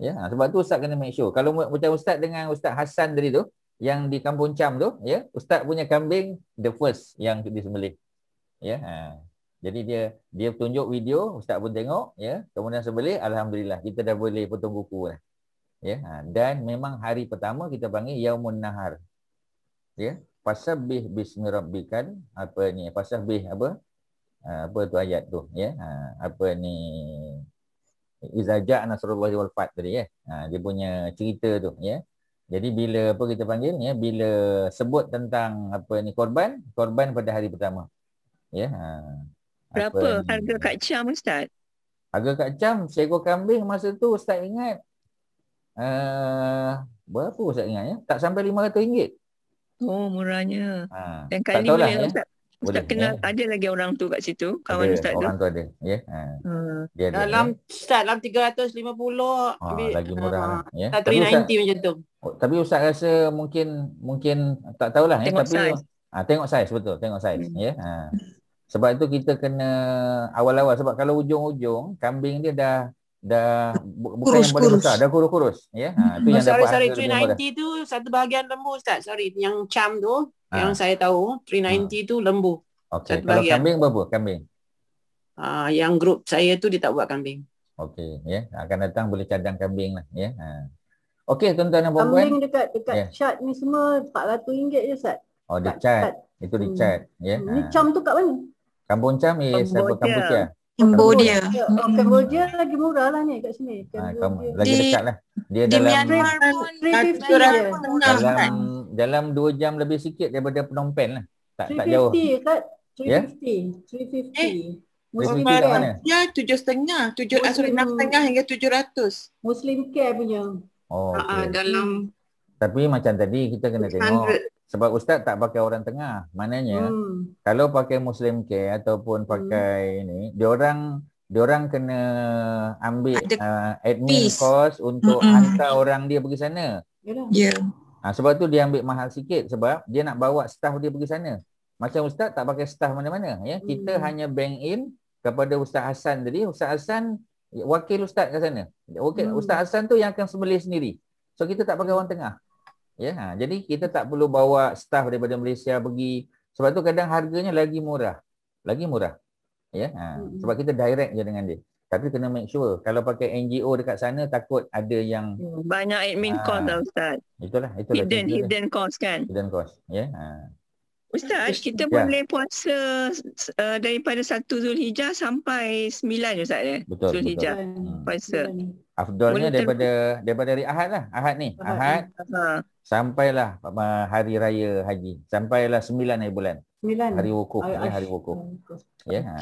Ya, sebab tu Ustaz kena make sure. Kalau macam Ustaz dengan Ustaz Hassan tadi tu, yang di Kampung Cam tu, ya, Ustaz punya kambing the first yang disembelih. Ya, jadi dia tunjuk video, Ustaz pun tengok, ya, kemudian sembelih, alhamdulillah kita dah boleh potong kuku lah. Ya, dan memang hari pertama kita panggil Yaumun Nahar. Ya, fasabbih bismi rabbikal fasabbih apa tu ayat tu, ya. Iza ja'a nasrullahi wal fath tadi, ya. Dia punya cerita tu, ya. Jadi bila kita panggil, ya, bila sebut tentang korban pada hari pertama. Ya. Berapa harga Kak Cam Ustaz? Harga Kak Cam seekor kambing masa tu Ustaz ingat berapa Ustaz ingat, ya? Tak sampai RM500. Oh, murahnya. Dan tak kali tahulah, boleh ya. Ustaz. Ustaz kenal ada lagi orang tu kat situ, kawan Ustaz tu. Orang tu ada, ya. Dia ada, Ustaz dalam 350 lagi murah ya. 390 macam tu. Tapi Ustaz rasa mungkin tak tahulah tengok tapi saiz. Tengok saiz, betul, tengok saiz ya. Sebab itu kita kena awal-awal, sebab kalau ujung-ujung kambing dia dah bukan yang paling besar, dah kurus-kurus ya. Itu yang dapat Sorry, harga 390 tu satu bahagian lembu Ustaz. Sorry, yang cam tu yang saya tahu 390 tu lembu. Okey, kalau kambing berapa? Kambing. Yang grup saya tu dia tak buat kambing. Okey, ya. Akan datang boleh cadang kambing lah ya. Okey, tuan-tuan dan puan-puan. Kambing dekat chat ni semua RM400 je Ustaz. Oh, di chat. Itu di chat ya. Ni cam tu kat mana? Kampung Cam Kamboja. Cambodia. Cambodia lagi murah lah ni kat sini. Lagi dekat lah. Dia dalam 2 jam lebih sikit daripada Phnom Penh lah. Tak jauh. 350 kat 350. Muslim Care mana? Ya, 7,5. 6,5 hingga 700. Muslim Care punya. Oh, dalam. Tapi macam tadi kita kena tengok. Sebab Ustaz tak pakai orang tengah. Maknanya kalau pakai Muslim Care ataupun pakai ni, diorang kena ambil admin cost untuk hantar orang dia pergi sana. Ya. Sebab tu dia ambil mahal sikit sebab dia nak bawa staff dia pergi sana. Macam Ustaz tak pakai staff mana-mana ya. Kita hanya bank in kepada Ustaz Hassan tadi. Ustaz Hassan wakil Ustaz kat sana. Ustaz Hassan tu yang akan sembelih sendiri. So kita tak pakai orang tengah. Ya, jadi kita tak perlu bawa staff daripada Malaysia pergi. Sebab tu kadang harganya lagi murah. Ya, sebab kita direct je dengan dia. Tapi kena make sure kalau pakai NGO dekat sana takut ada yang banyak admin cost lah Ustaz. Itulah hidden cost kan. Hidden cost, ya. Ustaz, kita boleh puasa daripada 1 Zulhijjah sampai 9 Ustaz ya. Zulhijjah. Puasa. Afdalnya daripada hari Ahad lah. Ahad ni. Ahad. Sampailah hari raya haji. Sampailah 9 hari bulan. 9. Hari wukuf. Hari wukuf. Ya.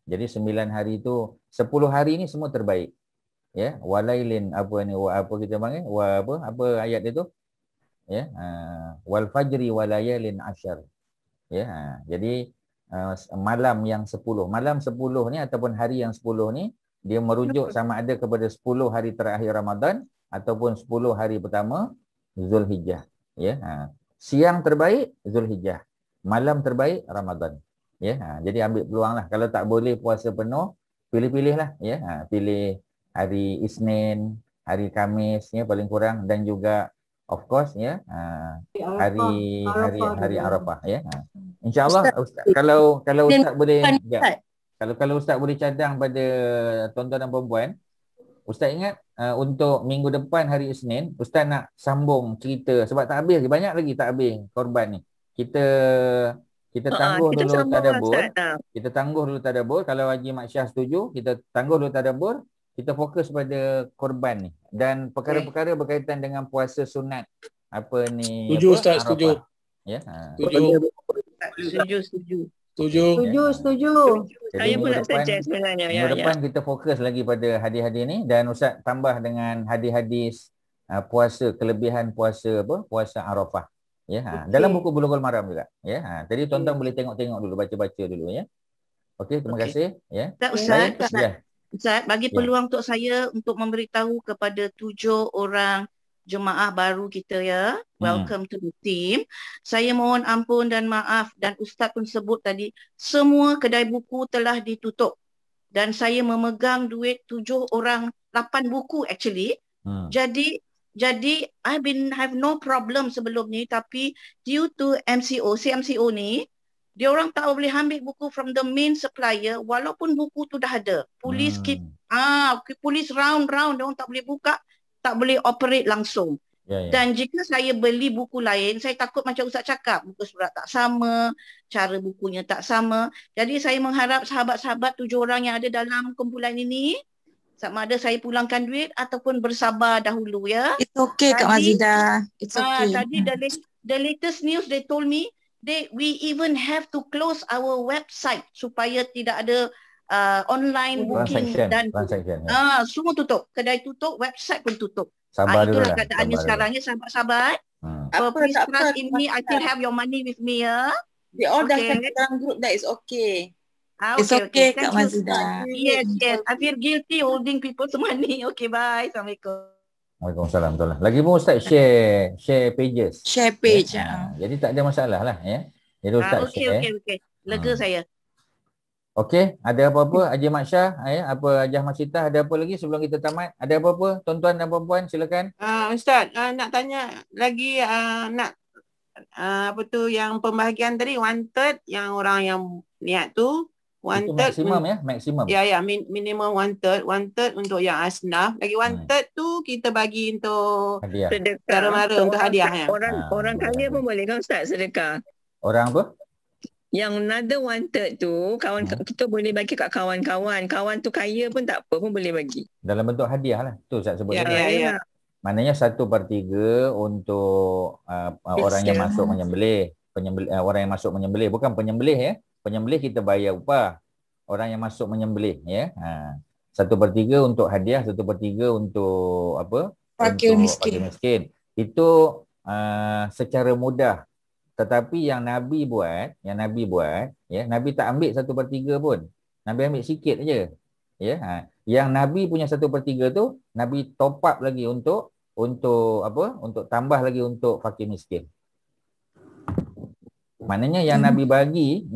Jadi 9 hari tu, 10 hari ni semua terbaik. Ya. Walailin apa kita panggil? Apa ayat dia tu? Ya. Wal fajri walayalin asyar. Ya. Jadi malam yang 10. Malam 10 ni ataupun hari yang 10 ni dia merujuk sama ada kepada 10 hari terakhir Ramadan ataupun 10 hari pertama Zulhijjah. Ya. Siang terbaik Zulhijjah. Malam terbaik Ramadan. Ya. Jadi ambil peluang lah. Kalau tak boleh puasa penuh, pilih-pilih lah. Ya. Pilih hari Isnin, hari Khamis ya paling kurang dan juga of course ya hari Arafah ya. InsyaAllah kalau Ustaz boleh kalau Ustaz boleh cadang pada tuan-tuan dan puan-puan, Ustaz ingat untuk minggu depan hari Isnin Ustaz nak sambung cerita sebab tak habis, banyak lagi tak habis korban ni. Kita tangguh dulu tadabbur. Kita tangguh dulu tadabbur. Kalau Haji Mak Syah setuju, kita tangguh dulu tadabbur. Kita fokus pada korban ni dan perkara-perkara berkaitan dengan puasa sunat apa ni. Setuju Ustaz, setuju. Ya. Setuju. Saya pun nak suggest sebenarnya. Minggu depan kita fokus lagi pada hadis-hadis ni dan Ustaz tambah dengan hadis-hadis puasa, kelebihan puasa puasa Arafah. Ya. Dalam buku Bulughul Maram juga. Ya. Jadi tuan-tuan boleh tengok-tengok dulu, baca-baca dulu ya. Okey, terima kasih ya. Ustaz, bagi peluang untuk saya untuk memberitahu kepada 7 orang jemaah baru kita ya. Welcome to the team. Saya mohon ampun dan maaf dan Ustaz pun sebut tadi, semua kedai buku telah ditutup. Dan saya memegang duit 7 orang, 8 buku actually. Jadi have no problem sebelum ni, tapi due to CMCO ni, dia orang tak boleh ambil buku from the main supplier walaupun buku tu dah ada. Polis polis round dia orang tak boleh buka, tak boleh operate langsung. Dan jika saya beli buku lain, saya takut macam Ustaz cakap, buku surat tak sama, cara bukunya tak sama. Jadi saya mengharap sahabat-sahabat 7 orang yang ada dalam kumpulan ini, sama ada saya pulangkan duit ataupun bersabar dahulu ya. It's okay Kak Mazidah. It's okay. Tadi the latest news they told me, we even have to close our website supaya tidak ada online booking dan semua tutup. Kedai tutup, website pun tutup. Itulah keadaannya sekarang ya sahabat-sahabat. Please trust in me, I still have your money with me ya. They all dah Okay. kata dalam group that is okay. It's okay, Kak Thank you. Mazuda. Yes, yes. I feel guilty holding people to money. Okay, bye. Assalamualaikum. Waalaikumsalam. Betul lah. Lagi pun Ustaz share pages. Share page. Jadi tak ada masalah lah ya. Jadi Ustaz share. Okay. Lega saya. Okey, ada apa-apa Haji Mat Syah, apa Hajah Masitah, ada apa lagi sebelum kita tamat? Ada apa-apa tuan-tuan dan puan-puan, silakan. Ustaz, nak tanya lagi apa tu yang pembahagian tadi, 1/3 yang orang yang niat tu, 1/3 itu maksimum maksimum. Ya, minimum 1/3 untuk yang asnaf. Lagi 1/3 tu kita bagi untuk hadiah. Mara untuk hadiah ya. Orang kaya pun boleh kan Ustaz sedekah? Orang apa? Yang another 1/3 tu kita boleh bagi kat kawan-kawan. Kawan tu kaya pun tak apa, pun boleh bagi. Dalam bentuk hadiah lah. Tu Ustaz sebut tadi. Ya. Maknanya 1/3 untuk orang yang masuk menyembelih. Orang yang masuk menyembelih. Bukan penyembelih ya. Penyembelih kita bayar upah. Orang yang masuk menyembelih ya. 1/3 untuk hadiah, 1/3 untuk apa? Fakir miskin. Itu secara mudah. Tetapi yang Nabi buat, ya, Nabi tak ambil 1/3 pun. Nabi ambil sikit aja. Ya. Yang Nabi punya 1/3 tu, Nabi top up lagi untuk apa? Untuk tambah lagi untuk fakir miskin. Maknanya yang Nabi bagi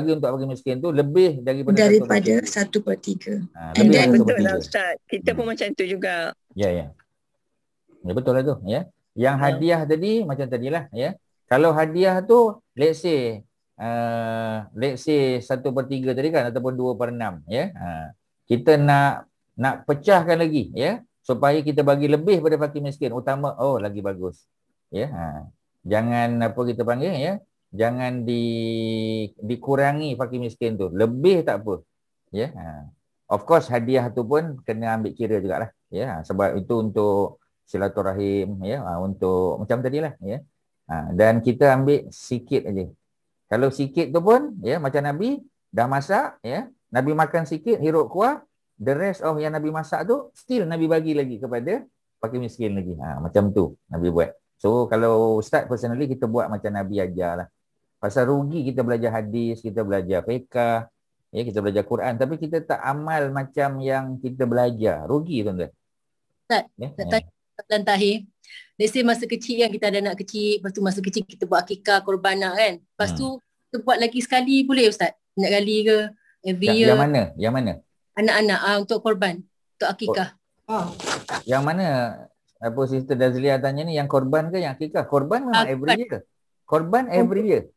untuk fakir miskin tu lebih daripada 1/3. Betul lah Ustaz. Kita pun macam tu juga. Ya, betul lah tu, ya. Yang hadiah tadi macam tadilah, ya. Kalau hadiah tu let's say 1/3 tadi kan ataupun 2/6 ya. Kita nak pecahkan lagi ya supaya kita bagi lebih pada fakir miskin utama lagi bagus. Ya. Jangan apa kita panggil ya. Jangan dikurangi fakir miskin tu. Lebih tak apa. Ya. Of course hadiah tu pun kena ambil kira jugalah ya sebab itu untuk silaturahim ya untuk macam tadilah ya. Dan kita ambil sikit aja. Kalau sikit tu pun ya macam Nabi dah masak ya, Nabi makan sikit hirup kuah, the rest of yang Nabi masak tu still Nabi bagi lagi kepada fakir miskin lagi. Macam tu Nabi buat. So kalau Ustaz personally kita buat macam Nabi ajarlah. Pasal rugi kita belajar hadis, kita belajar fiqh, ya kita belajar Quran tapi kita tak amal macam yang kita belajar. Rugi tuan-tuan. Ustaz, Tuan Tahir. Let's say masa kecil kan kita ada anak kecil, lepas tu masa kecil kita buat akikah korban anak kan. Lepas tu kita buat lagi sekali boleh Ustaz? Nak kali ke? Every year. Yang mana? Anak-anak untuk korban, untuk akikah. Yang mana? Apa Sister Dazlia tanya ni, yang korban ke yang akikah? Korban memang every year. Korban every year.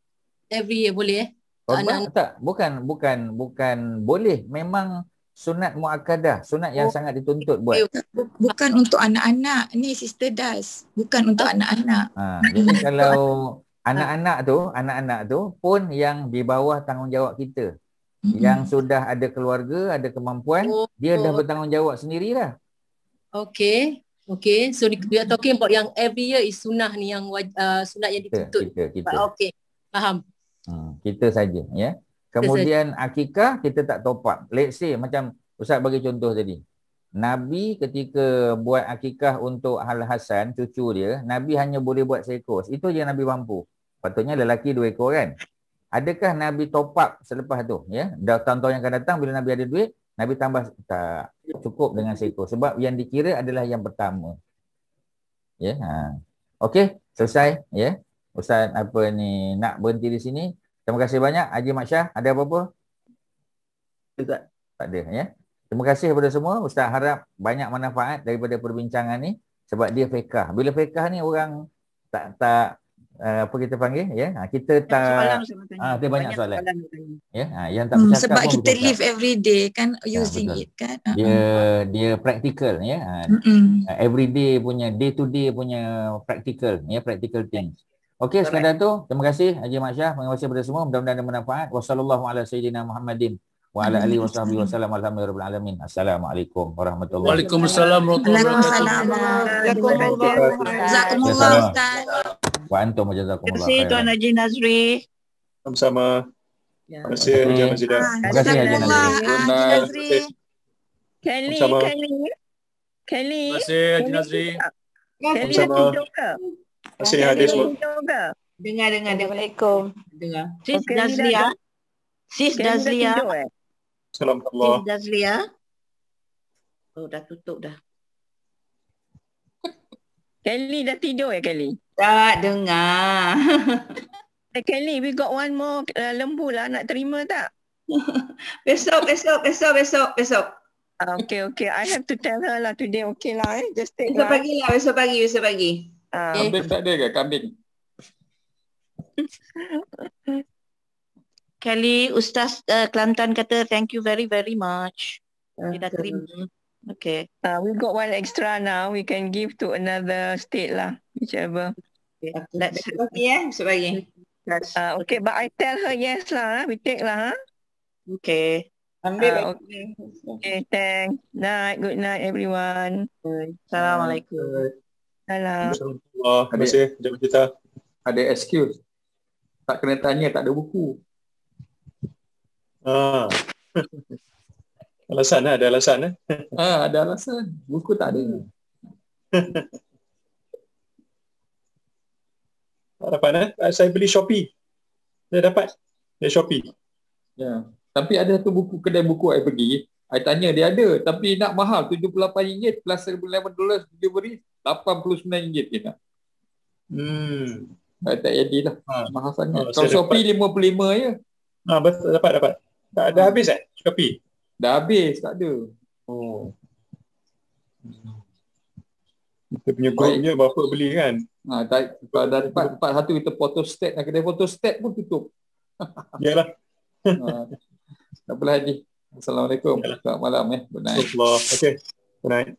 Every year boleh Korban tak? Bukan boleh. Memang sunat muakkadah, sunat yang sangat dituntut buat. Bukan untuk anak-anak. Ni Sister Das. Bukan untuk anak-anak. Jadi kalau anak-anak tu pun yang di bawah tanggungjawab kita. Yang sudah ada keluarga, ada kemampuan, dia dah bertanggungjawab sendirilah. Okay. So we are talking about yang every year is sunnah ni yang sunat yang dituntut. Kita. Okay. Faham. Kita saja ya. Kemudian akikah kita tak top up. Let's say macam Ustaz bagi contoh tadi. Nabi ketika buat akikah untuk Al-Hasan, cucu dia, Nabi hanya boleh buat seekor. Itu je Nabi mampu. Patutnya lelaki 2 ekor kan. Adakah Nabi top up selepas tu? Ya, tahun-tahun yang akan datang bila Nabi ada duit, Nabi tambah. Tak cukup dengan seekor. Sebab yang dikira adalah yang pertama. Ya. Okey, selesai ya. Ustaz nak berhenti di sini. Terima kasih banyak Haji Mat Syah. Ada apa-apa? Tak ada ya. Terima kasih kepada semua. Ustaz harap banyak manfaat daripada perbincangan ni sebab dia fiqh. Bila fiqh ni orang tak apa kita panggil ya. Kita tak ada banyak soalan. Ya, yang tak bercakap sebab kita live every day kan using it kan. Dia practical ya. Everyday punya day to day punya practical ya, practical things. Okey, sekadar tu. Terima kasih Haji Mat Syah. Terima kasih kepada semua. Mudah-mudahan ada manfaat. Wassallallahu ala sayyidina Muhammadin wa ala alihi wasahbihi wasallam. Alhamdulillahirabbil alamin. Assalamualaikum warahmatullahi wabarakatuh. Waalaikumsalam warahmatullahi wabarakatuh. Jazakumullah Ustaz. Wa antum jazakumullah. Terima kasih Tuan Haji Nazri. Sama-sama. Terima kasih Haji Nazri. Terima kasih Haji Nazri. Kelly. Terima kasih Haji Nazri. Kelly ada joke ke? Masih hadis. Dengar. Assalamualaikum. Dengar. Sis Okay, Dazlia. Sis Kelly dah Dazlia. tidur, Assalamualaikum. Sis Dazlia. Oh, dah tutup dah. Kelly dah tidur Kelly? Tak dengar. Kelly, we got one more lembu lah. Nak terima tak? Besok. Okay. I have to tell her lah today. Okay lah Just take Besok lah. pagi. Kambing tak ada ke? Kambing. Kelly, Ustaz Kelantan kata thank you very very much. Dia dah terima. Okay. We got one extra now. We can give to another state lah. Whichever. Let's besok pagi. Okay, but I tell her yes lah. We take lah. Okay. Ambil. Okay, thanks. Good night everyone. Assalamualaikum. Salam. Terima kasih. Jumpa kita. Ada excuse. Tak kena tanya, tak ada buku. Alasan ada alasan. Ada alasan. Buku tak ada. Tak dapat saya beli Shopee. Saya dapat dari Shopee. Ya. Tapi ada satu buku, kedai buku saya pergi. Saya tanya dia ada, tapi nak mahal RM78 plus $11 delivery RM89 dia nak. Saya tak jadilah. Mahal sangat. Kalau Shopee RM55 je. Betul, dapat. Dah habis Shopee? Dah habis, tak ada. Kita punya grupnya berapa beli kan? Kalau dah dapat satu kita photostat, kedai photostat pun tutup. Yalah. Tak apalah Haji. Assalamualaikum. Selamat malam. Good night. Okay. Good night.